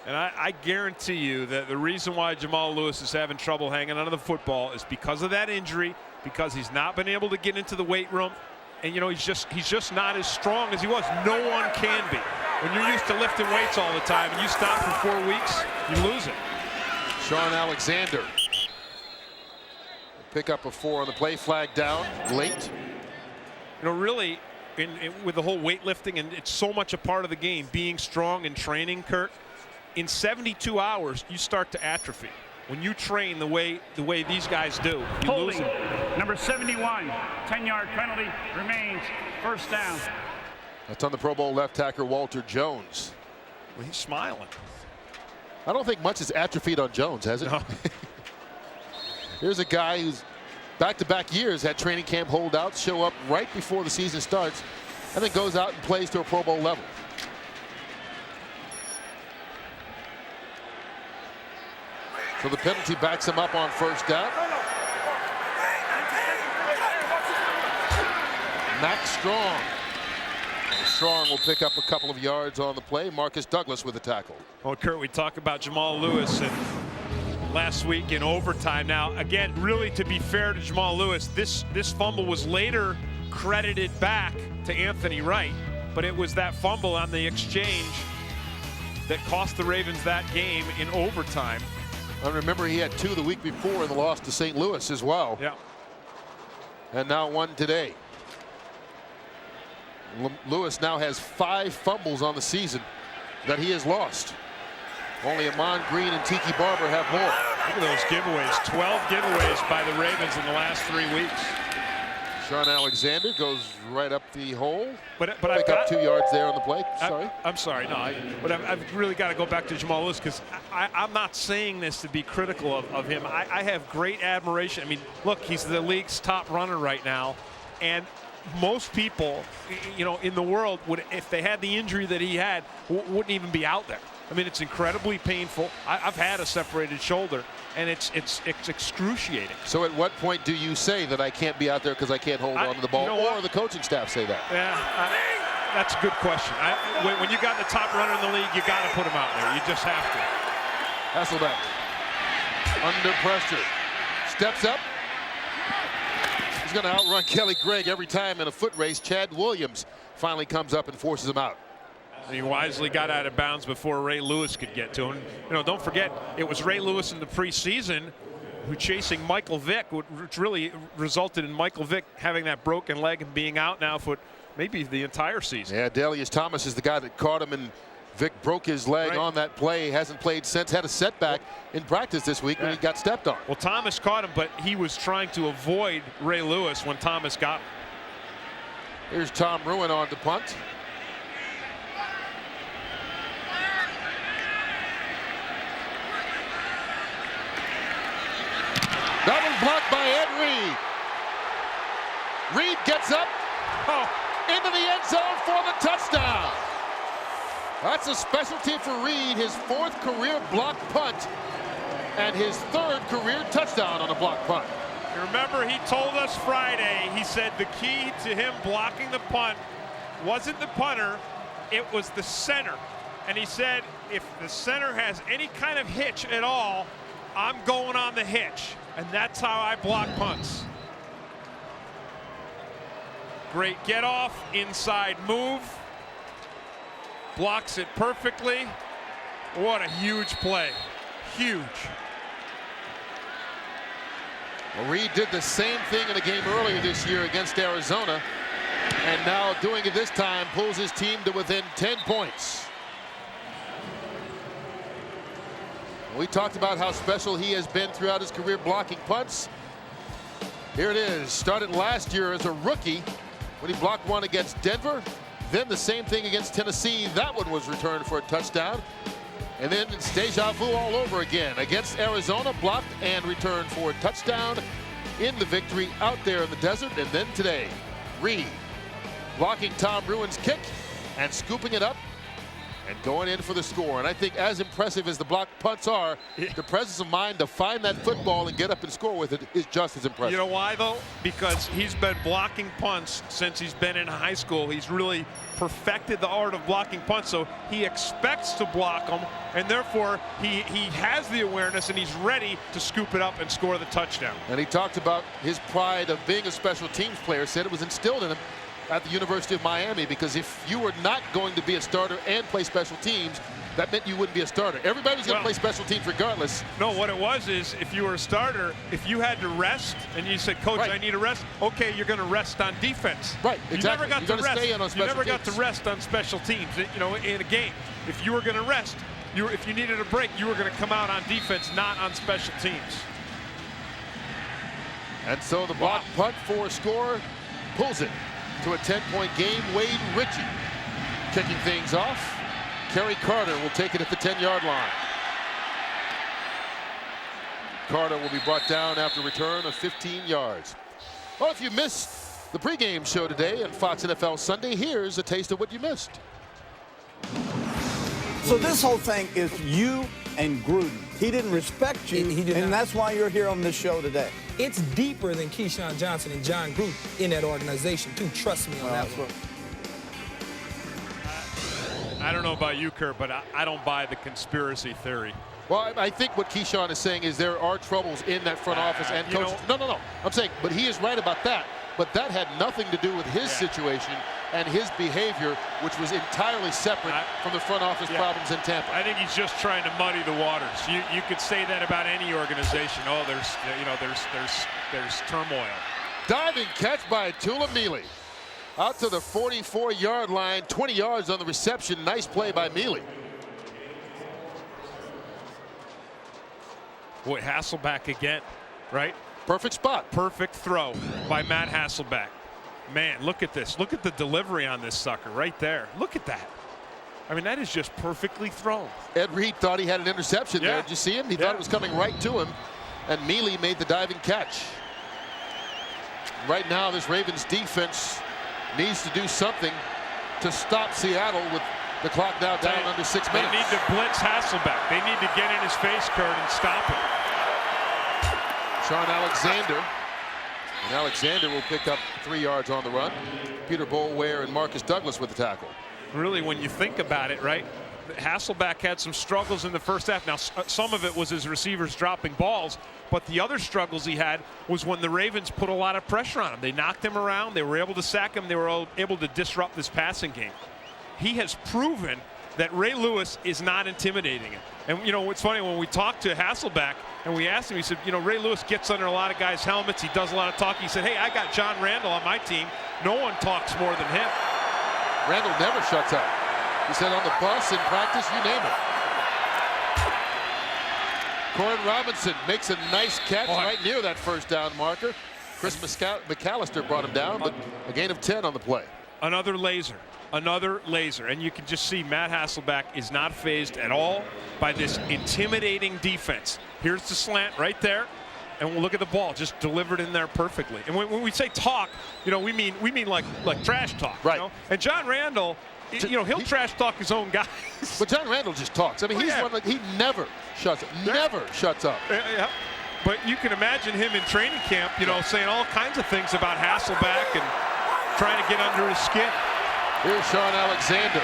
And I guarantee you that the reason why Jamal Lewis is having trouble hanging onto the football is because of that injury, because he's not been able to get into the weight room. And, you know, he's just not as strong as he was. No one can be. When you're used to lifting weights all the time and you stop for 4 weeks, you lose it. Sean Alexander. Pick up a 4 on the play, flag down late. You know, really, with the whole weightlifting, and it's so much a part of the game, being strong and training, Kurt, in 72 hours, you start to atrophy. When you train the way these guys do, you lose it. Number 71, 10-yard penalty remains, first down. That's on the Pro Bowl left tackle Walter Jones. Well, he's smiling. I don't think much has atrophied on Jones, has it? No. Here's a guy who's back-to-back years had training camp holdouts show up right before the season starts and then goes out and plays to a Pro Bowl level. So the penalty backs him up on first down. Max Strong. Strong will pick up a couple of yards on the play. Marcus Douglas with a tackle. Well, Kurt, we talk about Jamal Lewis and last week in overtime. Now, again, really to be fair to Jamal Lewis, this fumble was later credited back to Anthony Wright, but it was that fumble on the exchange that cost the Ravens that game in overtime. And remember, he had 2 the week before in the loss to St. Louis as well. Yeah. And now 1 today. Lewis now has 5 fumbles on the season that he has lost. Only Amon Green and Tiki Barber have more. Look at those giveaways. 12 giveaways by the Ravens in the last 3 weeks. Sean Alexander goes right up the hole. But Pick up 2 yards there on the play. Sorry. I'm sorry. No, but I've really got to go back to Jamal Lewis because I'm not saying this to be critical of him. I have great admiration. I mean, look, he's the league's top runner right now. And most people, you know, in the world would, if they had the injury that he had, wouldn't even be out there. I mean, it's incredibly painful. I've had a separated shoulder, and it's excruciating. So at what point do you say that I can't be out there because I can't hold on to the ball, or the coaching staff say that? Yeah, that's a good question. When you got the top runner in the league, you got to put him out there. You just have to. Hasselbeck under pressure, steps up. He's going to outrun Kelly Gregg every time in a foot race. Chad Williams finally comes up and forces him out. And he wisely got out of bounds before Ray Lewis could get to him. You know, don't forget, it was Ray Lewis in the preseason who chasing Michael Vick, which really resulted in Michael Vick having that broken leg and being out now for maybe the entire season. Yeah, Delius Thomas is the guy that caught him, and Vick broke his leg on that play. Hasn't played since. Had a setback in practice this week when he got stepped on. Well, Thomas caught him, but he was trying to avoid Ray Lewis when Thomas got him. Here's Tom Ruin on to punt. That was blocked by Ed Reed. Reed gets up into the end zone for the touchdown. That's a specialty for Reed, his 4th career block punt and his 3rd career touchdown on a block punt. You remember, he told us Friday, he said the key to him blocking the punt wasn't the punter, it was the center. And he said, if the center has any kind of hitch at all, I'm going on the hitch. And that's how I block punts. Great get off, inside move. Blocks it perfectly. What a huge play. Huge. Well, Reed did the same thing in a game earlier this year against Arizona. And now doing it this time pulls his team to within 10 points. We talked about how special he has been throughout his career blocking punts. Here it is. Started last year as a rookie when he blocked one against Denver. Then the same thing against Tennessee. That one was returned for a touchdown. And then it's deja vu all over again. Against Arizona, blocked and returned for a touchdown in the victory out there in the desert. And then today, Reed blocking Tom Bruin's kick and scooping it up and going in for the score. And I think as impressive as the block punts are, the presence of mind to find that football and get up and score with it is just as impressive. You know why, though? Because he's been blocking punts since he's been in high school. He's really perfected the art of blocking punts, so he expects to block them, and therefore he has the awareness and he's ready to scoop it up and score the touchdown. And he talked about his pride of being a special teams player, said it was instilled in him at the University of Miami, because if you were not going to be a starter and play special teams, that meant you wouldn't be a starter. Everybody was going to play special teams regardless. No, what it was is, if you were a starter, if you had to rest and you said, Coach, I need a rest, okay, you're going to rest on defense. Right, exactly. You never got to rest. Stay in on special you never teams. got to rest on special teams. You know, in a game, if you were going to rest, if you needed a break, you were going to come out on defense, not on special teams. And so the block punt for a score pulls it to a 10-point game. Wade Ritchie kicking things off. Kerry Carter will take it at the 10-yard line. Carter will be brought down after a return of 15 yards. Well, if you missed the pregame show today on Fox NFL Sunday, here's a taste of what you missed. So this whole thing is you and Gruden. He didn't respect you, and that's why you're here on this show today. It's deeper than Keyshawn Johnson and John Gruden in that organization, too. Trust me on that one. I don't know about you, Kurt, but I don't buy the conspiracy theory. Well, I think what Keyshawn is saying is there are troubles in that front office and coaches. No. I'm saying, but he is right about that. But that had nothing to do with his situation and his behavior, which was entirely separate from the front office problems in Tampa. I think he's just trying to muddy the waters. You could say that about any organization. Oh, there's turmoil. Diving catch by Tula Mealy. Out to the 44-yard line, 20 yards on the reception. Nice play by Mealy. Boy, Hasselbeck again, right? Perfect spot. Perfect throw by Matt Hasselbeck. Man, look at this. Look at the delivery on this sucker right there. Look at that. I mean, that is just perfectly thrown. Ed Reed thought he had an interception there. Did you see him? He thought it was coming right to him, and Mealy made the diving catch. Right now, this Ravens defense needs to do something to stop Seattle with the clock now down under 6 minutes. They need to blitz Hasselbeck. They need to get in his face, Kurt, and stop him. Sean Alexander. And Alexander will pick up 3 yards on the run. Peter Boulware and Marcus Douglas with the tackle. Really, when you think about it, right? Hasselbeck had some struggles in the first half. Now, some of it was his receivers dropping balls, but the other struggles he had was when the Ravens put a lot of pressure on him. They knocked him around. They were able to sack him. They were able to disrupt this passing game. He has proven that Ray Lewis is not intimidating him. And, you know, it's funny, when we talked to Hasselbeck and we asked him, he said, you know, Ray Lewis gets under a lot of guys' helmets. He does a lot of talking. He said, hey, I got John Randall on my team. No one talks more than him. Randall never shuts up. He said on the bus, in practice, you name it. Corin Robinson makes a nice catch right near that first down marker. Chris McAllister brought him down, but a gain of 10 on the play. Another laser. Another laser. And you can just see Matt Hasselbeck is not fazed at all by this intimidating defense. Here's the slant right there. And we'll look at the ball, just delivered in there perfectly. And when we say talk, you know, we mean like trash talk. Right. You know? And John Randall, you know, he'll trash talk his own guys. But John Randall just talks. I mean, he's one, like, he never shuts up. Never shuts up. Yeah. But you can imagine him in training camp, you know, saying all kinds of things about Hasselbeck and trying to get under his skin. Here's Sean Alexander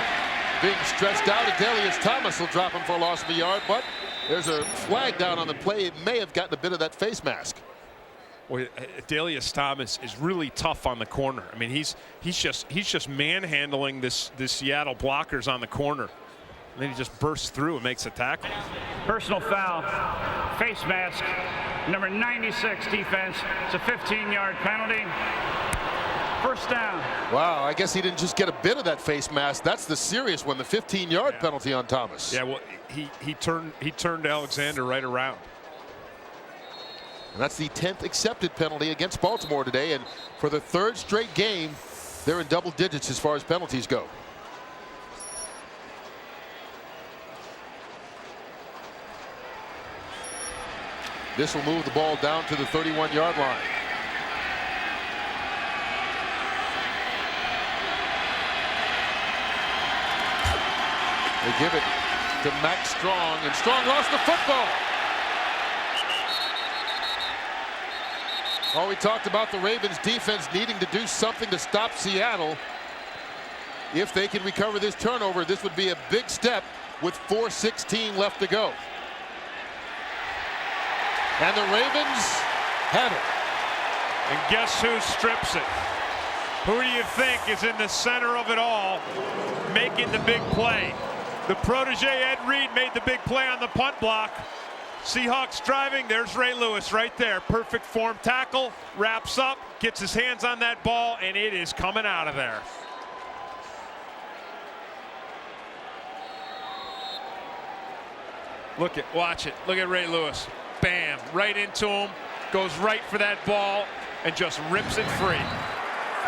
being stretched out. Adelius Thomas will drop him for a loss of a yard, but there's a flag down on the play. It may have gotten a bit of that face mask. Well, Adelius Thomas is really tough on the corner. I mean, he's just manhandling this Seattle blockers on the corner. And then he just bursts through and makes a tackle. Personal foul, face mask, number 96 defense. It's a 15-yard penalty. First down. Wow, I guess he didn't just get a bit of that face mask. That's the serious one, the 15-yard penalty on Thomas. Yeah, well, he turned Alexander right around. And that's the 10th accepted penalty against Baltimore today, and for the third straight game, they're in double digits as far as penalties go. This will move the ball down to the 31-yard line. They give it to Max Strong, and Strong lost the football. Oh, we talked about the Ravens defense needing to do something to stop Seattle. If they can recover this turnover, this would be a big step with 4:16 left to go. And the Ravens have it. And guess who strips it? Who do you think is in the center of it all, making the big play? The protege Ed Reed made the big play on the punt block. Seahawks driving. There's Ray Lewis right there. Perfect form tackle. Wraps up, gets his hands on that ball, and it is coming out of there. Look at, watch it. Look at Ray Lewis. Bam, right into him. Goes right for that ball and just rips it free.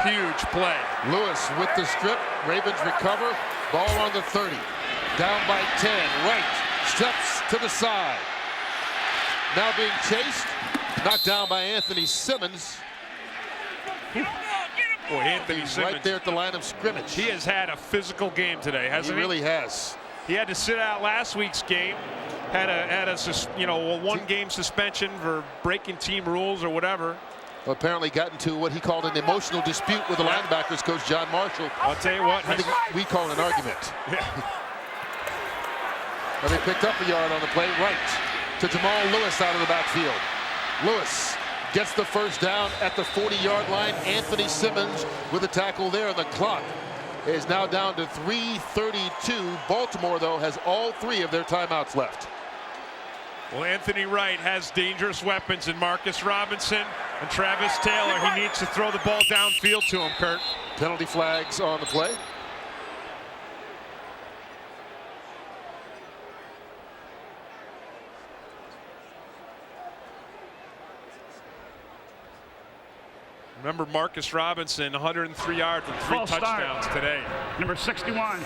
Huge play. Lewis with the strip. Ravens recover. Ball on the 30. Down by 10. Right. Steps to the side. Now being chased. Knocked down by Anthony Simmons. Boy, Anthony Simmons. Right there at the line of scrimmage. He has had a physical game today, hasn't he? He really has. He had to sit out last week's game. Had a one-game suspension for breaking team rules or whatever. Well, apparently got into what he called an emotional dispute with the linebackers coach John Marshall. I'll tell you what. I think we call it an argument. And they picked up a yard on the play, right to Jamal Lewis out of the backfield. Lewis gets the first down at the 40-yard line. Anthony Simmons with a tackle there, and the clock is now down to 3:32. Baltimore, though, has all 3 of their timeouts left. Well, Anthony Wright has dangerous weapons in Marcus Robinson and Travis Taylor. He needs to throw the ball downfield to him, Kurt. Penalty flags on the play. Remember Marcus Robinson, 103 yards and 3 touchdowns today. Number 61,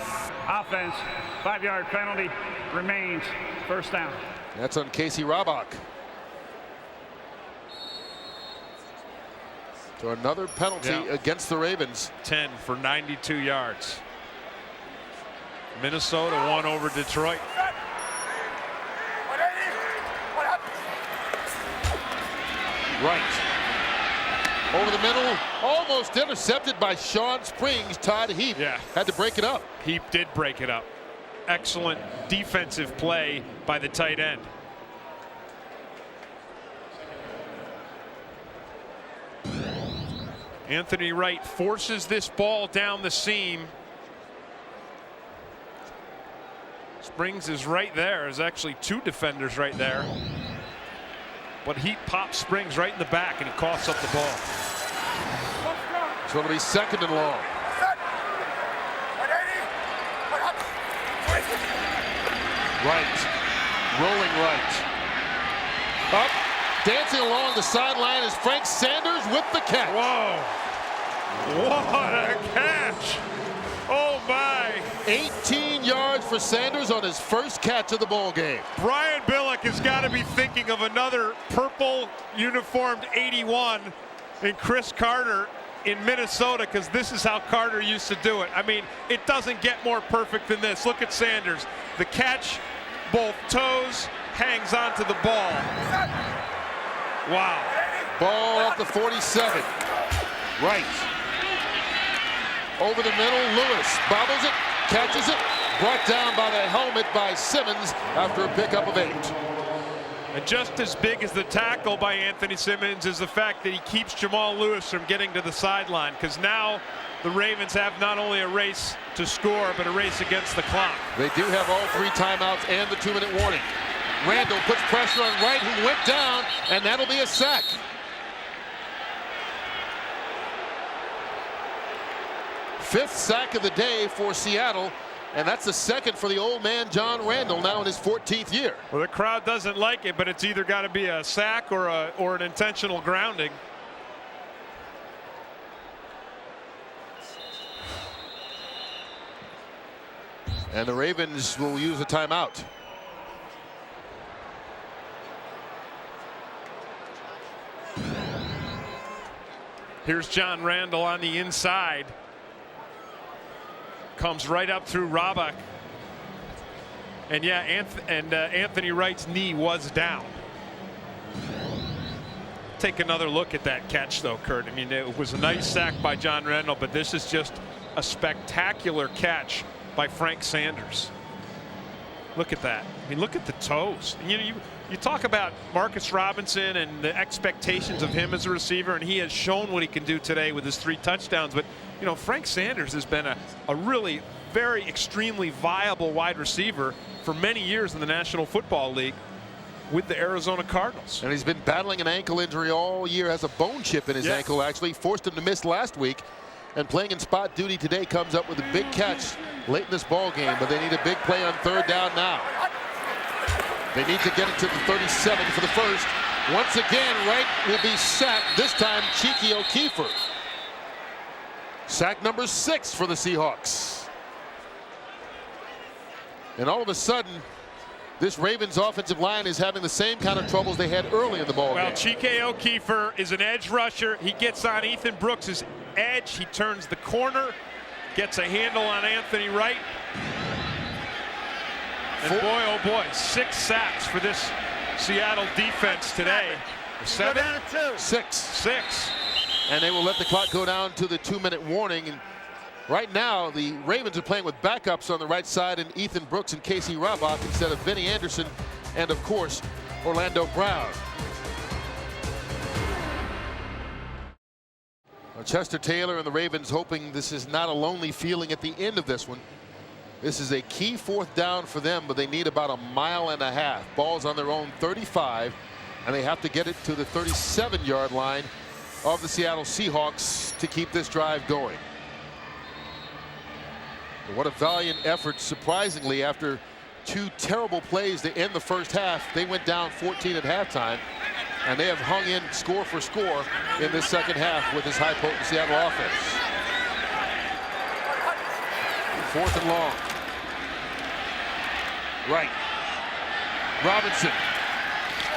offense, 5-yard penalty, remains, first down. That's on Casey Robach. So another penalty against the Ravens. 10 for 92 yards. Minnesota won over Detroit. Right. Over the middle, almost intercepted by Sean Springs. Todd Heap had to break it up. Heap did break it up. Excellent defensive play by the tight end. Anthony Wright forces this ball down the seam. Springs is right there. There's actually 2 defenders right there. But Heap pops Springs right in the back, and he coughs up the ball. So it'll be 2nd and long. Right. Rolling right. Up. Dancing along the sideline is Frank Sanders with the catch. Whoa. What a catch. Oh, my. 18 yards for Sanders on his first catch of the ball game. Brian Billick has got to be thinking of another purple uniformed 81 in Chris Carter in Minnesota, because this is how Carter used to do it. I mean, it doesn't get more perfect than this. Look at Sanders. The catch, both toes, hangs onto the ball. Wow. Ball at the 47. Right. Over the middle, Lewis bobbles it, catches it, brought down by the helmet by Simmons after a pickup of 8. And just as big as the tackle by Anthony Simmons is the fact that he keeps Jamal Lewis from getting to the sideline, because now the Ravens have not only a race to score, but a race against the clock. They do have all 3 timeouts and the 2-minute warning. Randall puts pressure on Wright, who went down, and that'll be a sack. Fifth sack of the day for Seattle, and that's the 2nd for the old man John Randall, now in his 14th year. Well, the crowd doesn't like it, but it's either got to be a sack or an intentional grounding. And the Ravens will use a timeout. Here's John Randall on the inside. Comes right up through Robach. And yeah, Anthony Wright's knee was down. Take another look at that catch, though, Kurt. I mean, it was a nice sack by John Randall, but this is just a spectacular catch by Frank Sanders. Look at that. I mean, look at the toes. You talk about Marcus Robinson and the expectations of him as a receiver, and he has shown what he can do today with his 3 touchdowns. But, you know, Frank Sanders has been a really very extremely viable wide receiver for many years in the National Football League with the Arizona Cardinals. And he's been battling an ankle injury all year, has a bone chip in his ankle, actually. Forced him to miss last week. And playing in spot duty today, comes up with a big catch late in this ball game, but they need a big play on 3rd down now. They need to get it to the 37 for the first. Once again, Wright will be sacked, this time Cheeky O'Keefer. Sack number 6 for the Seahawks. And all of a sudden, this Ravens offensive line is having the same kind of troubles they had early in the ball game. Well, Cheeky O'Keefer is an edge rusher. He gets on Ethan Brooks' edge. He turns the corner, gets a handle on Anthony Wright. And boy, oh boy, 6 sacks for this Seattle defense today. 7? 6. And they will let the clock go down to the 2-minute warning. And right now, the Ravens are playing with backups on the right side, and Ethan Brooks and Casey Robach instead of Benny Anderson and, of course, Orlando Brown. Chester Taylor and the Ravens hoping this is not a lonely feeling at the end of this one. This is a key 4th down for them, but they need about 1.5 miles. Ball's on their own 35, and they have to get it to the 37-yard line of the Seattle Seahawks to keep this drive going. But what a valiant effort, surprisingly, after 2 terrible plays to end the first half. They went down 14 at halftime, and they have hung in score for score in this second half with this high-potent Seattle offense. 4th and long. Right. Robinson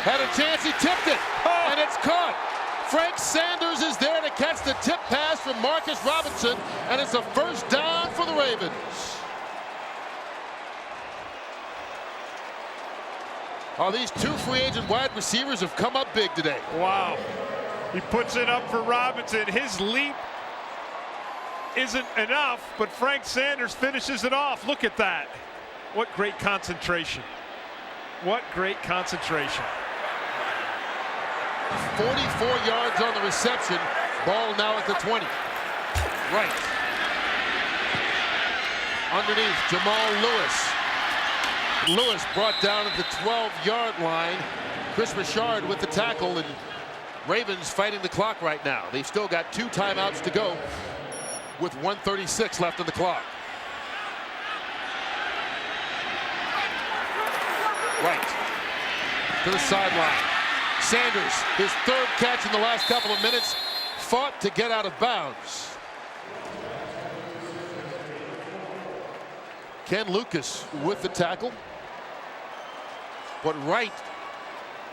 had a chance. He tipped it, and it's caught. Frank Sanders is there to catch the tip pass from Marcus Robinson, and it's a 1st down for the Ravens. Oh, these 2 free agent wide receivers have come up big today. Wow. He puts it up for Robinson. His leap isn't enough, but Frank Sanders finishes it off. Look at that. What great concentration. What great concentration. 44 yards on the reception. Ball now at the 20. Right. Underneath, Jamal Lewis. Lewis brought down at the 12-yard line. Chris Richard with the tackle, and Ravens fighting the clock right now. They've still got 2 timeouts to go with 1:36 left on the clock. Right. To the sideline. Sanders, his 3rd catch in the last couple of minutes, fought to get out of bounds. Ken Lucas with the tackle. But Wright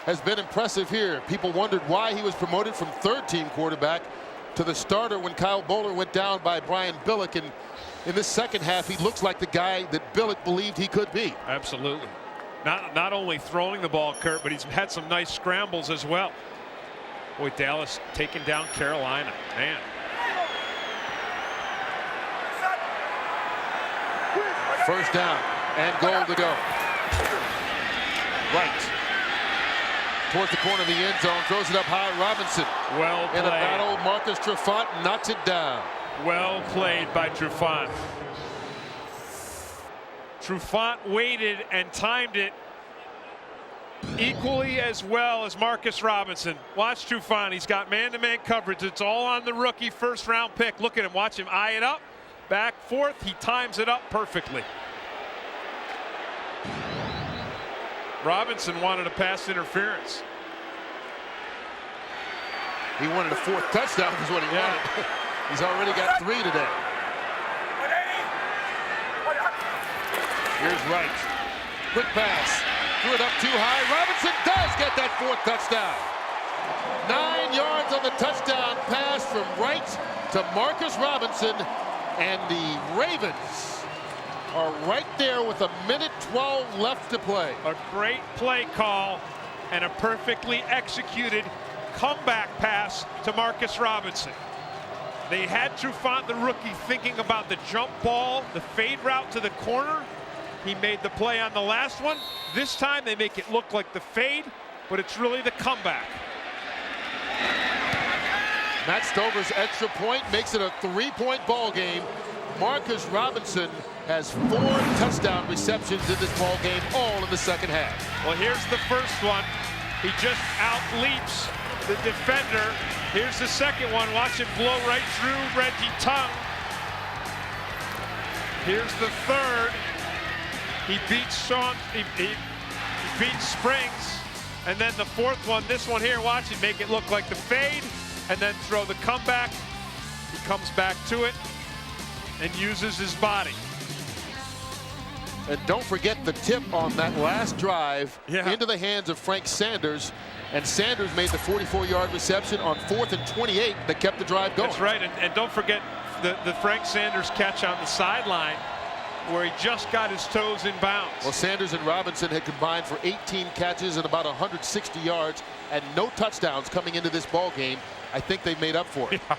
has been impressive here. People wondered why he was promoted from 3rd-team quarterback to the starter when Kyle Bowler went down by Brian Billick. And in this second half, he looks like the guy that Billick believed he could be. Absolutely. Not only throwing the ball, Kurt, but he's had some nice scrambles as well. Boy, Dallas taking down Carolina. Man. First down and goal to go. Right. Towards the corner of the end zone, throws it up high. Robinson. Well played. In a battle, Marcus Trufant knocks it down. Well played by Trufant. Trufant waited and timed it equally as well as Marcus Robinson. Watch Trufant. He's got man-to-man coverage. It's all on the rookie 1st-round pick. Look at him. Watch him eye it up. Back, forth. He times it up perfectly. Robinson wanted a pass interference. He wanted a 4th touchdown is what he wanted. He's already got 3 today. Here's Wright. Quick pass. Threw it up too high. Robinson does get that 4th touchdown. 9 yards on the touchdown pass from Wright to Marcus Robinson, and the Ravens are right there with 1:12 left to play. A great play call and a perfectly executed comeback pass to Marcus Robinson. They had Trufant, the rookie, thinking about the jump ball, the fade route to the corner. He made the play on the last one. This time they make it look like the fade, but it's really the comeback. Matt Stover's extra point makes it a 3-point ball game. Marcus Robinson has 4 touchdown receptions in this ball game, all in the second half. Well, here's the first one. He just outleaps the defender. Here's the second one. Watch it blow right through Reggie Tongue. Here's the third. He beats he beats Springs. And then the fourth one, this one here, watch it make it look like the fade and then throw the comeback. He comes back to it and uses his body. And don't forget the tip on that last drive Yeah. into the hands of Frank Sanders. And Sanders made the 44-yard reception on 4th and 28 that kept the drive going. That's right, and don't forget the Frank Sanders catch on the sideline where he just got his toes in bounds. Well, Sanders and Robinson had combined for 18 catches and about 160 yards and no touchdowns coming into this ball game. I think they made up for it. Yeah.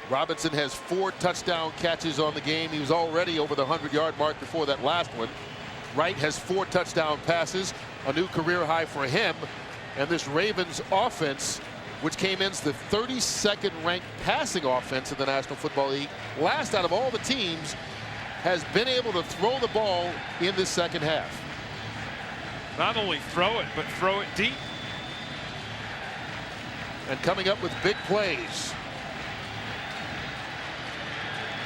Robinson has 4 touchdown catches on the game. He was already over the 100-yard mark before that last one. Wright has 4 touchdown passes, a new career high for him. And this Ravens offense, which came in as the 32nd ranked passing offense in the National Football League, last out of all the teams, has been able to throw the ball in this second half. Not only throw it, but throw it deep. And coming up with big plays.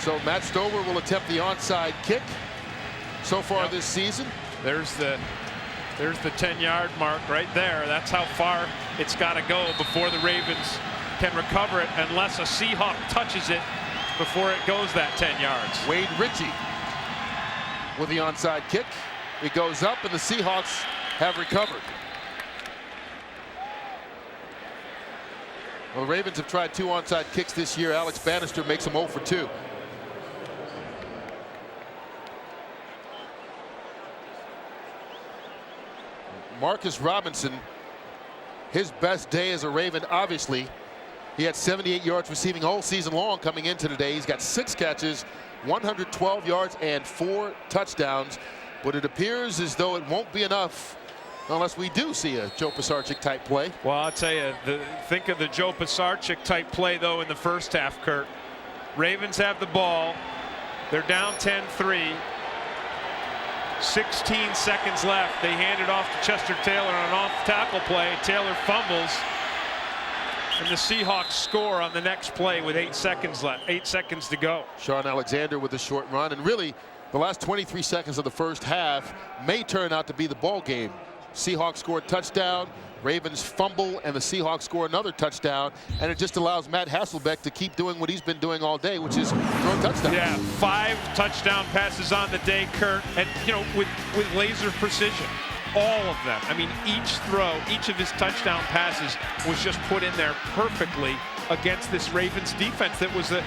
So Matt Stover will attempt the onside kick so far this season. There's the 10-yard mark right there. That's how far it's got to go before the Ravens can recover it, unless a Seahawk touches it before it goes that 10 yards. Wade Ritchie with the onside kick. It goes up, and the Seahawks have recovered. Well, the Ravens have tried 2 onside kicks this year. Alex Bannister makes them 0 for 2. Marcus Robinson, his best day as a Raven, obviously. He had 78 yards receiving all season long coming into today. He's got 6 catches, 112 yards, and 4 touchdowns. But it appears as though it won't be enough unless we do see a Joe Pisarcik type play. Well, I'll tell you, think of the Joe Pisarcik type play, though, in the first half, Kurt. Ravens have the ball. They're down 10-3. 16 seconds left. They hand it off to Chester Taylor on an off-tackle play. Taylor fumbles, and the Seahawks score on the next play with 8 seconds left. 8 seconds to go. Sean Alexander with a short run, and really the last 23 seconds of the first half may turn out to be the ball game. Seahawks score a touchdown, Ravens fumble, and the Seahawks score another touchdown, and it just allows Matt Hasselbeck to keep doing what he's been doing all day, which is throw touchdowns. Yeah, 5 touchdown passes on the day, Kurt, and with laser precision. All of them. I mean, each throw, each of his touchdown passes was just put in there perfectly against this Ravens defense that was the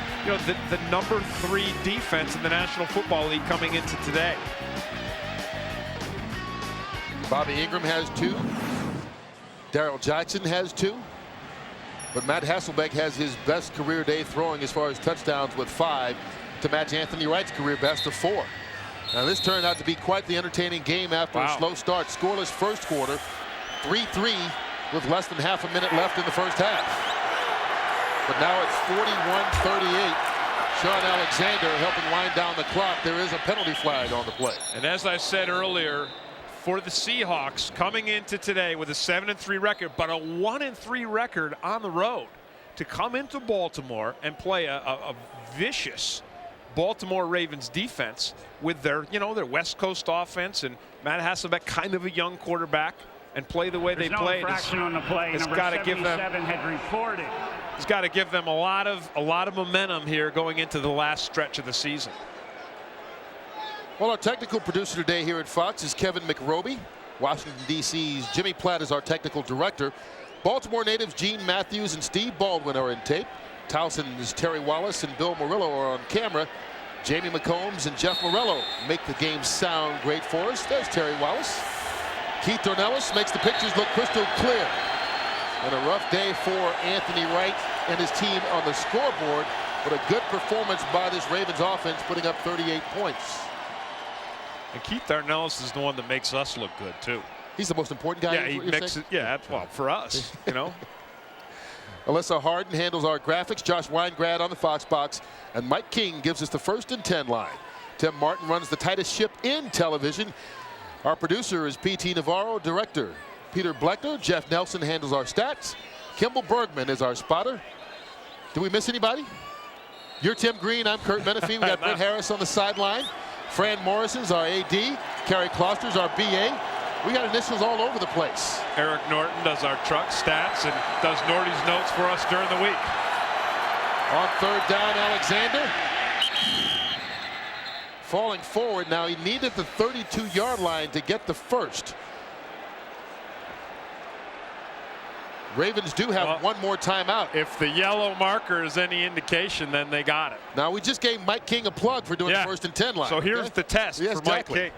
number 3 defense in the National Football League coming into today. Bobby Ingram has 2. Darrell Jackson has 2. But Matt Hasselbeck has his best career day throwing as far as touchdowns with 5 to match Anthony Wright's career best of 4. Now this turned out to be quite the entertaining game after a slow start. Scoreless first quarter, 3-3 with less than half a minute left in the first half. But now it's 41-38. Sean Alexander helping wind down the clock. There is a penalty flag on the play. And as I said earlier, for the Seahawks coming into today with a 7-3 record, but a 1-3 record on the road, to come into Baltimore and play a vicious Baltimore Ravens defense with their West Coast offense and Matt Hasselbeck, kind of a young quarterback, and play the way they played. There's no infraction on the play. Number 77 had reported. He's got to give them a lot of momentum here going into the last stretch of the season. Well, our technical producer today here at Fox is Kevin McRoby. Washington, D.C.'s Jimmy Platt is our technical director. Baltimore natives Gene Matthews and Steve Baldwin are in tape. Towson's Terry Wallace and Bill Murillo are on camera. Jamie McCombs and Jeff Morello make the game sound great for us. There's Terry Wallace. Keith Dornelis makes the pictures look crystal clear. And a rough day for Anthony Wright and his team on the scoreboard, but a good performance by this Ravens offense, putting up 38 points. And Keith Dornelis is the one that makes us look good too. He's the most important guy. Yeah, he mixes. Yeah, well, for us, you know. Alyssa Harden handles our graphics. Josh Weingrad on the Fox box, and Mike King gives us the 1st and 10 line. Tim Martin runs the tightest ship in television. Our producer is P.T. Navarro, director Peter Bleckner. Jeff Nelson handles our stats. Kimball Bergman is our spotter. Do we miss anybody? You're Tim Green. I'm Kurt Menefee. We got Brett Harris on the sideline. Fran Morrison's our AD. Carrie Kloster's our BA. We got initials all over the place. Eric Norton does our truck stats and does Norty's notes for us during the week. On 3rd down, Alexander. Falling forward now. He needed the 32-yard line to get the first. Ravens do have one more timeout. If the yellow marker is any indication, then they got it. Now, we just gave Mike King a plug for doing the 1st and 10 line. So here's the test for Mike King.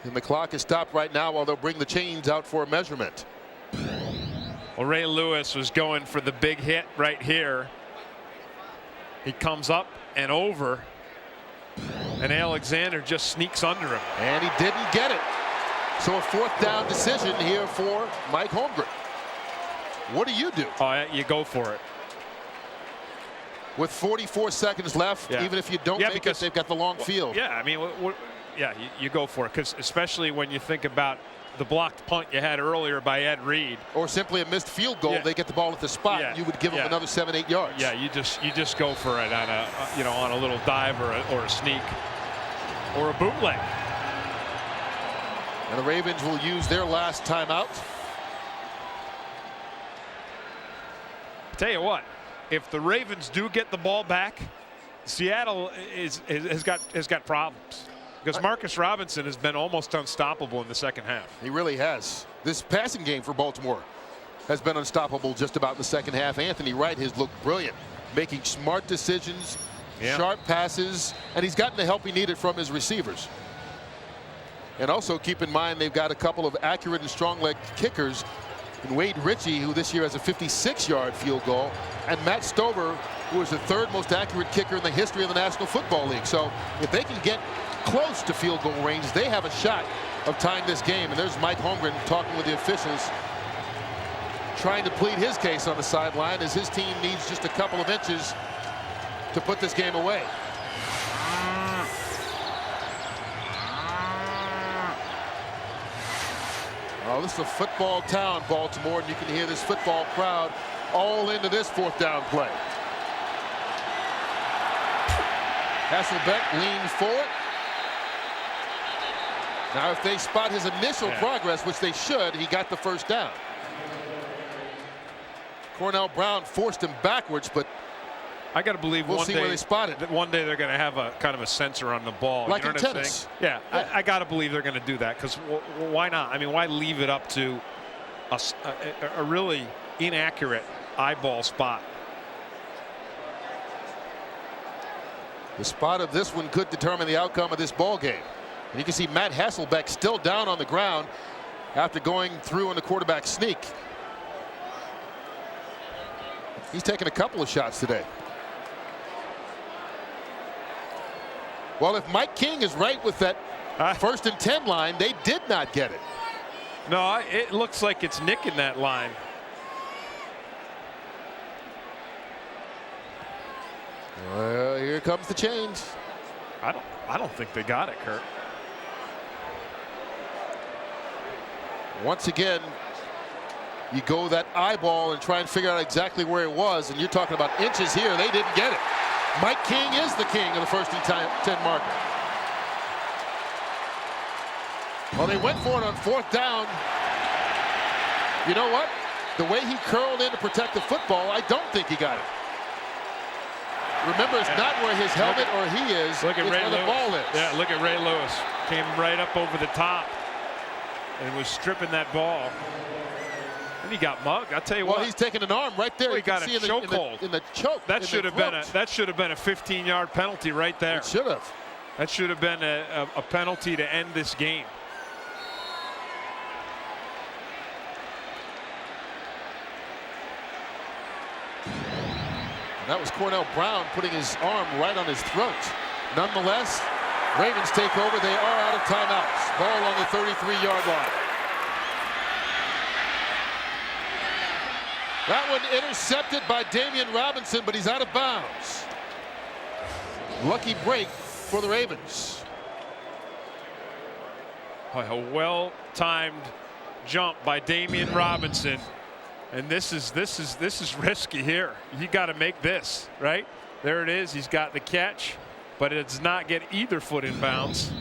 And the clock is stopped right now while they'll bring the chains out for a measurement. Well, Ray Lewis was going for the big hit right here. He comes up and over, and Alexander just sneaks under him. And he didn't get it. So a 4th down decision here for Mike Holmgren. What do? Oh, you go for it. With 44 seconds left, even if you don't make it, they've got the long field. Yeah, I mean, you go for it, because especially when you think about the blocked punt you had earlier by Ed Reed, or simply a missed field goal. They get the ball at the spot, and you would give them another 7-8 yards. Yeah, you just go for it on a on a little dive or a sneak or a bootleg. And the Ravens will use their last timeout. Tell you what, if the Ravens do get the ball back, Seattle has got problems. Because Marcus Robinson has been almost unstoppable in the second half. He really has. This passing game for Baltimore has been unstoppable just about in the second half. Anthony Wright has looked brilliant, making smart decisions, sharp passes, and he's gotten the help he needed from his receivers. And also keep in mind they've got a couple of accurate and strong leg kickers in Wade Ritchie, who this year has a 56-yard field goal, and Matt Stover, who is the 3rd most accurate kicker in the history of the National Football League. So if they can get close to field goal range, they have a shot of tying this game. And there's Mike Holmgren talking with the officials, trying to plead his case on the sideline as his team needs just a couple of inches to put this game away. Oh, this is a football town, Baltimore, and you can hear this football crowd all into this 4th down play. Hasselbeck leans forward. Now, if they spot his initial progress, which they should, he got the 1st down. Cornell Brown forced him backwards, but I got to believe we'll see where they spot it. One day they're going to have a kind of a sensor on the ball. Like you know in tennis. Yeah, I got to believe they're going to do that, because why not? I mean, why leave it up to a really inaccurate eyeball spot? The spot of this one could determine the outcome of this ball game. And you can see Matt Hasselbeck still down on the ground after going through on the quarterback sneak. He's taken a couple of shots today. Well, if Mike King is right with that 1st and 10 line, they did not get it. No, it looks like it's nicking that line. Well, here comes the change. I don't think they got it, Kurt. Once again, you go that eyeball and try and figure out exactly where it was, and you're talking about inches here. They didn't get it. Mike King is the king of the 1st and 10 marker. Well, they went for it on 4th down. You know what? The way he curled in to protect the football, I don't think he got it. Remember, it's not where his helmet or he is, look at it's Ray where Lewis. The ball is. Yeah, look at Ray Lewis. Came right up over the top and was stripping that ball. And he got mugged. I'll tell you what. Well, he's taking an arm right there. Well, he got a chokehold. In the choke. That should have been a 15-yard penalty right there. It should have. That should have been a penalty to end this game. And that was Cornell Brown putting his arm right on his throat. Nonetheless, Ravens take over. They are out of timeouts. Ball on the 33-yard line. That one intercepted by Damian Robinson, but he's out of bounds. Lucky break for the Ravens. A well-timed jump by Damian Robinson, and this is risky here. You got to make this right. There it is. He's got the catch, but it does not get either foot in bounds.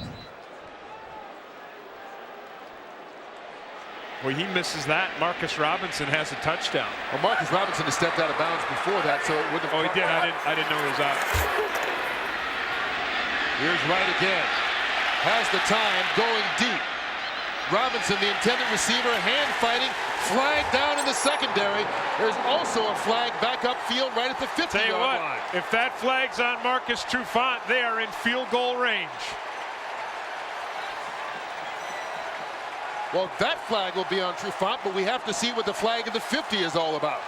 Well, he misses that. Marcus Robinson has a touchdown. Well, Marcus Robinson has stepped out of bounds before that, so it wouldn't have. Oh, he did. I didn't know he was out. Here's Wright again. Has the time, going deep. Robinson, the intended receiver, hand fighting, flag down in the secondary. There's also a flag back upfield right at the 50-yard line. If that flag's on Marcus Trufant, they are in field goal range. Well, that flag will be on Trufant, but we have to see what the flag of the 50 is all about.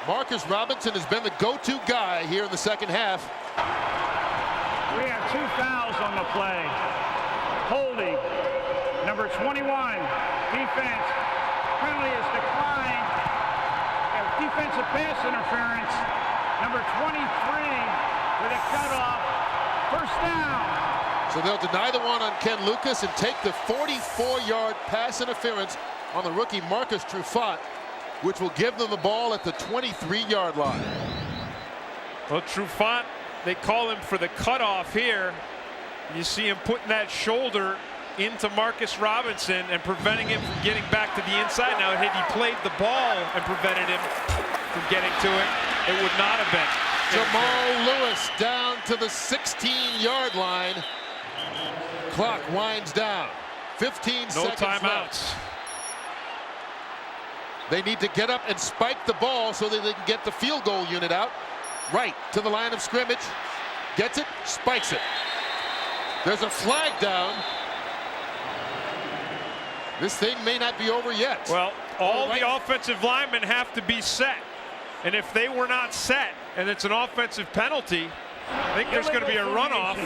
Marcus Robinson has been the go-to guy here in the second half. We have 2 fouls on the play. Holding, number 21, defense. Penalty is declined. Defensive pass interference. Number 23 with a cutoff. First down. So they'll deny the one on Ken Lucas and take the 44-yard pass interference on the rookie Marcus Trufant, which will give them the ball at the 23-yard line. Well, Trufant, they call him for the cutoff here. You see him putting that shoulder into Marcus Robinson and preventing him from getting back to the inside. Now, had he played the ball and prevented him from getting to it, it would not have been. Jamal Lewis down to the 16-yard line. Clock winds down. 15 seconds left. No timeouts. They need to get up and spike the ball so that they can get the field goal unit out. Right to the line of scrimmage. Gets it, spikes it. There's a flag down. This thing may not be over yet. Well, all the offensive linemen have to be set. And if they were not set, and it's an offensive penalty, I think there's going to be a runoff.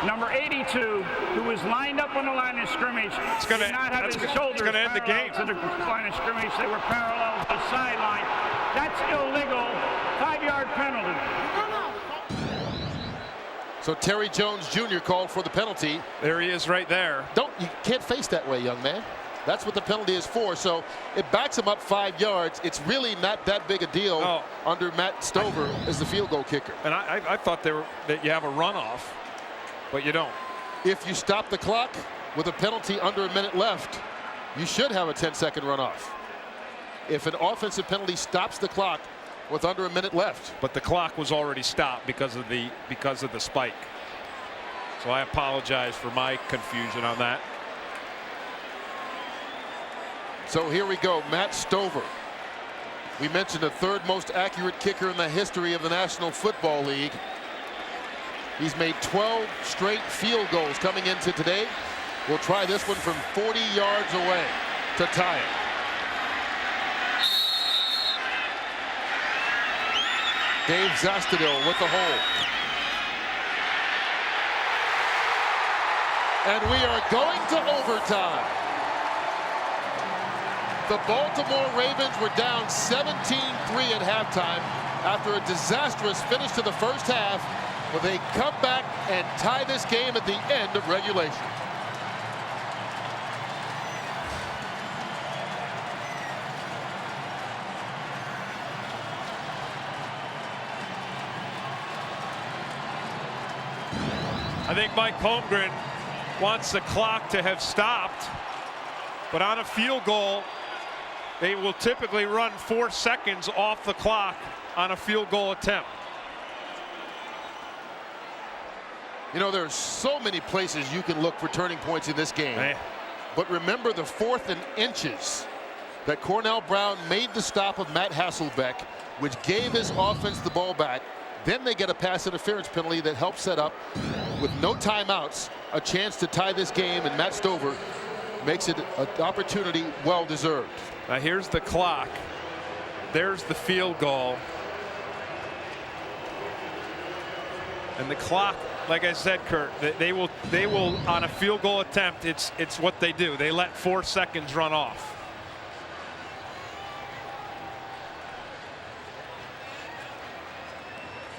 Number 82, who was lined up on the line of scrimmage, did not have his shoulders going to end the game. To the line of scrimmage. They were parallel to the sideline. That's illegal. 5-yard penalty. So Terry Jones Jr. called for the penalty. There he is right there. You can't face that way, young man. That's what the penalty is for. So it backs him up 5 yards. It's really not that big a deal under Matt Stover as the field goal kicker. And I thought that you have a runoff, but you don't. If you stop the clock with a penalty under a minute left, you should have a 10-second runoff. If an offensive penalty stops the clock with under a minute left. But the clock was already stopped because of the spike. So I apologize for my confusion on that. So here we go, Matt Stover. We mentioned the 3rd most accurate kicker in the history of the National Football League. He's made 12 straight field goals coming into today. We'll try this one from 40 yards away to tie it. Dave Zastadil with the hold. And we are going to overtime. The Baltimore Ravens were down 17-3 at halftime after a disastrous finish to the first half, but they come back and tie this game at the end of regulation. I think Mike Holmgren wants the clock to have stopped, but on a field goal, They will typically run 4 seconds off the clock on a field goal attempt. You know, there's so many places you can look for turning points in this game. But remember the 4th and inches that Cornell Brown made the stop of Matt Hasselbeck, which gave his offense the ball back. Then they get a pass interference penalty that helps set up, with no timeouts, a chance to tie this game, and Matt Stover makes it an opportunity well deserved. Now here's the clock. There's the field goal. And the clock, like I said, Kurt, they will on a field goal attempt, it's what they do. They let 4 seconds run off.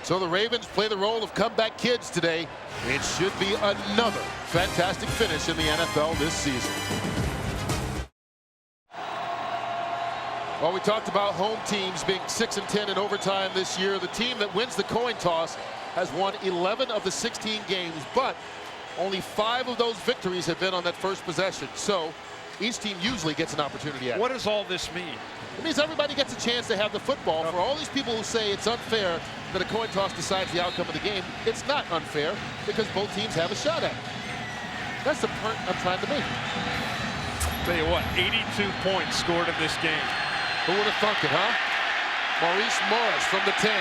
So the Ravens play the role of comeback kids today. It should be another fantastic finish in the NFL this season. Well, we talked about home teams being 6-10 in overtime this year. The team that wins the coin toss has won 11 of the 16 games, but only 5 of those victories have been on that first possession. So each team usually gets an opportunity at it. What does all this mean? It means everybody gets a chance to have the football. For all these people who say it's unfair that a coin toss decides the outcome of the game, it's not unfair because both teams have a shot at it. That's the point I'm trying to make. Tell you what, 82 points scored in this game. Who would have thunk it, huh? Maurice Morris from the 10.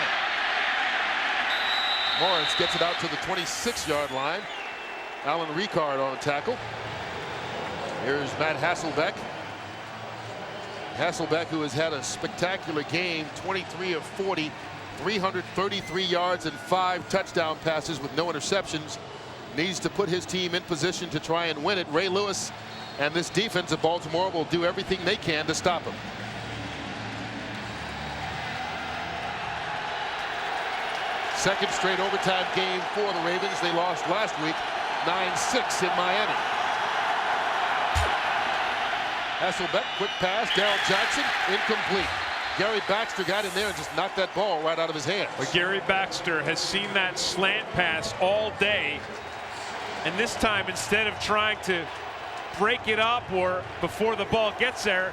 Morris gets it out to the 26-yard line. Alan Ricard on the tackle. Here's Matt Hasselbeck. Hasselbeck, who has had a spectacular game, 23 of 40, 333 yards and 5 touchdown passes with no interceptions, needs to put his team in position to try and win it. Ray Lewis and this defense of Baltimore will do everything they can to stop him. Second straight overtime game for the Ravens. They lost last week 9-6 in Miami. Hasselbeck, quick pass, Darrell Jackson, incomplete. Gary Baxter got in there and just knocked that ball right out of his hands. But Gary Baxter has seen that slant pass all day, and this time, instead of trying to break it up or before the ball gets there,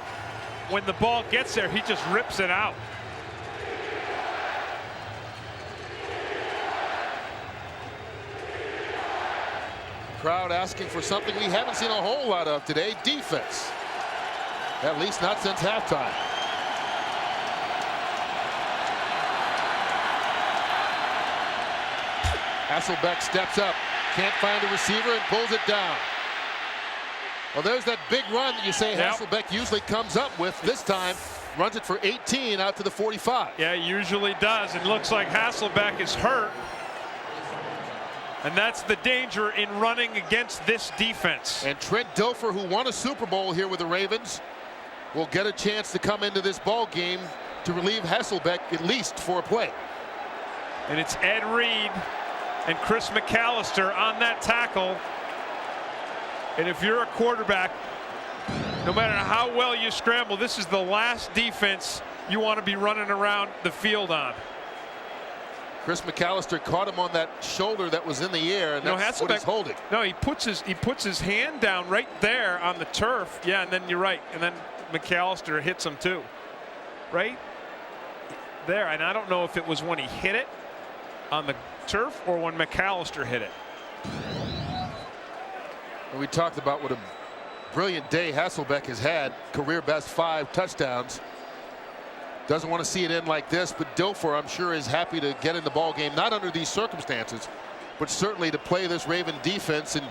when the ball gets there, he just rips it out. Crowd asking for something we haven't seen a whole lot of today, defense. At least not since halftime. Hasselbeck steps up, can't find a receiver and pulls it down. Well, there's that big run that you say Hasselbeck usually comes up with. This time runs it for 18 out to the 45. Yeah, he usually does. It looks like Hasselbeck is hurt. And that's the danger in running against this defense. And Trent Dilfer, who won a Super Bowl here with the Ravens, will get a chance to come into this ball game to relieve Hasselbeck at least for a play. And it's Ed Reed and Chris McAllister on that tackle. And if you're a quarterback, no matter how well you scramble, this is the last defense you want to be running around the field on. Chris McAllister caught him on that shoulder that was in the air, and that's what he's holding. No, he puts his hand down right there on the turf. Yeah, and then you're right. And then McAllister hits him too. Right there. And I don't know if it was when he hit it on the turf or when McAllister hit it. And we talked about what a brilliant day Hasselbeck has had. Career best 5 touchdowns. Doesn't want to see it end like this, but Dilfer, I'm sure, is happy to get in the ball game, not under these circumstances, but certainly to play this Raven defense. And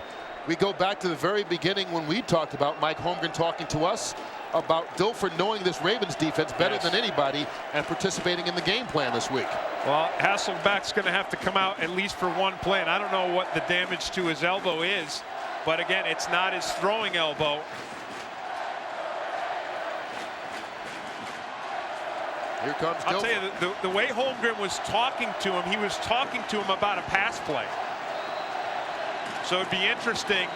we go back to the very beginning when we talked about Mike Holmgren talking to us about Dilfer knowing this Ravens defense better than anybody and participating in the game plan this week. Well, Hasselbeck's going to have to come out at least for one play, and I don't know what the damage to his elbow is, but again, it's not his throwing elbow. Here comes Dilfer. I'll tell you, the way Holmgren was talking to him, he was talking to him about a pass play. So it'd be interesting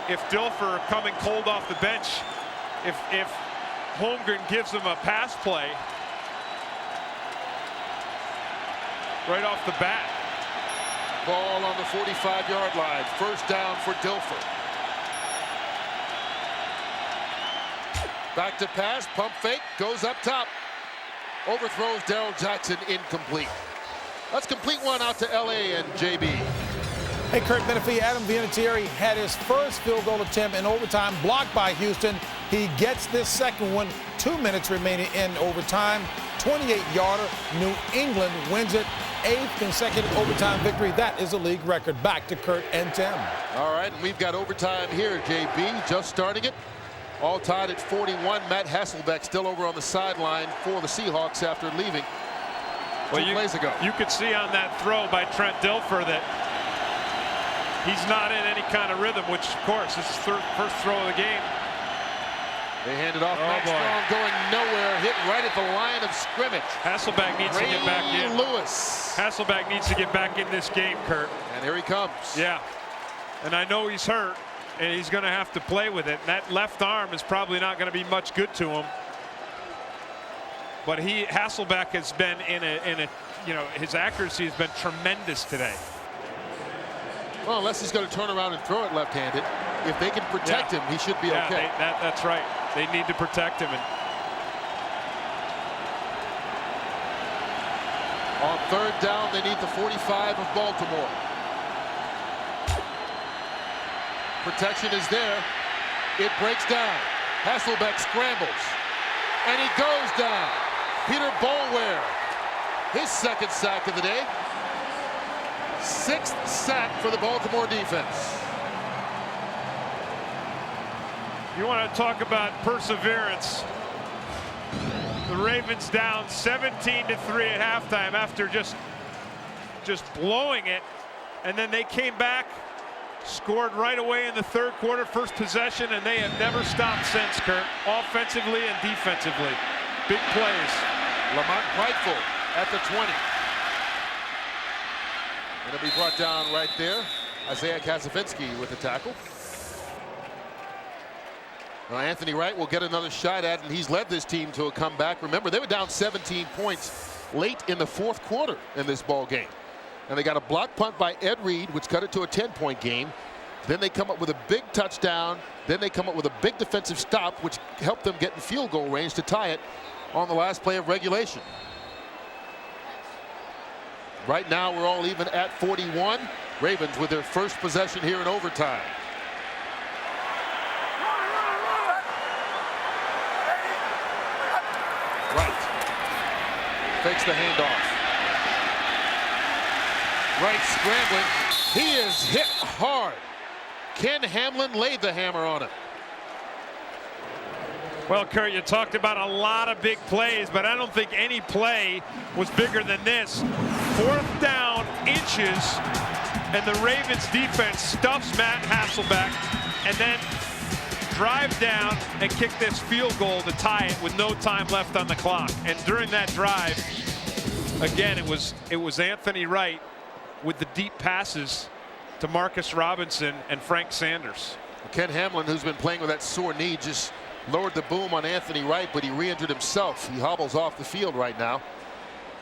if Dilfer coming cold off the bench, if Holmgren gives him a pass play right off the bat. Ball on the 45-yard line. First down for Dilfer. Back to pass, pump fake, goes up top. Overthrows Darrell Jackson, incomplete. Let's complete one out to LA and JB. Hey, Kurt Menefee, Adam Vinatieri had his first field goal attempt in overtime, blocked by Houston. He gets this second one, 2 minutes remaining in overtime. 28-yarder, New England wins it. 8th consecutive overtime victory. That is a league record. Back to Kurt and Tim. All right, and we've got overtime here, JB, just starting it. All tied at 41. Matt Hasselbeck still over on the sideline for the Seahawks after leaving two plays ago. You could see on that throw by Trent Dilfer that he's not in any kind of rhythm, which, of course, is his first throw of the game. They hand it off. Max Strong going nowhere, hit right at the line of scrimmage. Hasselbeck needs to get back in. Lewis. Hasselbeck needs to get back in this game, Kurt. And here he comes. Yeah. And I know he's hurt, and he's going to have to play with it. And that left arm is probably not going to be much good to him. But Hasselbeck has been in a his accuracy has been tremendous today. Well, unless he's going to turn around and throw it left-handed. If they can protect him, he should be okay. That's right. They need to protect him. And on third down, they need the 45 of Baltimore. Protection is there. It breaks down. Hasselbeck scrambles. And he goes down. Peter Boulware, his second sack of the day. 6th sack for the Baltimore defense. You want to talk about perseverance. The Ravens down 17-3 at halftime after just blowing it, and then they came back, scored right away in the third quarter, first possession, and they have never stopped since, Kurt, offensively and defensively. Big plays. Lamont Prideful at the 20. And it'll be brought down right there. Isaiah Kasafinski with the tackle. Now Anthony Wright will get another shot at it, and he's led this team to a comeback. Remember, they were down 17 points late in the fourth quarter in this ball game. And they got a block punt by Ed Reed, which cut it to a 10-point game. Then they come up with a big touchdown. Then they come up with a big defensive stop, which helped them get in field goal range to tie it on the last play of regulation. Right now, we're all even at 41. Ravens with their first possession here in overtime. Wright fakes the handoff. Wright scrambling. He is hit hard. Ken Hamlin laid the hammer on it. Well, Kurt, you talked about a lot of big plays, but I don't think any play was bigger than this. 4th down, inches, and the Ravens defense stuffs Matt Hasselbeck and then drive down and kick this field goal to tie it with no time left on the clock. And during that drive, again, it was Anthony Wright with the deep passes to Marcus Robinson and Frank Sanders. Ken Hamlin, who's been playing with that sore knee, just lowered the boom on Anthony Wright, but he re-injured himself. He hobbles off the field right now,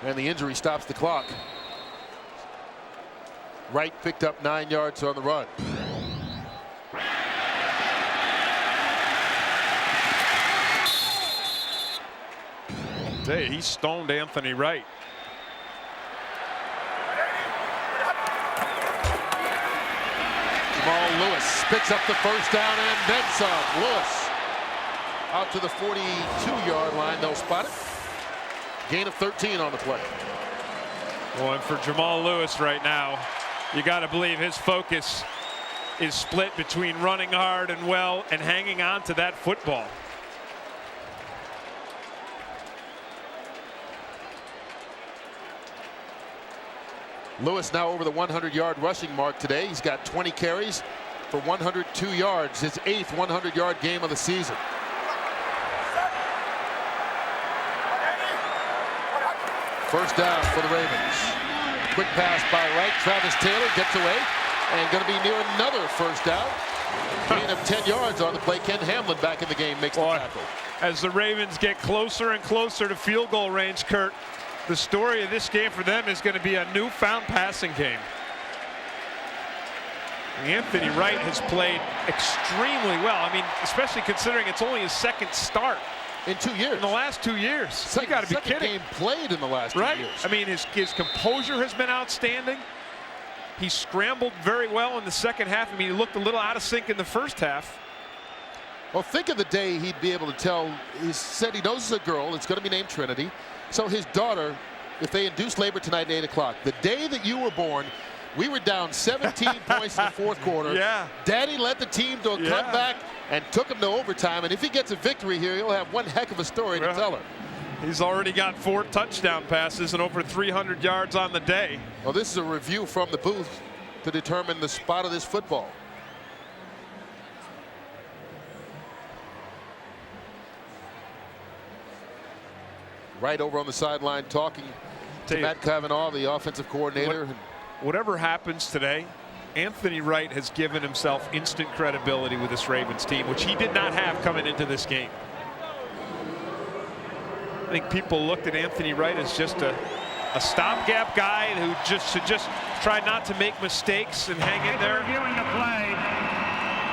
and the injury stops the clock. Wright picked up 9 yards on the run. Hey, he stoned Anthony Wright. Jamal Lewis picks up the first down and then some. Lewis out to the 42-yard line. They'll spot it. Gain of 13 on the play. Well, and for Jamal Lewis right now, you got to believe his focus is split between running hard and well and hanging on to that football. Lewis now over the 100-yard rushing mark today. He's got 20 carries for 102 yards, his 8th 100-yard game of the season. First down for the Ravens. Quick pass by Wright. Travis Taylor gets away and going to be near another first down. Gain of 10 yards on the play. Ken Hamlin back in the game, makes the tackle. As the Ravens get closer and closer to field goal range, Kurt, the story of this game for them is going to be a newfound passing game. Anthony Wright has played extremely well. I mean, especially considering it's only his second start in 2 years. In the last 2 years. You got to be kidding. Second game played in the last 2 years. I mean, his composure has been outstanding. He scrambled very well in the second half. I mean, he looked a little out of sync in the first half. Well, think of the day he'd be able to tell. He said he knows it's a girl. It's going to be named Trinity. So his daughter, if they induce labor tonight at 8 o'clock, the day that you were born, we were down 17 points in the fourth quarter. Yeah. Daddy led the team to a comeback and took him to overtime. And if he gets a victory here, he'll have one heck of a story to tell her. He's already got 4 touchdown passes and over 300 yards on the day. Well, this is a review from the booth to determine the spot of this football. Right over on the sideline talking to Matt Cavanaugh, the offensive coordinator. Whatever happens today, Anthony Wright has given himself instant credibility with this Ravens team, which he did not have coming into this game. I think people looked at Anthony Wright as just a stopgap guy who should just try not to make mistakes and hang in there. Reviewing the play,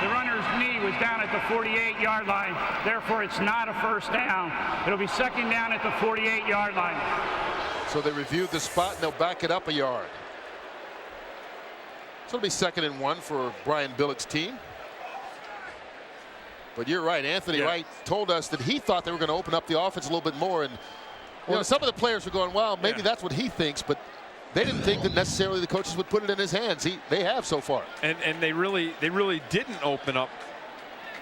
the runner's knee was down at the 48-yard line. Therefore, it's not a first down. It'll be second down at the 48-yard line. So they reviewed the spot and they'll back it up a yard. So it'll be 2nd and 1 for Brian Billick's team. But you're right. Anthony Wright told us that he thought they were going to open up the offense a little bit more. And you know, some of the players were going, well, maybe that's what he thinks. But they didn't think that necessarily the coaches would put it in his hands. They have so far. And they really didn't open up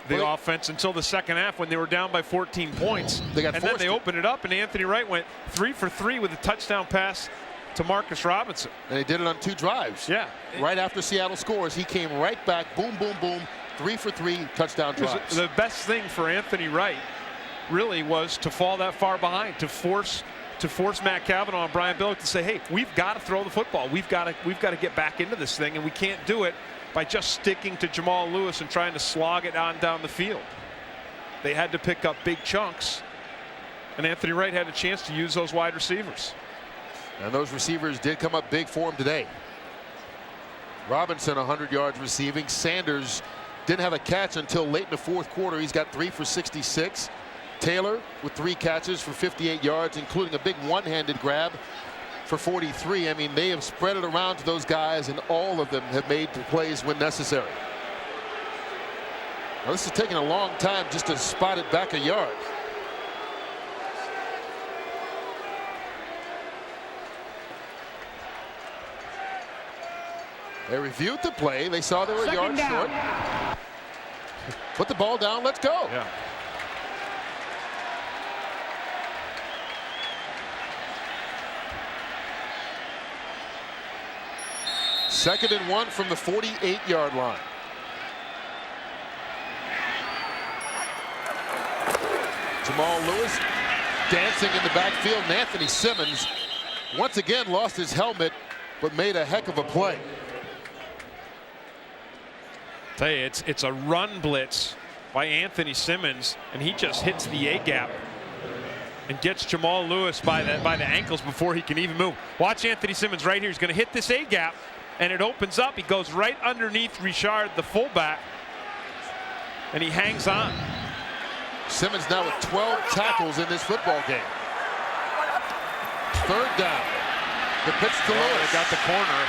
the offense until the second half when they were down by 14 points. And then they opened it up, and Anthony Wright went 3 for 3 with a touchdown pass to Marcus Robinson. And they did it on 2 drives. Yeah. Right after Seattle scores, he came right back, boom, boom, boom, 3 for 3 touchdown drives. The best thing for Anthony Wright really was to fall that far behind, to force Matt Cavanaugh and Brian Billick to say, hey, we've got to throw the football. We've got to get back into this thing, and we can't do it by just sticking to Jamal Lewis and trying to slog it on down the field. They had to pick up big chunks, and Anthony Wright had a chance to use those wide receivers. And those receivers did come up big for him today. Robinson 100 yards receiving. Sanders didn't have a catch until late in the fourth quarter. He's got 3 for 66. Taylor with 3 catches for 58 yards, including a big one-handed grab for 43. I mean, they have spread it around to those guys, and all of them have made plays when necessary. Now, this is taking a long time just to spot it back a yard. They reviewed the play. They saw they were a yard short. Put the ball down. Let's go. Yeah. Second and 1 from the 48-yard line. Jamal Lewis dancing in the backfield, and Anthony Simmons once again lost his helmet, but made a heck of a play. Tell you, it's a run blitz by Anthony Simmons, and he just hits the A-gap and gets Jamal Lewis by the ankles before he can even move. Watch Anthony Simmons right here. He's going to hit this A-gap, and it opens up. He goes right underneath Richard, the fullback, and he hangs on. Simmons now with 12 tackles in this football game. 3rd down. The pitch to Lewis. They got the corner.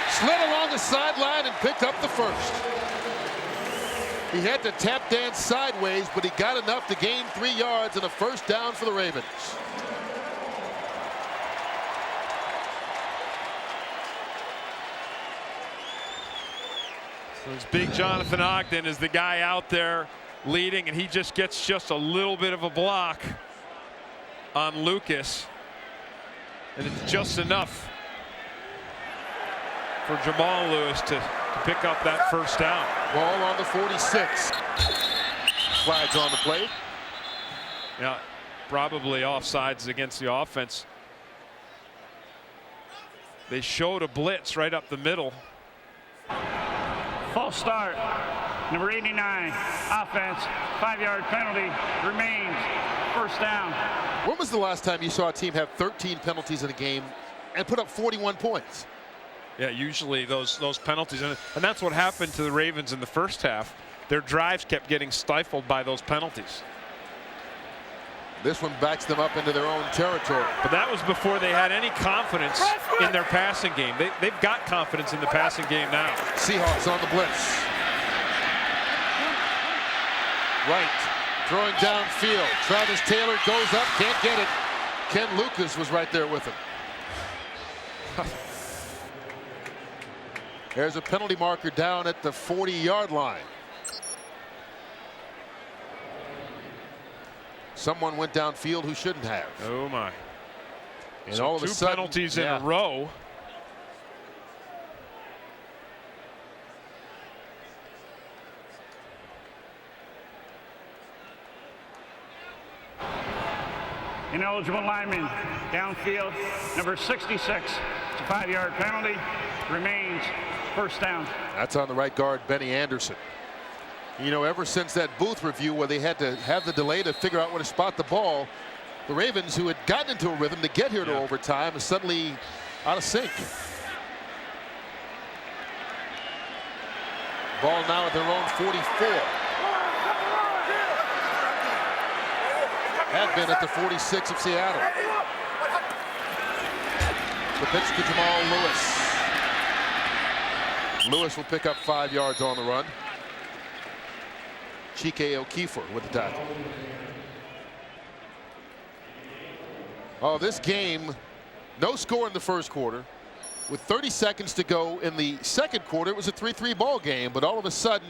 Slid along the sideline and picked up the first. He had to tap dance sideways, but he got enough to gain 3 yards and a first down for the Ravens. So it's big Jonathan Ogden is the guy out there leading, and he just gets just a little bit of a block on Lucas, and it's just enough for Jamal Lewis to pick up that first down. Ball on the 46. Flags on the play. Yeah, probably offsides against the offense. They showed a blitz right up the middle. False start. Number 89, offense, 5-yard penalty, remains, first down. When was the last time you saw a team have 13 penalties in a game and put up 41 points? Yeah, usually those penalties, and that's what happened to the Ravens in the first half. Their drives kept getting stifled by those penalties. This one backs them up into their own territory. But that was before they had any confidence in their passing game. They've got confidence in the passing game now. Seahawks on the blitz. Right, throwing downfield. Travis Taylor goes up, can't get it. Ken Lucas was right there with him. There's a penalty marker down at the 40-yard line. Someone went downfield who shouldn't have. Oh my. And so all of a sudden, penalties in a row. Ineligible lineman downfield, number 66. It's a 5-yard penalty. Remains first down. That's on the right guard, Benny Anderson. You know, ever since that booth review where they had to have the delay to figure out where to spot the ball, the Ravens, who had gotten into a rhythm to get here to overtime, is suddenly out of sync. Ball now at their own 44. Had been at the 46 of Seattle. The pitch to Jamal Lewis. Lewis will pick up 5 yards on the run. Chike O'Keefer with the tackle. Oh, this game, no score in the first quarter. With 30 seconds to go in the second quarter, it was a 3-3 ball game. But all of a sudden,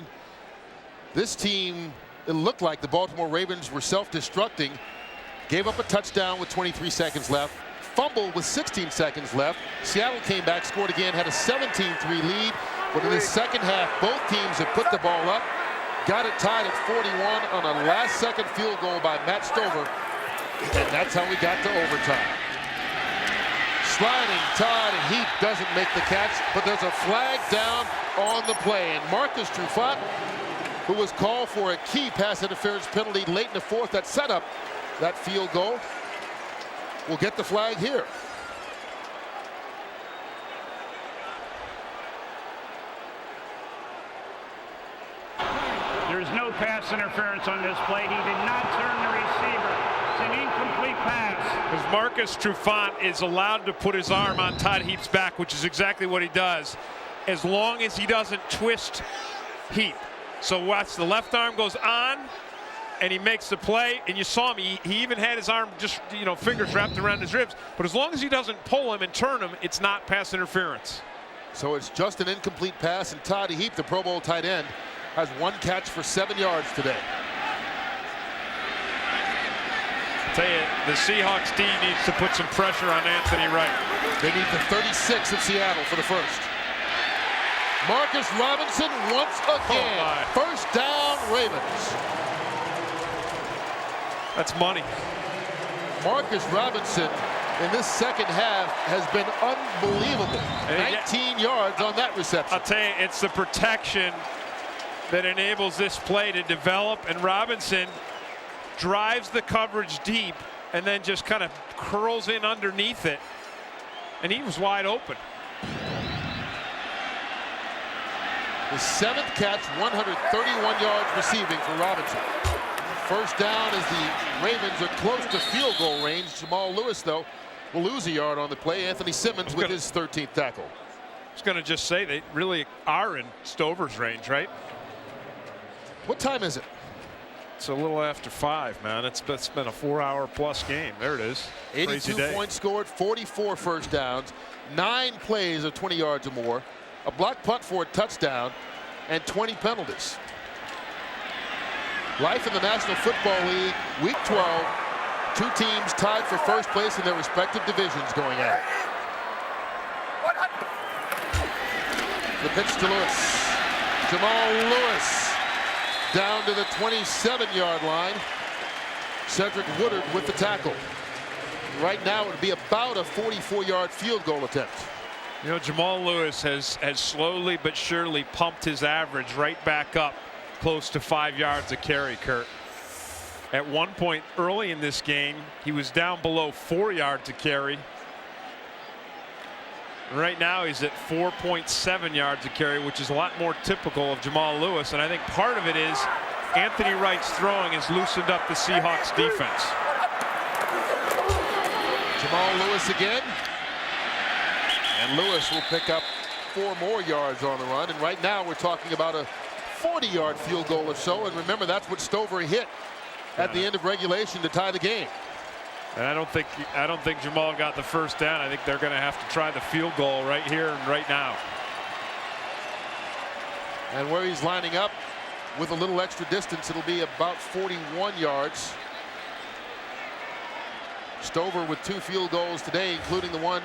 this team, it looked like the Baltimore Ravens were self-destructing. Gave up a touchdown with 23 seconds left. Fumbled with 16 seconds left. Seattle came back, scored again, had a 17-3 lead. But in the second half, both teams have put the ball up. Got it tied at 41 on a last-second field goal by Matt Stover. And that's how we got to overtime. Sliding Todd Heap doesn't make the catch, but there's a flag down on the play. And Marcus Trufant, who was called for a key pass interference penalty late in the fourth that set up that field goal, will get the flag here. There's no pass interference on this play. He did not turn the receiver. It's an incomplete pass. Because Marcus Trufant is allowed to put his arm on Todd Heap's back, which is exactly what he does, as long as he doesn't twist Heap. So watch, the left arm goes on, and he makes the play. And you saw him, he even had his arm just, fingers wrapped around his ribs. But as long as he doesn't pull him and turn him, it's not pass interference. So it's just an incomplete pass, and Todd Heap, the Pro Bowl tight end, has 1 catch for 7 yards today. I'll tell you, the Seahawks D needs to put some pressure on Anthony Wright. They need the 36 of Seattle for the first. Marcus Robinson once again. First down, Ravens. That's money. Marcus Robinson in this second half has been unbelievable. 19 yards on that reception. I'll tell you, it's the protection that enables this play to develop, and Robinson drives the coverage deep and then just kind of curls in underneath it, and he was wide open. The 7th catch, 131 yards receiving for Robinson. First down as the Ravens are close to field goal range. Jamal Lewis, though, will lose a yard on the play. Anthony Simmons with his 13th tackle. I was going to just say they really are in Stover's range, right? What time is it? It's a little after 5, man. It's been a 4-hour-plus game. There it is. 82 points scored, 44 first downs, 9 plays of 20 yards or more, a block punt for a touchdown, and 20 penalties. Life in the National Football League, Week 12. 2 teams tied for first place in their respective divisions going at it. The pitch to Lewis. Jamal Lewis down to the 27-yard line. Cedric Woodard with the tackle. Right now it would be about a 44-yard field goal attempt. Jamal Lewis has slowly but surely pumped his average right back up close to 5 yards a carry, Kurt. At one point early in this game, he was down below 4 yards a carry. Right now he's at 4.7 yards a carry, which is a lot more typical of Jamal Lewis. And I think part of it is Anthony Wright's throwing has loosened up the Seahawks defense. Jamal Lewis again. And Lewis will pick up 4 more yards on the run. And right now we're talking about a 40-yard field goal or so. And remember, that's what Stover hit at the end of regulation to tie the game. And I don't think Jamal got the first down. I think they're going to have to try the field goal right here and right now. And where he's lining up with a little extra distance, it'll be about 41 yards. Stover with 2 field goals today, including the one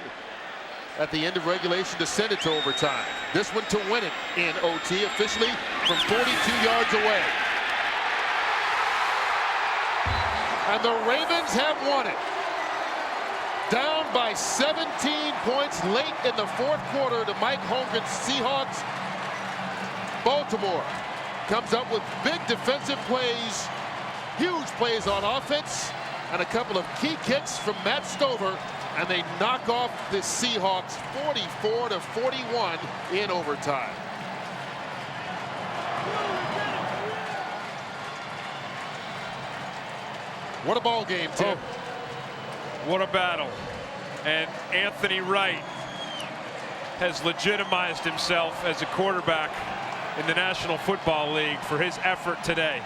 at the end of regulation to send it to overtime. This one to win it in OT, officially from 42 yards away. And the Ravens have won it. Down by 17 points late in the 4th quarter to Mike Holmgren's Seahawks. Baltimore comes up with big defensive plays, huge plays on offense, and a couple of key kicks from Matt Stover, and they knock off the Seahawks 44-41 in overtime. What a ball game, Tim. Oh, what a battle. And Anthony Wright has legitimized himself as a quarterback in the National Football League for his effort today.